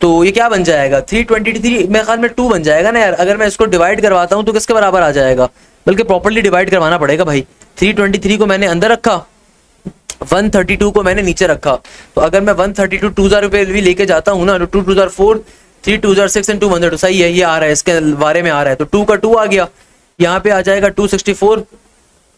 तो ये क्या बन जाएगा 323, मेरे ख्याल में 2 बन जाएगा ना यार। अगर मैं इसको डिवाइड करवाता हूं तो किसके बराबर आ जाएगा, बल्कि प्रॉपर्ली डिवाइड करवाना पड़ेगा भाई। 323 को मैंने अंदर रखा, 132 को मैंने नीचे रखा, तो अगर मैं 132 ₹2000 भी लेके जाता हूँ ना, तो 2 2 4 3 2 6 एंड 2 1 2, सही है, ये आ रहा है, इसके बारे में आ रहा है, तो 2 का 2 आ गया, यहाँ पे आ जाएगा 264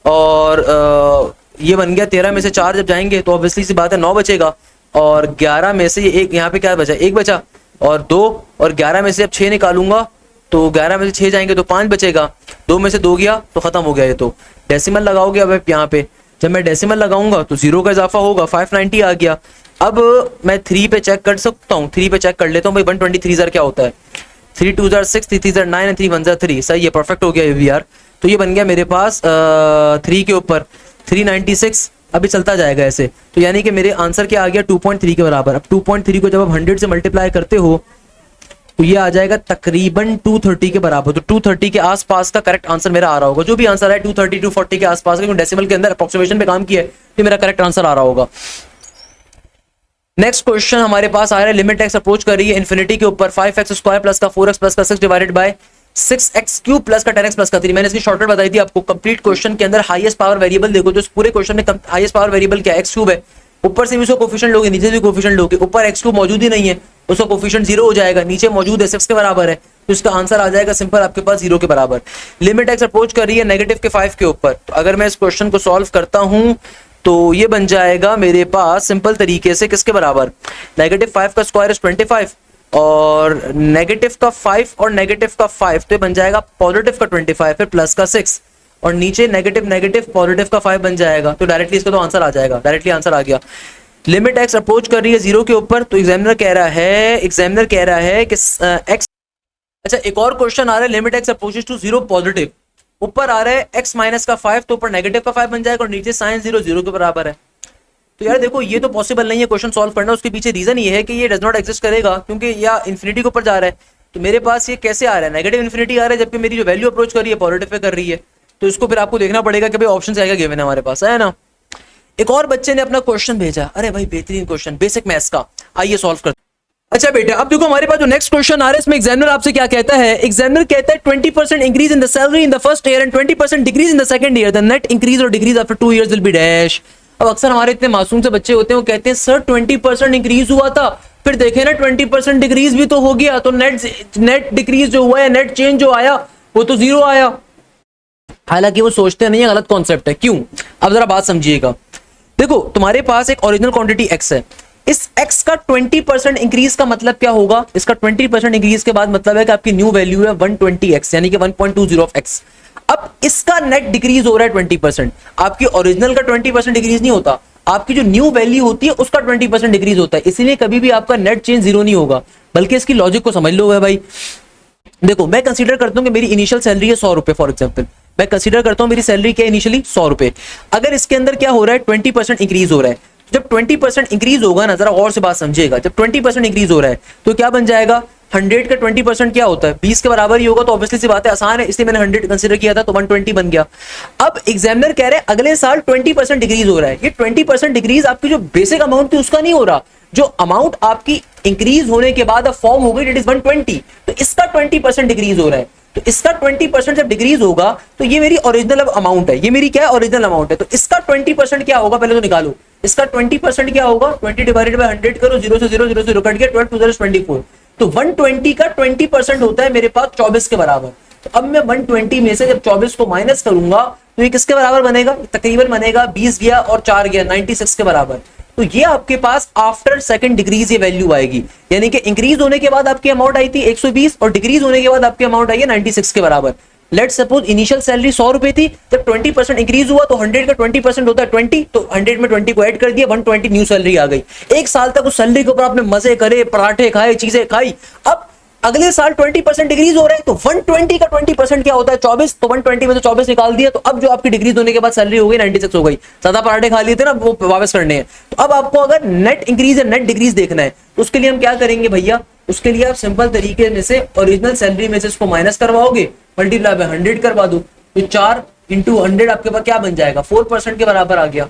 और ये बन गया 13 में से 4 जब जाएंगे तो ऑब्वियसली सी बात है 9 बचेगा, और 11 में से ये एक, यहाँ पे क्या बचा, 1 बचा और 2, और 11 में से अब 6 निकालूंगा तो 11 में से 6 जाएंगे तो 5 बचेगा, 2 में से 2 गया तो खत्म हो गया ये। तो डेसिमल लगाओगे अब यहाँ पे, जब मैं डेसिमल लगाऊंगा तो 0 का इजाफा होगा, 590 आ गया। अब मैं 3 पे चेक कर सकता हूँ, 3 पे चेक कर लेता हूँ भाई, 123 क्या होता है, 3 2 6 3 3 9 3 1 3, सही है, परफेक्ट हो गया ये भी यार। तो ये बन गया मेरे पास 3 के ऊपर 396, अभी चलता जाएगा ऐसे, तो यानी कि मेरे आंसर क्या आ गया 2.3 के बराबर। अब 2.3 को जब आप 100 से मल्टीप्लाई करते हो तो ये आ जाएगा तकरीबन 230 के बराबर, तो 230 के आसपास का करेक्ट आंसर मेरा आ रहा होगा, जो भी आंसर है 230 240 के आसपास का, क्योंकि डेसिमल के अंदर अप्रोक्सीमेशन पे काम किया है, तो मेरा करेक्ट आंसर आ रहा होगा। नेक्स्ट क्वेश्चन हमारे पास आ रहा है, लिमिट एक्स अप्रोच कर रही है इन्फिनिटी के ऊपर, 5x स्क्वायर प्लस का 4x प्लस का 6 divided by 6x cube plus का 10x प्लस का 3। मैंने इसकी शॉर्टकट बताई थी आपको। कंप्लीट क्वेश्चन के अंदर हाईएस्ट पावर वेरिएबल देखो, तो इस पूरे क्वेश्चन में हाईएस्ट पावर वेरिएबल क्या है, x क्यूब है, ऊपर से भी उसका कोफिशिएंट लोगे, नीचे से कोफिशिएंट लोगे, ऊपर x क्यूब मौजूद ही नहीं है, उसका कोफिशिएंट 0 हो जाएगा, नीचे मौजूद है 6 के बराबर है, तो इसका आंसर आ जाएगा सिंपल आपके पास 0 के बराबर। लिमिट एक्स अप्रोच कर रही है नेगेटिव के 5 के ऊपर, तो अगर मैं इस क्वेश्चन को सॉल्व करता हूं तो ये बन जाएगा मेरे पास सिंपल तरीके से किसके बराबर, नेगेटिव 5 का स्क्वायर इज 25 और नेगेटिव का 5 और नेगेटिव का 5, तो ये बन जाएगा पॉजिटिव का 25 फिर प्लस का 6 और नीचे नेगेटिव नेगेटिव पॉजिटिव का 5 बन जाएगा, तो डायरेक्टली इसका तो आंसर आ जाएगा, डायरेक्टली आंसर आ गया। लिमिट एक्स अप्रोच कर रही है 0 के ऊपर, तो एग्जामिनर कह रहा है कि एक्स, अच्छा एक और क्वेश्चन आ रहा है, limit x approaches to 0 positive, ऊपर आ रहा है x माइनस का 5, तो ऊपर नेगेटिव का 5 बन जाएगा और नीचे साइन 0 0 के बराबर है। तो यार देखो ये तो पॉसिबल नहीं है क्वेश्चन सॉल्व करना, उसके पीछे रीजन ये है कि ये डज नॉट एग्जिस्ट करेगा, क्योंकि या इन्फिनिटी के ऊपर जा रहा है, तो मेरे पास ये कैसे आ रहा है, नेगेटिव इन्फिनिटी आ रहा है, जबकि मेरी जो वैल्यू अप्रोच कर रही है पॉजिटिव पे कर रही है, तो इसको फिर आपको देखना पड़ेगा कि भाई ऑप्शन क्या गिवन है हमारे पास, है ना। एक और बच्चे ने अपना क्वेश्चन भेजा, अरे भाई बेहतरीन क्वेश्चन बेसिक मैथ्स का, आइए सॉल्व करते। अच्छा बेटा अब देखो हमारे पास जो नेक्स्ट क्वेश्चन आ रहा है, इसमें एग्जामिनर आपसे क्या कहता है, एग्जामिनर कहता है 20% increase in the salary in the first year and 20% decrease in the second year, the net increase और decrease after 2 years will be dash. अब अक्सर हमारे इतने मासूम से बच्चे होते हैं, वो कहते हैं सर 20% इंक्रीज हुआ था, फिर देखे ना 20% डिक्रीज भी तो हो गया, तो नेट डिक्रीज जो हुआ है, नेट चेंज जो आया वो तो 0 आया। हालांकि वो सोचते नहीं है, गलत कॉन्सेप्ट है। क्यों, अब जरा बात समझिएगा। देखो तुम्हारे पास एक ओरिजिनल क्वांटिटी x है, इस x का 20% इंक्रीज का मतलब क्या होगा, इसका 20% इंक्रीज के बाद मतलब है कि आपकी न्यू वैल्यू है 120x, यानी कि 1.20 ऑफ x। अब इसका नेट डिक्रीज हो रहा है 20%, आपकी ओरिजिनल का 20% डिक्रीज नहीं होता, आपकी जो न्यू वैल्यू होती है उसका 20% डिक्रीज होता है, इसीलिए कभी भी आपका नेट चेंज 0 नहीं होगा। बल्कि इसकी लॉजिक को समझ लो है भाई। देखो मैं कंसीडर करता हूं कि मेरी इनिशियल सैलरी है 100 रुपए, फॉर एग्जाम्पल मैं कंसीडर करता हूं मेरी सैलरी क्या इनिशियली 100 रुपए, अगर इसके अंदर क्या हो रहा है 20% इंक्रीज हो रहा है, जब 20% इंक्रीज होगा ना, जरा और से बात समझिएगा, जब 20% इंक्रीज हो रहा है तो क्या बन जाएगा 100 का 20% क्या होता है, 20 के बराबर ही होगा, तो ऑब्वियसली सी बात है, आसान है, इसलिए मैंने 100 कंसीडर किया था, तो 120 बन गया। अब एग्जामिनर कह रहे हैं अगले साल 20% डिक्रीज हो रहा है। ये 20% डिक्रीज आपकी जो बेसिक अमाउंट थी उसका नहीं हो रहा, जो अमाउंट आपकी इंक्रीज होने के बाद अब फॉर्म हो गई इट इज 120, तो इसका 20% डिक्रीज हो रहा है। तो इसका 20% जब डिक्रीज होगा तो ये मेरी ओरिजिनल अमाउंट है, ये मेरी क्या है, ओरिजिनल अमाउंट है। तो इसका 20% क्या होगा, पहले तो निकालो, इसका 20% क्या होगा, 20 डिवाइडेड बाय 100 करो, 0 से 0 0 0 कट गया, 12 2 0 24, तो 120 का 20% होता है मेरे पास 24 के बराबर। तो अब मैं 120 में से जब 24 को माइनस करूंगा तो ये किसके बराबर बनेगा, तकरीबन बनेगा 20 गया और 4 गया, 96 के बराबर। तो ये आपके पास आफ्टर सेकंड डिक्रीज ये वैल्यू आएगी, यानी कि इंक्रीज होने के बाद आपकी अमाउंट आई थी 120 और डिक्रीज होने के बाद आपकी अमाउंट आई है 96 के बराबर। लेट्स सपोज इनिशियल सैलरी 100 रुपए थी, जब 20% इंक्रीज हुआ तो 100 का 20% होता है 20, तो 100 में 20 को ऐड कर दिया, 120 न्यू सैलरी आ गई। एक साल तक उस सैलरी के ऊपर आपने मजे करे, पराठे खाए, चीजें खाई। अब अगले साल 20% डिक्रीज हो रहा है, तो 120 का 20% क्या होता है 24, तो 120 में से 24 निकाल दिया, तो अब जो आपकी डिक्रीज होने के बाद सैलरी हो गई 96 हो गई। ज्यादा पराठे खा लिए थे ना, वो वापस करने हैं। तो अब आपको अगर नेट इंक्रीज या नेट डिक्रीज देखना है तो उसके लिए हम क्या करेंगे भैया, उसके लिए आप सिंपल तरीके में से ओरिजिनल सैलरी में से इसको माइनस करवाओगे, मल्टीप्लाई बाय 100 करवा दो, तो 4 इंटू 100 आपके पास क्या बन जाएगा, 4% के बराबर आ गया,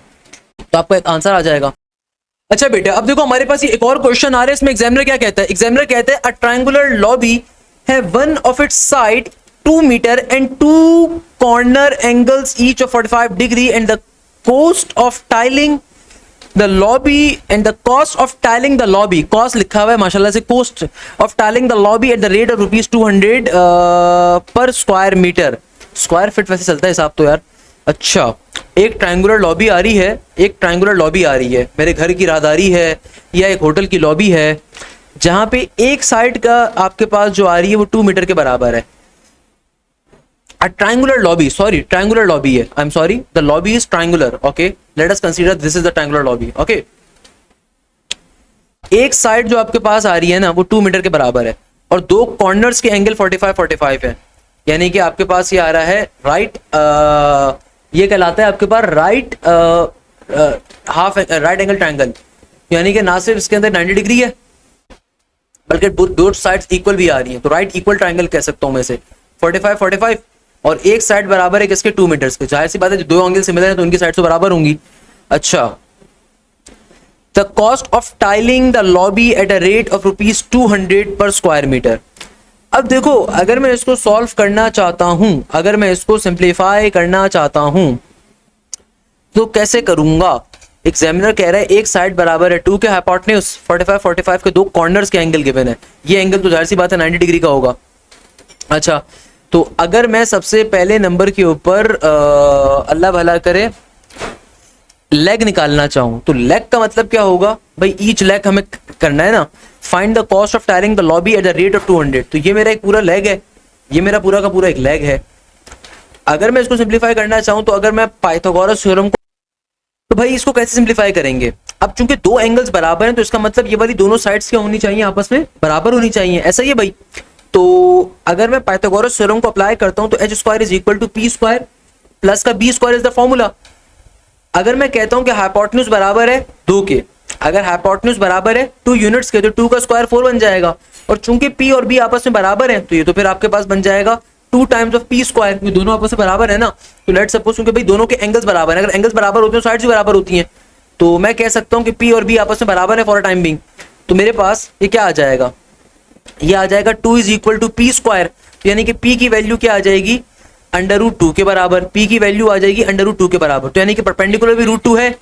तो आपका एक आंसर आ जाएगा। अच्छा बेटा, अब देखो हमारे पास ये एक और क्वेश्चन आ रहा है, इसमें एग्जामिनर क्या कहता है, एग्जामिनर कहता है अ ट्रायंगुलर लॉबी है one of its side 2 metre and 2 corner angles each of 45 degree and the cost of tiling the lobby and the cost of tiling the lobby, cost लिखा हुआ है माशाल्लाह से, cost of tiling the lobby at the rate of ₹200 पर square metre, square feet वैसे चलता है हिसाब तो यार। अच्छा, एक ट्रायंगुलर लॉबी आ रही है, एक ट्रायंगुलर लॉबी आ रही है, मेरे घर की राहदारी है या एक होटल की लॉबी है, जहां पे एक साइड का आपके पास जो आ रही है वो 2 मीटर के बराबर है। A triangular lobby, sorry, triangular lobby है, I'm sorry, the lobby is triangular, okay, let us consider this is the triangular lobby, okay। एक साइड जो आपके पास आ रही है ना वो 2 मीटर के बराबर है और दो कॉर्नर्स के एंगल 45 है, यानी कि आपके पास ये आ रहा है राइट, ये कहलाता है आपके पास right half right angle triangle, यानी कि ना सिर्फ इसके अंदर 90 डिग्री है बल्कि दो साइड्स इक्वल भी आ रही हैं, तो राइट इक्वल ट्रायंगल कह सकता हूं मैं से, 45 और एक साइड बराबर है किसके, 2 मीटर्स के, जाहिर सी बात है जो दो एंगल सिमिलर है तो उनकी साइड तो बराबर होंगी। अच्छा, the cost of tiling the lobby at a rate of ₹200 पर स्क्वायर मीटर। अब देखो अगर मैं इसको सॉल्व करना चाहता हूं, अगर मैं इसको सिंप्लीफाई करना चाहता हूं तो कैसे करूंगा, एग्जामिनर कह रहा है एक साइड बराबर है 2 के हाइपोटेन्यूज, 45 के दो कॉर्नर्स के एंगल गिवन है, ये एंगल तो जाहिर सी बात है 90 डिग्री का होगा। अच्छा, तो अगर मैं सबसे पहले नंबर के ऊपर अल्लाह भला करे लेग निकालना चाहूं तो लेग का मतलब क्या होगा भाई, ईच लेग हमें करना है ना, find the cost of tiring the lobby at the rate of 200, तो ये मेरा एक पूरा लेग है, ये मेरा पूरा का पूरा एक लेग है। अगर मैं इसको सिंप्लीफाई करना चाहूं तो अगर मैं पाइथागोरस थ्योरम को, तो भाई इसको कैसे सिंप्लीफाई करेंगे, अब चूंकि दो एंगल्स बराबर हैं तो इसका मतलब ये वाली दोनों साइड्स क्या होनी चाहिए, आपस में बराबर होनी चाहिए, ऐसा ही है भाई। तो अगर मैं पाइथागोरस थ्योरम को अप्लाई करता हूं तो h square is equal to p square plus का b square is the formula. अगर मैं कहता हूं कि हाइपोटेन्यूज बराबर है 2 के, अगर हाइपोटेन्यूज बराबर है 2 यूनिट्स के, तो 2 का स्क्वायर 4 बन जाएगा, और चूंकि p और b आपस में बराबर है तो ये तो फिर आपके पास बन जाएगा 2 टाइम्स ऑफ p स्क्वायर, ये दोनों आपस में बराबर है ना। तो लेट्स सपोज क्योंकि भाई दोनों के एंगल्स बराबर है, अगर एंगल्स बराबर होते हैं तो साइड्स भी बराबर होती हैं, तो मैं कह सकता हूं कि p और b आपस में बराबर है फॉर टाइम बिंग। तो मेरे पास ये क्या आ जाएगा, ये आ जाएगा 2 is equal to p square, यानी कि p की वैल्यू क्या आ जाएगी √2 के बराबर, p की वैल्यू आ जाएगी √2 के बराबर, तो यानी कि परपेंडिकुलर भी √2 है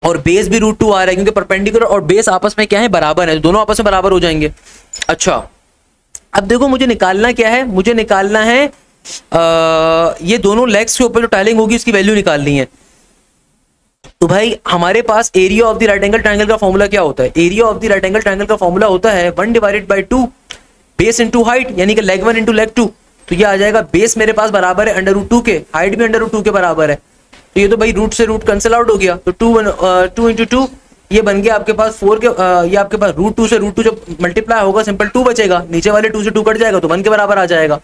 और बेस भी √2 आ रहा है, क्योंकि परपेंडिकुलर और बेस आपस में क्या है, बराबर है, दोनों आपस में बराबर हो जाएंगे। अच्छा, अब देखो मुझे निकालना क्या है, मुझे निकालना है ये दोनों लेग्स के ऊपर जो टाइलिंग होगी इसकी वैल्यू निकालनी है। तो भाई हमारे पास area of the right angle triangle का फॉर्मूला क्या होता है, area of the right angle triangle का फॉर्मूला होता है 1 divided by 2 base into height, यानी कि लेग 1 इनटू लेग 2, तो ये आ जाएगा बेस मेरे पास बराबर है √2 के, हाइट भी √2 के बराबर है, तो ये तो भाई रूट से रूट कैंसिल आउट हो गया, तो 2 इंटू 2 ये बन गया आपके पास 4 के, ये आपके पास √2 से √2 जब मल्टीप्लाई होगा सिंपल 2 बचेगा, नीचे वाले 2 से 2 कट जाएगा तो 1 के बराबर आ जाएगा,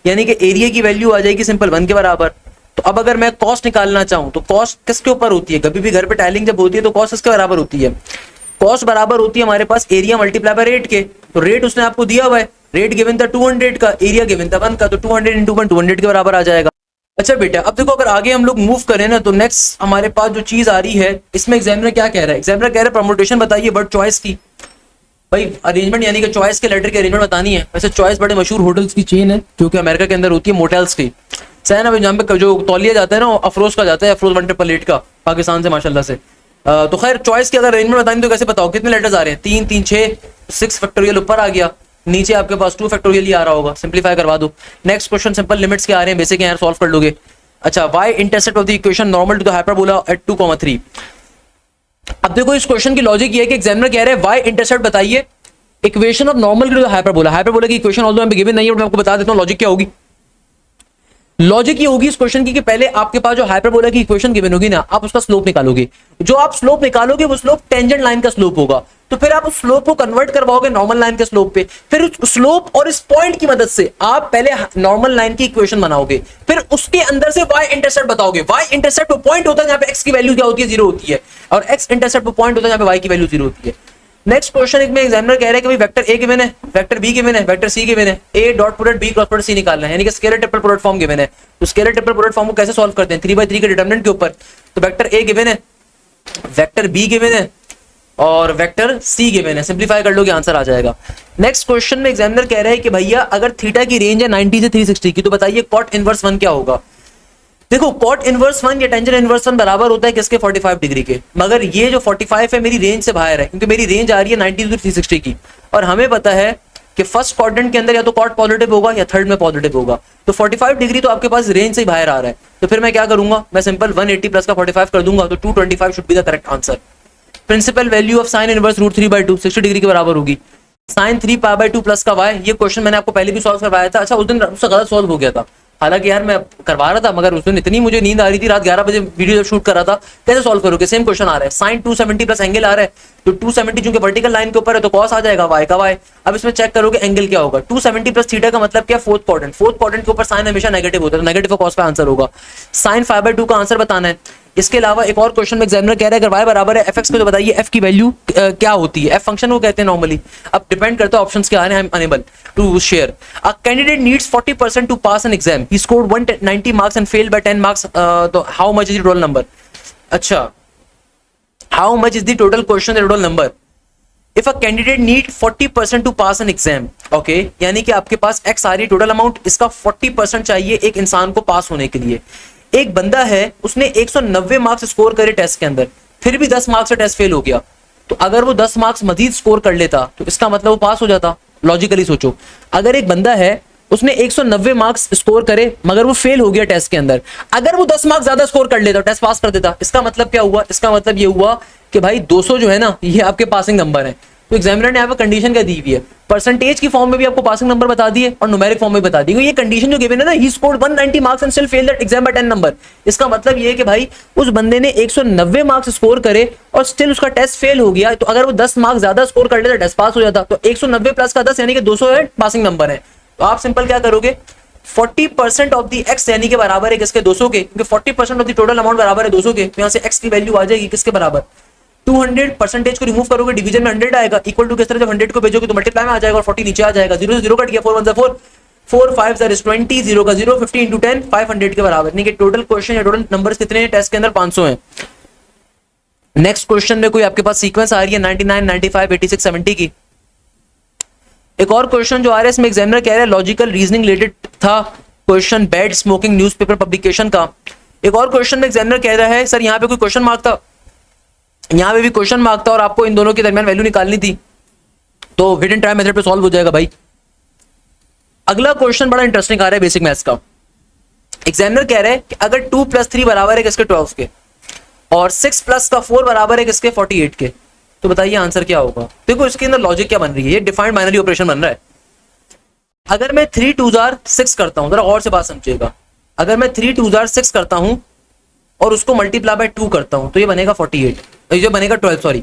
यानी कि एरिया की वैल्यू आ जाएगी सिंपल 1 के बराबर। तो अब अगर मैं कॉस्ट निकालना चाहूं तो कॉस्ट किसके ऊपर होती है, कभी भी घर पे टाइलिंग जब होती है तो कॉस्ट किसके बराबर होती है, कॉस्ट बराबर होती है हमारे पास एरिया मल्टीप्लाई बाय रेट के। तो रेट उसने आपको दिया हुआ है, रेट गिवन था 200 का, एरिया गिवन था 1 का, तो 200 इंटू 1 200 के बराबर आ जाएगा। अच्छा बेटा अब देखो अगर आगे हम लोग मूव करें ना तो नेक्स्ट हमारे पास जो चीज आ रही है इसमें एग्जामिनर क्या कह रहा है, एग्जामिनर कह रहा है परमुटेशन बताइए वर्ड चॉइस की। भाई अरेंजमेंट यानी कि चॉइस के लेटर की अरेंजमेंट बतानी है। वैसे चॉइस बड़े मशहूर होटल्स की चेन है जो कि अमेरिका के अंदर होती है, मोटेल्स की सही ना भाई, जहाँ पे जो तौलिया जाता है ना अफरोज का जाता है, अफरोज 1 का पाकिस्तान से माशाल्लाह से। तो खैर चॉइस की अगर अरेंजमेंट बतानी तो कैसे बताओ, कितने लेटर्स आ रहे हैं, 3 3 6 6 फैक्टोरियल ऊपर आ गया, नीचे आपके पास 2 फैक्टोरियल ही आ रहा होगा, सिंपलीफाई करवा दो। नेक्स्ट क्वेश्चन सिंपल लिमिट्स के आ रहे हैं, बेसिक यार सॉल्व कर लोगे। अच्छा y intercept of the equation normal to the hyperbola at 2,3। अब देखो इस क्वेश्चन की लॉजिक ये है कि एग्जामिनर कह रहे हैं y इंटरसेप्ट बताइए equation of normal to the hyperbola. Hyperbola की इक्वेशन ऑल्दो यहाँ पे गिवन नहीं है, मैं आपको बता देता हूं लॉजिक क्या होगी। लॉजिक ये होगी इस क्वेश्चन की कि पहले आपके पास जो हाइपरबोला की इक्वेशन गिवन होगी ना, आप उसका स्लोप निकालोगे, जो आप स्लोप निकालोगे वो स्लोप टेंजेंट लाइन का स्लोप होगा, तो फिर आप उस स्लोप को कन्वर्ट करवाओगे नॉर्मल लाइन के स्लोप पे, फिर उस स्लोप और इस पॉइंट की मदद से आप पहले नॉर्मल लाइन की इक्वेशन बनाओगे, फिर उसके अंदर से y इंटरसेप्ट बताओगे। y इंटरसेप्ट वो पॉइंट होता है जहां पे x की वैल्यू क्या होती है, 0 होती है, और x इंटरसेप्ट वो पॉइंट होता है जहां पे y की वैल्यू 0 होती है। नेक्स्ट क्वेश्चन एक में एग्जामिनर कह रहे हैं कि भाई वेक्टर ए गिवन है, वेक्टर बी गिवन है, वेक्टर सी गिवन है, A dot product B cross product C निकालना है, यानी कि scalar triple product form given है। तो स्केलर ट्रिपल प्रोडक्ट फॉर्म को कैसे सॉल्व करते हैं, 3/3 के डिटरमिनेंट के ऊपर। तो वेक्टर ए गिवन है, वेक्टर बी गिवन है और वेक्टर सी गिवन है, सिंपलीफाई कर लोगे आंसर आ जाएगा। नेक्स्ट क्वेश्चन में एग्जामिनर कह रहे हैं कि भैया अगर थीटा की रेंज है 90 से 360 की, तो बताइए कॉट इनवर्स 1 क्या होगा। देखो कॉट इनवर्स 1 या टेंजेंट इनवर्स 1 बराबर होता है किसके, 45 डिग्री के, मगर ये जो 45 है मेरी रेंज से बाहर है, क्योंकि मेरी रेंज आ रही है 90 से 360 की, और हमें पता है कि फर्स्ट क्वाड्रेंट के अंदर या तो कॉट पॉजिटिव होगा या थर्ड में पॉजिटिव होगा, तो 45 डिग्री तो आपके पास रेंज से ही बाहर आ रहा है। तो फिर मैं क्या करूंगा, मैं सिंपल 180 प्लस का 45 कर दूंगा, तो 225 should be the correct answer. Principal value of sine inverse root 3/2 60 degree के बराबर होगी। साइन 3π/2 प्लस का y, ये क्वेश्चन मैंने आपको पहले भी सॉल्व करवाया था। अच्छा उस दिन उससे गलत सॉल्व हो गया था, हालांकि यार मैं करवा रहा था, मगर उस दिन इतनी मुझे नींद आ रही थी, रात 11 बजे वीडियो शूट कर रहा था, कैसे सॉल्व करोगे। सेम क्वेश्चन आ रहा है, साइन 270 प्लस एंगल आ रहा है, तो 270 चूंकि वर्टिकल लाइन के ऊपर है तो कॉस आ जाएगा, y का y। अब इसमें चेक करोगे एंगल क्या होगा, 270 प्लस थीटा का मतलब क्या, फोर्थ क्वाड्रेंट, फोर्थ क्वाड्रेंट के ऊपर साइन हमेशा नेगेटिव होता है, तो नेगेटिव कॉस का आंसर होगा। साइन 5/2 का आंसर बताना है। इसके अलावा एक और क्वेश्चन में एग्जामिनर कह रहा है अगर y बराबर है fx पे, तो बताइए f की वैल्यू क्या होती है। f फंक्शन को कहते हैं नॉर्मली, अब डिपेंड करता है ऑप्शंस क्या आ रहे हैं, I am unable to share. A candidate needs 40% to pass an exam, he scored 190 marks and failed by 10 marks, तो how much is the total number. अच्छा how much is the total question the total number. If a candidate need 40% to pass an exam, okay, यानी कि आपके पास x आ रही है total amount, इसका 40% चाहिए एक इंसान को पास होने के लिए। एक बंदा है उसने 190 मार्क्स स्कोर करे टेस्ट के अंदर, फिर भी 10 मार्क्स से टेस्ट फेल हो गया, तो अगर वो 10 मार्क्स मजीद स्कोर कर लेता तो इसका मतलब वो पास हो जाता। लॉजिकली सोचो, अगर एक बंदा है उसने 190 मार्क्स स्कोर करे मगर वो फेल हो गया टेस्ट के अंदर, अगर वो 10 मार्क्स ज्यादा स्कोर कर लेता टेस्ट पास कर देता, इसका मतलब क्या हुआ, इसका मतलब ये हुआ कि भाई 200 जो है ना ये आपके पासिंग नंबर है। तो एग्जामिनर ने यहाँ पे कंडीशन क्या दी हुई है, परसेंटेज की फॉर्म में भी आपको पासिंग नंबर बता दिए और न्यूमेरिक फॉर्म में बता दी। ये कंडीशन जो गिवन है ना, he scored 190 marks and still failed that exam by 10 number, इसका मतलब ये है कि भाई उस बंदे ने 190 मार्क्स स्कोर करे और स्टिल उसका टेस्ट फेल हो गया, तो अगर वो 10 मार्क्स ज्यादा स्कोर कर लेता टेस्ट पास हो जाता। तो 190 प्लस का 10 यानी कि 200 है पासिंग नंबर है। तो आप सिंपल क्या करोगे, 40% ऑफ दी x यानी कि बराबर है किसके, 200 के, क्योंकि 40% ऑफ दी टोटल अमाउंट बराबर है 200 के, तो यहाँ से x की वैल्यू आ जाएगी किसके बराबर, 200। परसेंटेज को रिमूव करोगे डिवीजन में 100 आएगा, इक्वल टू किस तरह जब 100 को भेजोगे तो मल्टीप्लाई में आ जाएगा और 40 नीचे आ जाएगा, 0 से 0 कट गया, 4 1 जा 4, 4 5 जा 20, 0 का 0, 50 इंटू 10 500 के बराबर, यानी कि टोटल क्वेश्चन या टोटल नंबर्स कितने हैं टेस्ट के अंदर, 500 हैं। नेक्स्ट क्वेश्चन में कोई आपके पास सीक्वेंस आ रही है 99 95 86 70 की। एक और क्वेश्चन जो आ रहा है इसमें एग्जामिनर कह रहा है लॉजिकल रीजनिंग रिलेटेड था question bad smoking newspaper publication का। एक और क्वेश्चन में एग्जामिनर कह रहा है सर यहाँ पे कोई क्वेश्चन मार्क था, यहाँ पे भी क्वेश्चन मार्क था और आपको इन दोनों के दरमियान वैल्यू निकालनी थी, तो हिडन ट्राई मेथड पे सॉल्व हो जाएगा भाई। अगला क्वेश्चन बड़ा इंटरेस्टिंग आ रहा है बेसिक मैथ्स का। एग्जामिनर कह रहे हैं कि अगर 2 + 3 बराबर है किसके, 12 के, और 6 + 4 बराबर है किसके, 48 के, तो बताइए आंसर क्या होगा। देखो इसके अंदर लॉजिक क्या बन रही है, ये डिफाइंड बाइनरी ऑपरेशन बन रहा है। अगर मैं 3 2 6 करता हूं, जरा और से बात समझिएगा, अगर मैं 3 2 6 करता हूं और उसको मल्टीप्लाई बाय 2 करता हूं तो ये बनेगा 48, ये बनेगा 12 सॉरी,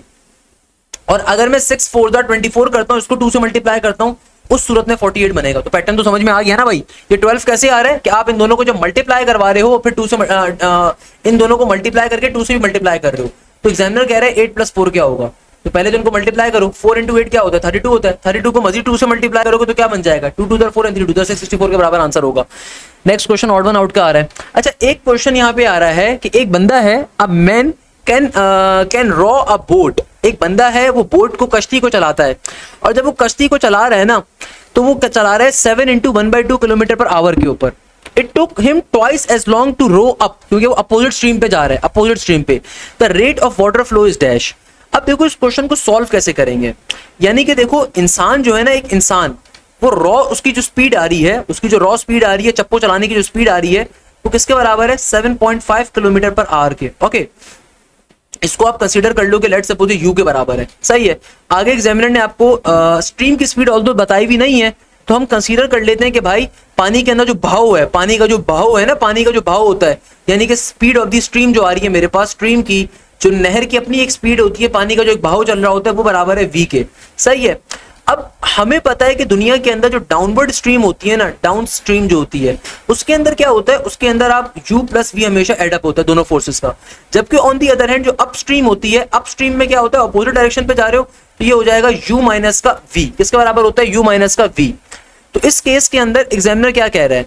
और अगर मैं 6 4 24 करता हूं, इसको 2 से मल्टीप्लाई करता हूं, उस सूरत में 48 बनेगा। तो पैटर्न तो समझ में आ गया ना भाई। ये 12 कैसे आ रहा है कि आप इन दोनों को जब मल्टीप्लाई करवा रहे हो फिर 2 से इन दोनों को मल्टीप्लाई करके 2 से भी मल्टीप्लाई कर रहे हो। तो एग्जामिनर कह रहे हैं 8 + 4 क्या होगा, तो पहले तो इनको मल्टीप्लाई करो, 4 इंटू 8 क्या होता है 32 होता है, 32 को मजीद 2 से मल्टीप्लाई करोगे तो क्या बन जाएगा 2 2 4 एंड 3 2 64 के बराबर आंसर होगा। Next question odd one out का आ रहा है। अच्छा एक क्वेश्चन यहाँ पे आ रहा है कि एक बंदा है, a man can raw a boat, एक बंदा है वो बोट को, कश्ती को चलाता है, और जब वो कश्ती को चला रहा है ना तो वो चला रहा है 7 इंटू 1/2 किलोमीटर पर आवर के ऊपर। It took him twice as long to row up, क्योंकि वो अपोजिट स्ट्रीम पे जा रहा है, अपोजिट स्ट्रीम पे। The rate of water flow is dash. अब देखो इस क्वेश्चन को सॉल्व कैसे करेंगे, यानी कि देखो इंसान जो है ना, एक इंसान वो रॉ, उसकी जो स्पीड आ रही है, उसकी जो रॉ स्पीड आ रही है, चप्पो चलाने की जो स्पीड आ रही है वो किसके बराबर है 7.5 किलोमीटर पर आवर के। ओके, इसको आप कंसीडर कर लो कि लेट्स सपोज यू के बराबर है, सही है। आगे एग्जामिनर ने आपको स्ट्रीम की स्पीड ऑल्दो बताई भी नहीं है, तो हम कंसीडर कर लेते हैं कि भाई पानी के अंदर जो बहाव है, पानी का जो बहाव है ना, पानी का जो बहाव होता है, यानी कि स्पीड ऑफ द स्ट्रीम जो आ रही है मेरे पास, स्ट्रीम की जो नहर की अपनी एक स्पीड होती है, पानी का जो एक बहाव चल रहा होता है वो बराबर है v के, सही है। अब हमें पता है कि दुनिया के अंदर जो डाउनवर्ड स्ट्रीम होती है ना, डाउन स्ट्रीम जो होती है, उसके अंदर क्या होता है, उसके अंदर आप u प्लस v हमेशा एडअप होता है दोनों फोर्सेस का। जबकि ऑन दी अदर हैंड जो अप स्ट्रीम होती है, अप स्ट्रीम में क्या होता है, अपोजिट डायरेक्शन पे जा रहे हो तो ये हो जाएगा u माइनस का v, किसके बराबर होता है u माइनस का v। तो इस केस के अंदर एग्जामिनर क्या कह रहा है,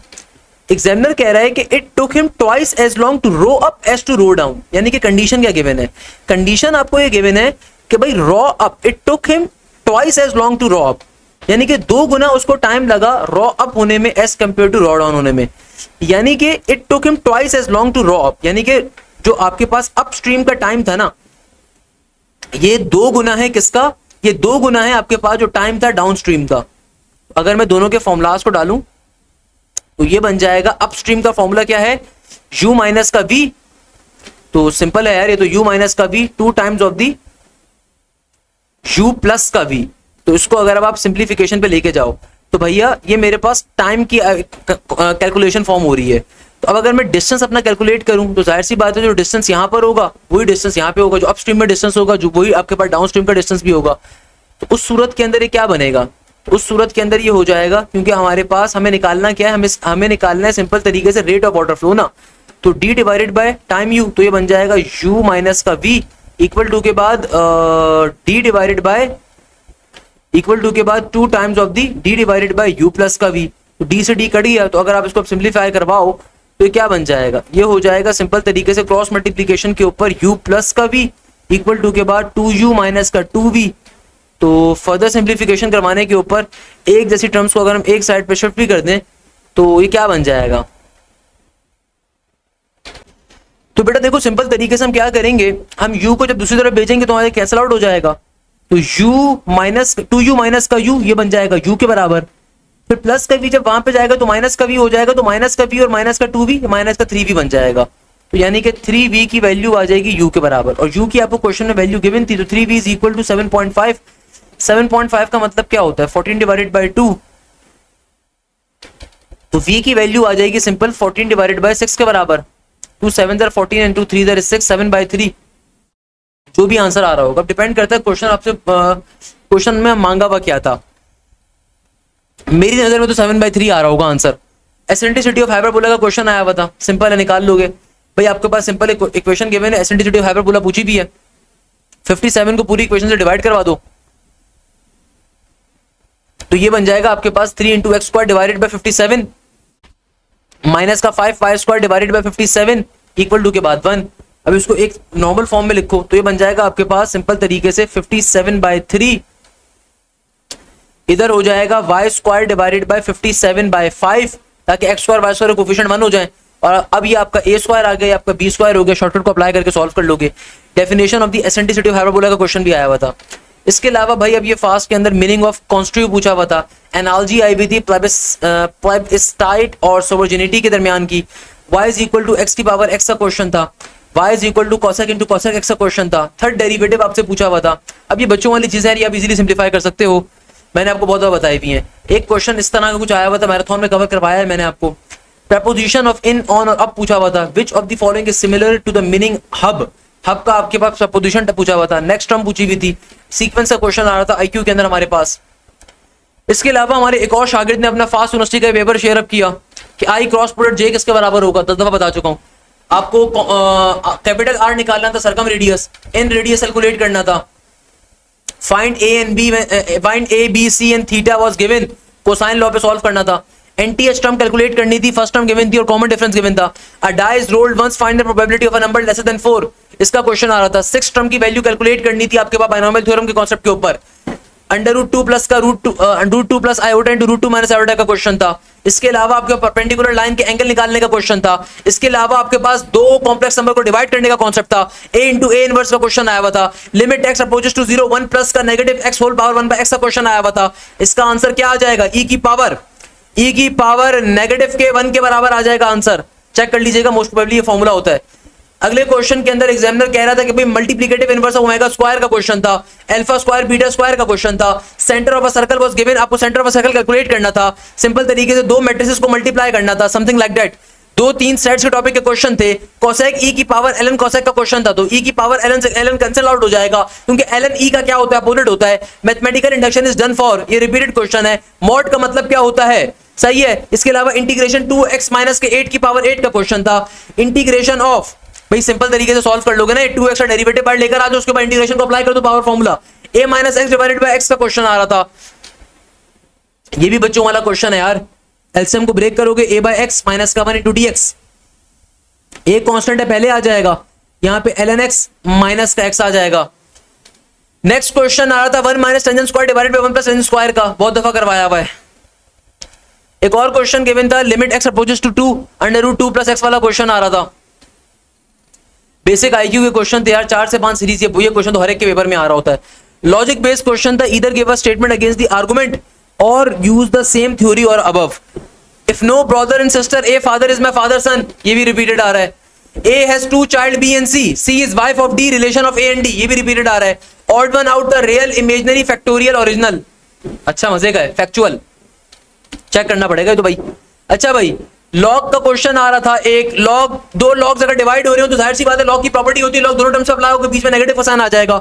एग्जामिनर कह रहा है कि it took him twice as long to row up as to row down, यानी कि कंडीशन क्या गिवन है, कंडीशन आपको ये गिवन है कि भाई row up, it took him twice as long to row up, यानी कि 2 गुना उसको टाइम लगा रॉ अप होने में as compared to row down होने में, यानी कि it took him twice as long to row up, यानी कि जो आपके पास अप स्ट्रीम का टाइम था ना, ये 2 गुना है किसका, ये 2 गुना है आपके पास जो टाइम था डाउन स्ट्रीम का। अगर मैं दोनों के फॉर्मूलाज को डालूं तो ये बन जाएगा, अपस्ट्रीम का फॉर्मूला क्या है u माइनस का v, तो सिंपल है यार, ये तो u माइनस का v 2 times of the u plus का v। तो इसको अगर अब आप सिंप्लीफिकेशन पे लेके जाओ तो भैया ये मेरे पास टाइम की कैलकुलेशन फॉर्म हो रही है। तो अब अगर मैं डिस्टेंस अपना कैलकुलेट करूं तो जाहिर सी बात है जो डिस्टेंस यहां पर होगा वही डिस्टेंस यहां पे होगा, जो अपस्ट्रीम में डिस्टेंस होगा जो वही आपके पास डाउन स्ट्रीम का डिस्टेंस भी होगा। तो उस सूरत के अंदर ये क्या बनेगा, उस सूरत के अंदर ये हो जाएगा, क्योंकि हमारे पास हमें निकालना क्या है, हमें निकालना है सिंपल तरीके से रेट ऑफ वाटर फ्लो ना, तो d divided by time u, तो ये बन जाएगा u माइनस का v इक्वल टू के बाद d divided by equal to के बाद 2 times of the d divided by u plus का v। तो d से d कट गया, तो अगर आप इसको सिंप्लीफाई करवाओ तो ये क्या बन जाएगा, ये हो जाएगा सिंपल तरीके से क्रॉस मल्टीप्लीकेशन के ऊपर u प्लस का v इक्वल टू के बाद 2u माइनस का 2v। तो फर्दर सिंप्लीफिकेशन करवाने के ऊपर एक जैसी टर्म्स को अगर हम एक साइड पे शिफ्ट भी कर दें तो ये क्या बन जाएगा। तो बेटा देखो सिंपल तरीके से हम क्या करेंगे, हम u को जब दूसरी तरफ भेजेंगे तो हमारे कैंसिल आउट हो जाएगा, तो u माइनस 2u माइनस का u ये बन जाएगा u के बराबर, फिर प्लस का v जब वहां पे जाएगा तो माइनस का v हो जाएगा, तो माइनस का v और माइनस का 2v माइनस का 3v बन जाएगा। तो यानी कि 3v की वैल्यू आ जाएगी u के बराबर, और u की आपको क्वेश्चन में वैल्यू गिवन थी, तो 3v इज इक्वल टू 7.5। 7.5 का मतलब क्या होता है 14 डिवाइडेड बाय 2, तो v की वैल्यू आ जाएगी सिंपल 14 डिवाइडेड बाय 6 के बराबर, 2 7 are 14 and 2 3 are 6, 7/3 जो भी आंसर आ रहा होगा। डिपेंड करता है क्वेश्चन आपसे, क्वेश्चन में मांगा हुआ क्या था, मेरी नजर में तो 7/3 आ रहा होगा आंसर। एसेंट्रिसिटी ऑफ हाइपरबोला का क्वेश्चन आया हुआ था, सिंपल है निकाल लोगे भाई, आपके पास सिंपल इक्वेशन गिवन है, एसेंट्रिसिटी ऑफ हाइपरबोला पूछी भी है, 57 को पूरी इक्वेशन से डिवाइड करवा दो तो ये बन जाएगा आपके पास 3 into x square divided by 57 minus का 5 y square divided by 57 equal to के बाद 1। अब इसको एक नॉर्मल फॉर्म में लिखो तो ये बन जाएगा आपके पास सिंपल तरीके से 57/3, इधर हो जाएगा वाई स्क्वायर डिवाइडेड बाय 57/5, ताकि x square y square coefficient 1 हो जाए। और अब ये आपका a स्क्वायर आ गया, आपका b स्क्वायर हो गया, शॉर्टकट को अप्लाई करके सॉल्व कर लोगे। Definition of the eccentricity of hyperbola का क्वेश्चन भी आया हुआ था। इसके अलावा भाई अब ये फास्ट के अंदर मीनिंग ऑफ कॉन्स्टिट्यूट पूछा हुआ था, एनालॉजी आई हुई थी प्लेबिस्टाइट और सोवर्जिनिटी के दरमियान की, y is equal to x की पावर x का क्वेश्चन था, y is equal to cosec into cosec x का क्वेश्चन था, थर्ड डेरिवेटिव आपसे पूछा हुआ था। अब ये बच्चों वाली चीजें हैं, आप इजीली सिंप्लीफाई कर सकते हो, मैंने आपको बहुत बार बताई हुई हैं। एक क्वेश्चन इस तरह का कुछ आया हुआ था, मैराथन में कवर करवाया है मैंने आपको, प्रपोजिशन ऑफ इन ऑन और अब पूछा हुआ था, which of the following is similar to the meaning hub, hub का आपके पास प्रपोजिशन पूछा हुआ था, नेक्स्ट टर्म पूछी हुई थी, सीक्वेंस का क्वेश्चन आ रहा था आईक्यू के अंदर हमारे पास। इसके अलावा हमारे एक और शागिर्द ने अपना फास्ट यूनिवर्सिटी का पेपर शेयर अप किया कि आई क्रॉस प्रोडक्ट जे किसके बराबर होगा, 10 दफा बता चुका हूं आपको। कैपिटल आर निकालना था, circum radius, in radius calculate करना था, find A and B, find A B C and theta was given, cosine law पे सॉल्व करना था, एनटीएच टर्म कैलकुलेट करनी थी, फर्स्ट टर्म गिवन थी और कॉमन डिफरेंस गिवन था। A die is rolled once, find the probability of a number lesser than 4, इसका question आ रहा था। सिक्स टर्म की वैल्यू कैलकुलेट करनी थी आपके पास बाइनोमियल थ्योरम के कॉन्सेप्ट के ऊपर। अंडर रूट 2 प्लस का root two plus iota into root 2 minus iota का क्वेश्चन था। इसके अलावा आपके परपेंडिकुलर लाइन के एंगल निकालने का क्वेश्चन था। इसके अलावा आपके पास दो कॉम्प्लेक्स नंबर को डिवाइड करने का कॉन्सेप्ट था। a इंटू ए इनवर्स का क्वेश्चन आया हुआ था। Limit x approaches to 0 1 plus का negative x whole power 1 by x का क्वेश्चन आया हुआ था। इसका आंसर क्या आ जाएगा, e की पावर नेगेटिव के 1 के बराबर आ जाएगा आंसर। चेक कर लीजिएगा, मोस्ट प्रोबेबली ये फॉर्मूला होता है। अगले क्वेश्चन के अंदर एग्जामिनर कह रहा था कि भाई multiplicative inverse of omega square का क्वेश्चन था, अल्फा स्क्वायर बीटा स्क्वायर का क्वेश्चन था, centre of a circle was given, आपको centre of a circle calculate करना था, सिंपल तरीके से दो मैट्रिसेस को मल्टीप्लाई करना था, समथिंग लाइक दैट। दो तीन सेट्स के टॉपिक के क्वेश्चन थे। कोसेक ई की पावर ln कोसेक का क्वेश्चन था, तो ई की पावर ln से ln कैंसिल आउट हो जाएगा क्योंकि ln ई का क्या होता है, अपोजिट होता है। Mathematical induction is done for, ये रिपीटेड क्वेश्चन है। मॉड का मतलब क्या होता है, सही है। इसके अलावा इंटीग्रेशन 2x माइनस के 8 की पावर 8 का क्वेश्चन था। इंटीग्रेशन ऑफ, भाई सिंपल तरीके से सॉल्व कर लोगे ना, 2x का डेरिवेटिव बाहर लेकर आ जाओ, उसके बाद इंटीग्रेशन को अप्लाई कर दो power formula. a minus x divided by x का क्वेश्चन आ रहा था। ये भी बच्चों वाला क्वेश्चन है यार। एलसीएम को ब्रेक करोगे a बाय एक्स माइनस का 1 इंटू dx, एक कांस्टेंट है पहले आ जाएगा, यहां पे ln x माइनस का x आ जाएगा। नेक्स्ट क्वेश्चन आ रहा था 1 minus tangent square divided by 1 plus tangent square का, बहुत दफा करवाया हुआ है। एक और क्वेश्चन गिवन था, limit x approaches to 2 under root 2 plus x वाला क्वेश्चन आ रहा था। बेसिक आईक्यू के क्वेश्चन थे यार, 4 से 5 सीरीज ये क्वेश्चन तो हर एक के पेपर में आ रहा होता है। लॉजिक बेस्ड क्वेश्चन था, either give a statement against the argument और यूज द सेम थ्योरी और above. If no brother and sister, A father is my father son, ये भी रिपीटेड आ रहा है। A has 2 child B and C, C is wife of D, relation of A and D, ये भी repeated आ रहा है। Odd one out the real imaginary factorial original, अच्छा मजे का है। फैक्चुअल चेक करना पड़ेगा तो भाई। अच्छा भाई, लॉग का क्वेश्चन आ रहा था, एक लॉग, दो लॉग्स अगर डिवाइड हो रहे हो तो जाहिर सी बात है लॉग की प्रॉपर्टी होती है, लॉग दोनों टर्म्स अप्लाई होकर बीच में नेगेटिव साइन आ जाएगा।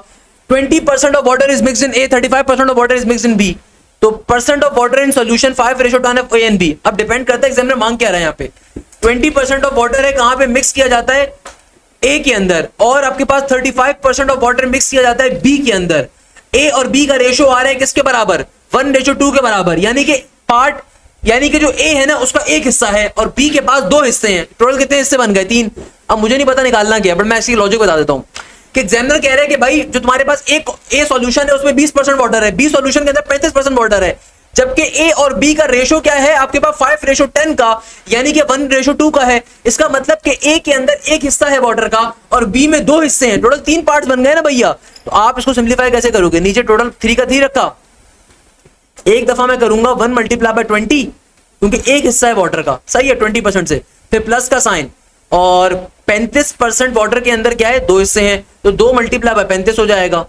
20% of water is mixed in A, 35% of water is mixed in B, तो percent of water in solution 5:10 of A and B. अब डिपेंड करता है एग्जामिनर मांग क्या रहा है यहाँ पे। 20% ऑफ वाटर है, कहां पे मिक्स किया जाता है, ए के अंदर, और आपके पास 35% ऑफ वाटर मिक्स किया जाता है बी के अंदर। ए और बी का रेशो आ रहा है किसके बराबर, 1:2 के बराबर, यानी कि पार्ट, यानी कि जो ए है ना उसका एक हिस्सा है और बी के पास दो हिस्से हैं। टोटल कितने हिस्से बन गए, 3। अब मुझे नहीं पता निकालना क्या, बट मैं इसकी लॉजिक बता देता हूं कि एग्जामिनर कह रहे हैं कि भाई जो तुम्हारे पास एक ए सॉल्यूशन है उसमें 20% वाटर है, बी सॉल्यूशन के अंदर 35% वाटर है, जबकि ए और बी का रेशो क्या है आपके पास 5:10 का, यानी कि 1:2 का है। इसका मतलब कि ए के अंदर एक हिस्सा है वाटर का और बी में दो हिस्से हैं, टोटल 3 पार्ट्स बन गए ना भैया। तो आप इसको सिंप्लीफाई कैसे करोगे, नीचे टोटल 3 का 3 रखा, एक दफा मैं करूंगा 1 मल्टीप्लाई बाय 20, क्योंकि एक हिस्सा है वाटर का, सही है 20% से, फिर प्लस का साइन, और 35% वाटर के अंदर क्या है, दो हिस्से हैं, तो 2 मल्टीप्लाई बाय 35 हो जाएगा।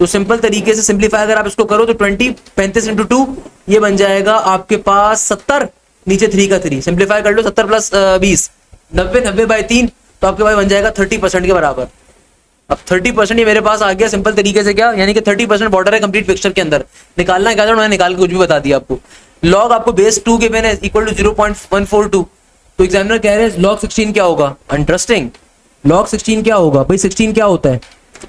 तो सिंपल तरीके से सिंप्लीफाई अगर आप इसको करो तो 20 35 इंटू 2 ये बन जाएगा आपके पास 70, नीचे 3 का 3, सिंप्लीफाई कर लो, 70 प्लस 20 90, 90 बाय 3, तो आपके पास बन जाएगा 30% के बराबर। अब 30% ये मेरे पास आ गया सिंपल तरीके से, क्या यानी कि 30% वाटर है कंप्लीट पिक्चर के अंदर। निकालना क्या था, मैंने निकाल के कुछ भी बता दिया आपको। लॉग आपको बेस 2 गिवन है इक्वल टू 0.142, तो एग्जामिनर कह रहे हैं लॉग 16 क्या होगा। इंटरेस्टिंग, लॉग 16 क्या होगा भाई, 16 क्या होता है,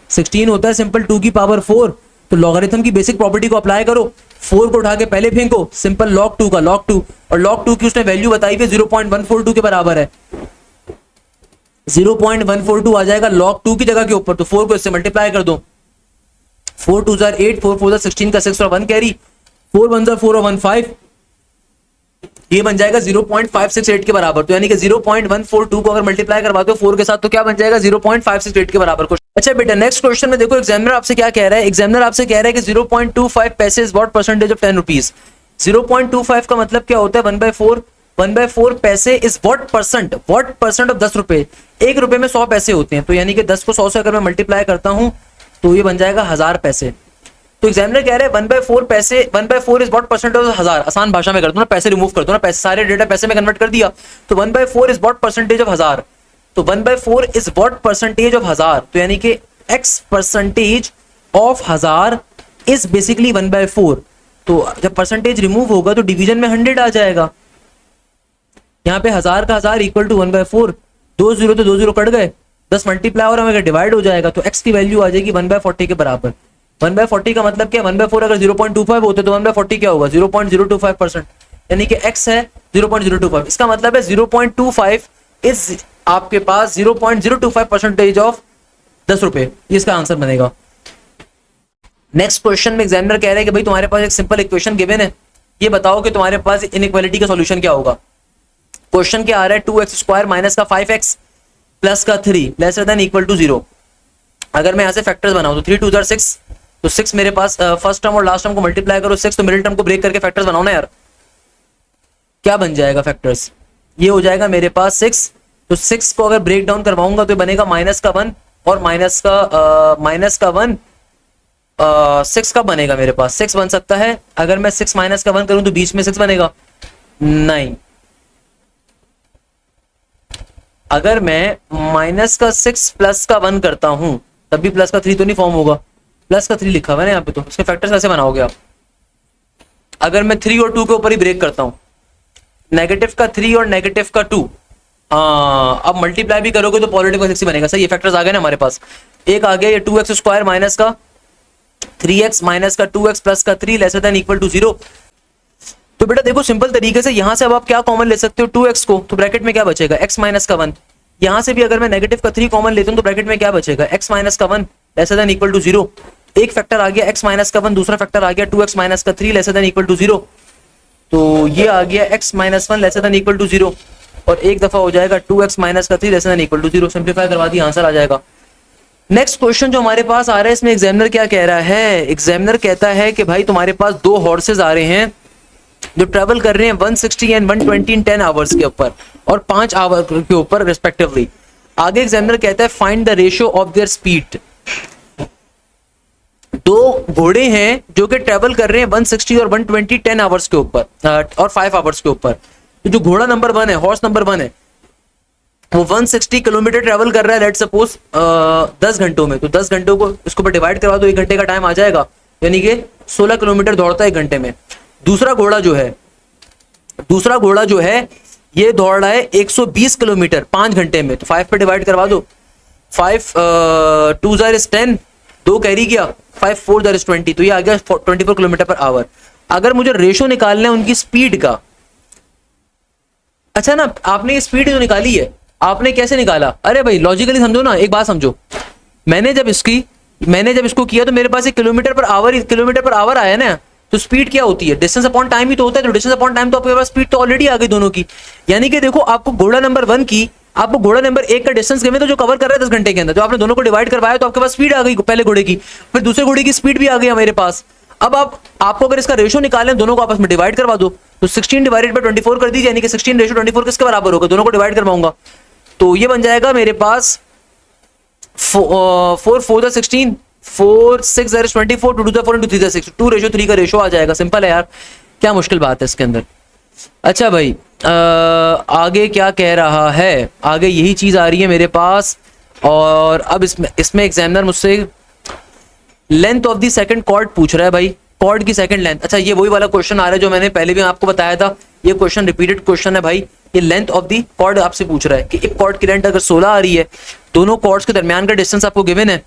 16 होता है सिंपल 2 की पावर 4। तो लॉगरिथम की बेसिक प्रॉपर्टी को अप्लाई करो, 4 को उठा के पहले फेंको, सिंपल log 2 का log 2, और log 2 की उसने वैल्यू बताई हुई 0.142 के बराबर है, 0.142 आ जाएगा log 2 की जगह के ऊपर, तो 4 को इससे मल्टीप्लाई कर दो, 4 2 8, 4 4 16 का 6 और 1 कैरी, 4 1 4 और 1 5, ये बन जाएगा 0.568 के बराबर। तो यानी कि 0.142 को अगर मल्टीप्लाई करवाते हो 4 के साथ तो क्या बन जाएगा, 0.568 के बराबर। अच्छा बेटा नेक्स्ट क्वेश्चन में देखो एग्जामिनर आपसे क्या कह रहा है, एग्जामिनर आपसे कह रहा है कि 0.25 पैसे is what percentage of 10 rupees. 0.25 का मतलब क्या होता है, 1/4 पैसे इज व्हाट परसेंट ऑफ 10 रुपए। 1 रुपए में 100 पैसे होते हैं, तो यानी कि 10 को 100 से अगर मैं मल्टीप्लाई करता हूं तो ये बन जाएगा 1000 पैसे। तो एग्जामिनर कह रहे हैं 1/4 पैसे, 1/4 इज व्हाट परसेंट ऑफ 1000। आसान भाषा में कर दो ना, पैसे रिमूव कर दो ना, पैसे सारे डेटा पैसे में कन्वर्ट कर दिया, तो 1/4 इज व्हाट परसेंटेज ऑफ 1000। तो 1/4 इज व्हाट परसेंटेज ऑफ 1000, तो यानी कि x percentage of 1000 is basically 1/4। तो जब परसेंटेज रिमूव होगा तो डिवीजन में 100 आ जाएगा। यहाँ पे 1000 का 1000 इक्वल टू 1/4, 2 0 तो 2 0 कट गए, 10 मल्टीप्लाई और हमें डिवाइड हो जाएगा, तो x की वैल्यू आ जाएगी 1/40 के बराबर। 1/40 का मतलब क्या है? 1/4 अगर 0.25 होते तो 1/40 क्या होगा? 0.025%, यानी कि x है 0.025। इसका मतलब है 0.25 इज आपके पास 0.025% ऑफ 10 रुपए, इसका आंसर बनेगा। नेक्स्ट क्वेश्चन में एग्जामिनर कह रहे हैं कि भाई तुम्हारे पास एक सिंपल इक्वेशन गिवन है, ये बताओ कि तुम्हारे पास इनइक्वालिटी का सॉल्यूशन क्या होगा। क्वेश्चन क्या आ रहा है? 2x² माइनस का 5x प्लस का 3 लेसर देन इक्वल टू 0। अगर मैं यहां से फैक्टर्स बनाऊं तो 3 2 जार 6, तो 6 मेरे पास फर्स्ट टर्म और लास्ट टर्म को मल्टीप्लाई करो 6, तो मिडिल टर्म को ब्रेक करके फैक्टर्स बनाओ ना यार। क्या बन जाएगा फैक्टर्स? ये हो जाएगा मेरे पास 6, तो 6 को अगर ब्रेक डाउन करवाऊंगा तो बनेगा माइनस का 1 और माइनस का 1। 6 का बनेगा मेरे पास 6 बन सकता है। अगर मैं 6 माइनस का 1 करूं तो बीच में 6 बनेगा? नहीं। अगर मैं माइनस का 6 प्लस का 1 करता हूं तब भी प्लस का 3 तो नहीं फॉर्म होगा। प्लस का 3 लिखा हुआ है ना यहाँ पे, तो इसके फैक्टर्स कैसे बनाओगे आप? अगर मैं 3 और 2 के ऊपर ही ब्रेक करता हूं, नेगेटिव का 3 और नेगेटिव का 2, अब मल्टीप्लाई भी करोगे तो पॉजिटिव का 6 ही बनेगा। सही, ये फैक्टर्स आ गए ना हमारे पास। एक आ गया ये 2x² माइनस का 3x माइनस का 2x प्लस का 3 लेसर देन इक्वल टू 0। तो बेटा देखो सिंपल तरीके से यहां से अब आप क्या कॉमन ले सकते हो? 2x को, तो ब्रैकेट में क्या बचेगा? x माइनस का 1। यहां से भी अगर मैं नेगेटिव का 3 कॉमन लेता हूं तो ब्रैकेट में क्या बचेगा? x माइनस का 1 लेसर देन इक्वल टू 0। एक फैक्टर आ गया x माइनस का 1, दूसरा फैक्टर आ गया 2x माइनस का 3 लेसर देन इक्वल टू 0। तो ये आ गया x minus 1 lesser than equal to 0, और एक दफा हो जाएगा 2x माइनस का 3 lesser than equal to 0। Simplify करवा दिया, आंसर आ जाएगा। नेक्स्ट क्वेश्चन जो हमारे पास आ रहा है, इसमें एग्जामिनर क्या कह रहा है? एग्जामिनर कहता है कि भाई तुम्हारे पास 2 हॉर्सेज आ रहे हैं जो ट्रेवल कर रहे हैं 160 एंड 120 इन 10 आवर्स के ऊपर और 5 आवर के ऊपर रिस्पेक्टिवली। आगे एग्जामिनर कहता है find the ratio of their speed. 2 घोड़े हैं जो कि ट्रेवल कर रहे हैं 160 और 120 10 आवर्स के ऊपर और 5 आवर्स के ऊपर। तो जो घोड़ा नंबर 1 है, हॉर्स नंबर 1 है, वो 160 किलोमीटर ट्रेवल कर रहा है लेट सपोज 10 घंटों में। तो 10 घंटों को इसको पर डिवाइड करवा दो, 1 घंटे का टाइम आ जाएगा, यानी कि 16 किलोमीटर दौड़ता है 1 घंटे में। दूसरा घोड़ा जो है ये दौड़ रहा है 120 किलोमीटर 5 घंटे में। तो 5 पे डिवाइड करवा दो, 5 2 जार इज 10, 2 कैरी गया, 5 4 जार इज 20, तो ये आ गया 24 किलोमीटर पर आवर। अगर मुझे रेशो निकालना है उनकी स्पीड का, अच्छा ना, आपने ये स्पीड जो निकाली है आपने कैसे निकाला? अरे भाई लॉजिकली समझो ना, एक बात समझो। मैंने जब इसको किया तो मेरे पास एक किलोमीटर पर आवर आया ना। तो स्पीड क्या होती है? डिस्टेंस अपॉन टाइम ही तो होता है। तो डिस्टेंस अपॉन टाइम तो आपके पास स्पीड तो ऑलरेडी आ गई दोनों की। यानी कि देखो आपको घोड़ा नंबर 1 का डिस्टेंस गिवन तो जो कवर कर रहा है 10 घंटे के अंदर, तो आपने दोनों को डिवाइड करवाया तो आपके पास स्पीड आ गई पहले घोड़े की, फिर दूसरे घोड़े की स्पीड भी आ गई मेरे पास। अब आपको अगर इसका रेशो निकालें दोनों को आपस में डिवाइड करवा दो, तो 16 डिवाइडेड बाय 24 कर दीजिए, यानी कि 16 रेशो 24 किसके बराबर होगा? दोनों को डिवाइड करवाऊंगा तो ये बन जाएगा मेरे पास 4 4 द 16, 4 6 ज़ार 24, 2 द 4 इंटू 3 द 6, 2 रेशो 3 का रेशो आ जाएगा। सिंपल है यार, क्या मुश्किल बात है इसके अंदर। अच्छा भाई आगे क्या कह रहा है? आगे यही चीज आ रही है मेरे पास, और अब इसमें एग्जामिनर मुझसे length of the second chord पूछ रहा है भाई, कॉर्ड की सेकंड लेंथ। अच्छा ये वही वाला क्वेश्चन आ रहा है जो मैंने पहले भी आपको बताया था, ये क्वेश्चन रिपीटेड क्वेश्चन है भाई। ये लेंथ ऑफ द कॉर्ड आपसे पूछ रहा है कि एक कॉर्ड की लेंथ अगर 16 आ रही है, दोनों कॉर्ड्स के दरमियान का डिस्टेंस आपको गिवन है,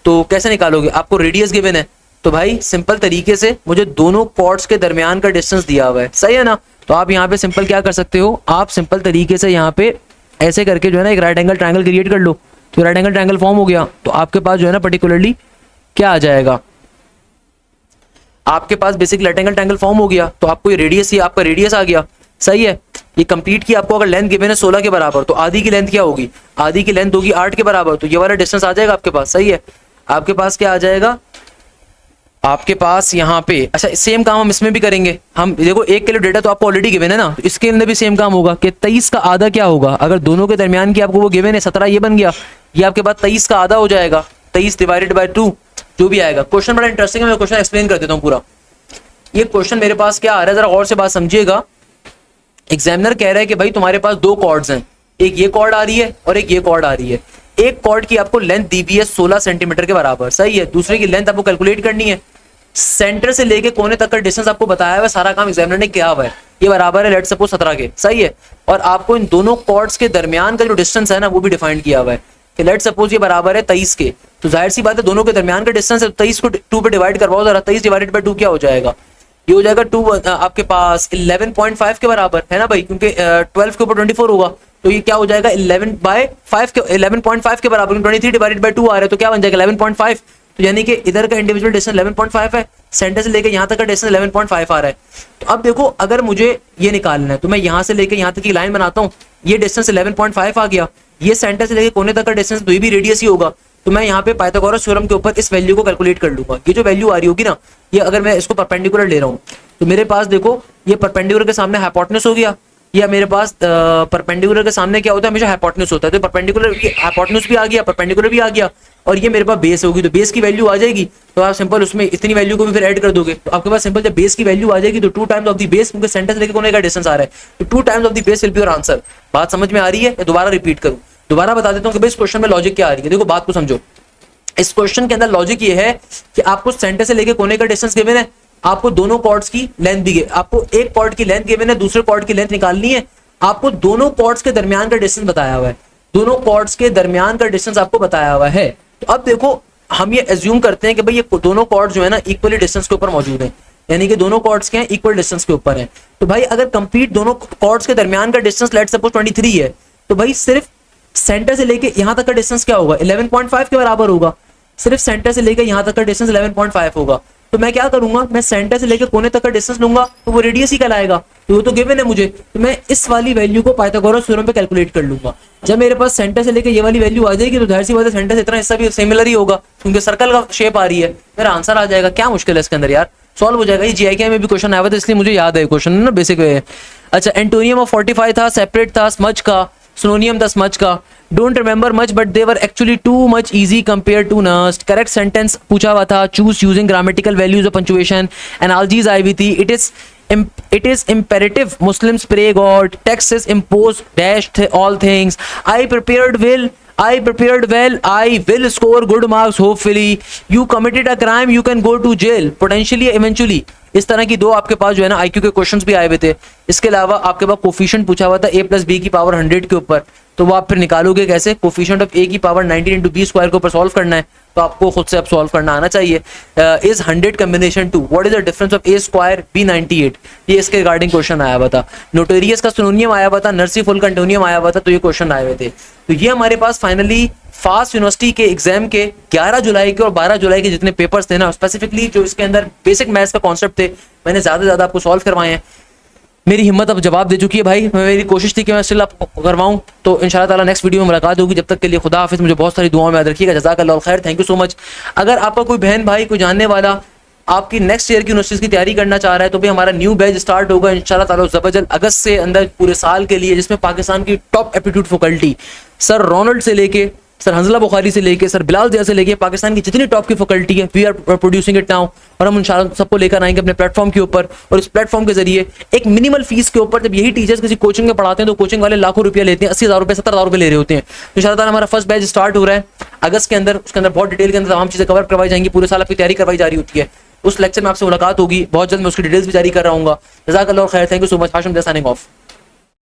तो कैसे निकालोगे? आपको रेडियस गिवन है, तो भाई सिंपल तरीके से मुझे दोनों कॉर्ड्स के दरमियान का डिस्टेंस दिया हुआ है, सही है ना? तो आप यहाँ पे सिंपल क्या कर सकते हो, आप सिंपल तरीके से यहाँ पे ऐसे करके जो है ना एक राइट एंगल ट्रायंगल क्रिएट कर लो। तो राइट एंगल ट्रायंगल फॉर्म हो गया, तो आपके पास जो है ना पर्टिकुलरली क्या आ जाएगा, आपके पास basic right angle triangle form हो गया। तो आपको ये रेडियस, ये आपका रेडियस आ गया, सही है। ये कंप्लीट की आपको अगर लेंथ गिवन है 16 के बराबर, तो आधी की लेंथ क्या होगी? आधी की लेंथ होगी 8 के बराबर, तो ये वाला डिस्टेंस आ जाएगा आपके पास, सही है। आपके पास क्या आ जाएगा? आपके पास यहाँ पे, अच्छा सेम काम हम इसमें भी करेंगे। हम देखो 1 किलो डेटा तो आपको ऑलरेडी गिवन है ना, तो इसके अंदर भी सेम काम होगा कि 23 का आधा क्या होगा? अगर दोनों के दरमियान की आपको वो गिवन है 17, ये बन गया, ये आपके पास 23 का आधा हो जाएगा, 23 डिवाइडेड बाय 2 जो भी आएगा। क्वेश्चन बड़ा इंटरेस्टिंग है, मैं क्वेश्चन एक्सप्लेन कर देता हूँ पूरा। ये क्वेश्चन मेरे पास क्या आ रहा है, जरा और से बात समझिएगा। एग्जामिनर कह रहा है कि भाई तुम्हारे पास 2 कॉर्ड्स हैं, एक ये कॉर्ड आ रही है और एक ये कॉर्ड आ रही है। एक कॉर्ड की आपको लेंथ दी हुई है 16 सेंटीमीटर के बराबर, सही है। दूसरे की लेंथ आपको कैलकुलेट करनी है, सेंटर से लेके कोने तक का डिस्टेंस आपको बताया हुआ है, सारा काम एग्जामिनर ने किया हुआ है। ये बराबर है लेट सपोज 17 के, सही है। और आपको इन दोनों कॉर्ड्स के दरमियान का जो डिस्टेंस है ना वो भी डिफाइन किया हुआ है कि लेट सपोज ये बराबर है 23 के, तो जाहिर सी बात है दोनों के दरमियान का डिस्टेंस है, 23 को 2 पे डिवाइड करवाओ जरा, 23 डिवाइडेड बाय 2 क्या हो जाएगा, ये हो जाएगा 2 आपके पास 11.5 के बराबर है ना भाई, क्योंकि 12 के ऊपर 24 होगा, तो ये क्या हो जाएगा 11/5 के 11.5 के बराबर, 23 डिवाइडेड बाय 2 आ रहा है तो क्या बन जाएगा 11.5। तो यानी कि इधर का इंडिविजुअल डिस्टेंस 11.5 है, सेंटर से लेके यहाँ तक का डिस्टेंस 11.5 आ रहा है। तो अब देखो अगर मुझे ये निकालना है तो मैं यहाँ से लेके यहाँ तक की लाइन बनाता हूँ, ये डिस्टेंस 11.5 आ गया, ये सेंटर से लेके कोने तक का डिस्टेंस तो ये भी रेडियस ही होगा, तो मैं यहाँ पे पाइथागोरस थ्योरम के ऊपर इस वैल्यू को कैलकुलेट कर लूंगा। ये जो वैल्यू आ रही होगी ना, ये अगर मैं इसको परपेंडिकुलर ले रहा हूँ तो मेरे पास देखो ये परपेंडिकुलर के सामने हाइपोटेनस हो गया, या मेरे पास परपेंडिकुलर के सामने क्या होता है, हमेशा हाइपोटेनस होता है, तो परपेंडिकुलर हाइपोटेनस भी आ गया, परपेंडिकुलर भी आ गया, और ये मेरे पास बेस होगी, तो बेस की वैल्यू आ जाएगी, तो आप सिंपल उसमें इतनी वैल्यू को भी फिर ऐड कर दोगे, तो आपके पास सिंपल जब बेस की वैल्यू आ जाएगी तो 2 टाइम्स ऑफ द बेस, क्योंकि सेंटर से लेकर कोने का डिस्टेंस आ रहा है, तो 2 times of the base will be your answer. बात समझ में आ रही है या दोबारा रिपीट करूं? दोबारा बता देता हूं कि भाई इस क्वेश्चन में लॉजिक क्या आ रही है। देखो बात को समझो, इस क्वेश्चन के अंदर लॉजिक ये है कि आपको सेंटर से लेकर कोने का डिस्टेंस गिवन है, आपको दोनों कॉर्ड्स की लेंथ दी गई, आपको एक कॉर्ड की लेंथ गिवन है, दूसरे कॉर्ड की लेंथ निकालनी है, आपको दोनों कॉर्ड्स के दरमियान का डिस्टेंस बताया हुआ है, दोनों कॉर्ड्स के दरमियान का डिस्टेंस आपको बताया हुआ है। तो अब देखो हम ये एज्यूम करते हैं कि भाई ये दोनों कॉर्ड्स जो है ना इक्वली डिस्टेंस के ऊपर मौजूद हैं, यानी कि दोनों कॉर्ड्स के हैं इक्वल डिस्टेंस के ऊपर हैं। तो भाई अगर कंप्लीट दोनों कॉर्ड्स के दरमियान का डिस्टेंस लेट सपोज 23 है, तो भाई सिर्फ सेंटर से लेके यहां तक का डिस्टेंस क्या होगा 11.5 के बराबर होगा, सिर्फ सेंटर से लेकर यहां तक का डिस्टेंस 11.5 होगा। तो मैं क्या करूंगा, मैं सेंटर से लेकर कोने तक का डिस्टेंस लूंगा तो वो रेडियस ही कहलाएगा, तो वो तो गिवन है मुझे, तो मैं इस वाली वैल्यू को पाइथागोरस थ्योरम पे कैलकुलेट कर लूंगा। जब मेरे पास सेंटर से लेकर ये वाली वैल्यू आ जाएगी तो जाहिर सी बात है सेंटर से इतना हिस्सा भी सिमिलर ही होगा, क्योंकि सर्कल का शेप आ रही है, मेरा आंसर आ जाएगा। क्या मुश्किल है इसके अंदर यार, सॉल्व हो जाएगा। ये जीआईके में भी क्वेश्चन आया था इसलिए मुझे याद है क्वेश्चन ना बेसिक वे। अच्छा एंटोनियम ऑफ 45 था, सेपरेट था स्मज का, सिनोनियम था स्मज का, don't remember much but they were actually too much easy compare to नस्ट। करेक्ट सेंटेंस पूछा हुआ था, choose using grammatical values of punctuation, analogies आई हुई थी। It is imperative Muslims pray God, taxes impose dash all things. I prepared well, I will score good marks hopefully. You committed a crime, you can go to jail potentially eventually. इस तरह की दो आपके पास जो है ना IQ के questions भी आए हुए थे। इसके अलावा आपके पास कोफिशिएंट पूछा हुआ था a + b की पावर 100 के ऊपर, तो वो आप फिर निकालोगे कैसे, कोफिशिएंट ऑफ a की पावर 19 × b स्क्वायर के ऊपर सॉल्व करना है, तो आपको खुद से अब सॉल्व करना आना चाहिए। Is 100 combination 2, what is the difference of a square b 98, ये इसके रिगार्डिंग क्वेश्चन आया हुआ था। नोटेरियस का सिनोनियम आया हुआ था, नर्सीफुल का एंटोनियम आया हुआ था, तो ये क्वेश्चन आए हुए थे। तो ये हमारे पास फाइनली फास्ट यूनिवर्सिटी के एग्जाम के 11 जुलाई के और 12 जुलाई के जितने पेपर्स थे ना, स्पेसिफिकली जो इसके अंदर बेसिक मैथ्स का कॉन्सेप्ट थे, मैंने ज्यादा से ज्यादा आपको सॉल्व करवाए हैं। मेरी हिम्मत अब जवाब दे चुकी है भाई, मेरी कोशिश थी कि मैं स्टिल आपको करवाऊं, तो इंशाल्लाह ताला नेक्स्ट वीडियो में मुलाकात होगी। जब तक के लिए खुदा हाफिज, मुझे बहुत सारी दुआओं में याद रखिएगा। जज़ाकल्लाह खैर, थैंक यू सो मच। अगर आपका कोई बहन भाई कोई जानने वाला आपकी नेक्स्ट ईयर की यूनिवर्सिटीज की तैयारी करना चाह रहा है, तो भी हमारा न्यू बैच स्टार्ट होगा इंशाल्लाह ताला ज़बरदस्त अगस्त से अंदर पूरे साल के लिए, जिसमें पाकिस्तान की top aptitude faculty sir Ronald से लेके सर हंजला बुखारी से लेके सर बिलाल जिया से लेके पाकिस्तान की जितनी टॉप की फैकल्टी है, we are producing it now, और हम इंशाल्लाह सबको लेकर आएंगे अपने प्लेटफॉर्म के ऊपर। और इस प्लेटफॉर्म के जरिए एक मिनिमल फीस के ऊपर, जब यही टीचर्स किसी कोचिंग में पढ़ाते हैं तो कोचिंग वाले लाखों रुपया लेते हैं, 80,000 रुपये 70,000 रुपये ले रहे होते हैं। तो इंशाल्लाह ताला हमारा फर्स्ट बैच स्टार्ट हो रहा है अगस्त के अंदर, उसके अंदर बहुत डिटेल के अंदर तमाम चीज़ें कवर करवाई जाएंगी, पूरे साल आपकी तैयारी करवाई जा रही होती है। उस लेक्चर में आपसे मुलाकात होगी बहुत जल्द, मैं उसकी डिटेल्स भी जारी कर रहा हूँ। जज़ाकल्लाह खैर, thank you so much. Hashim signing off.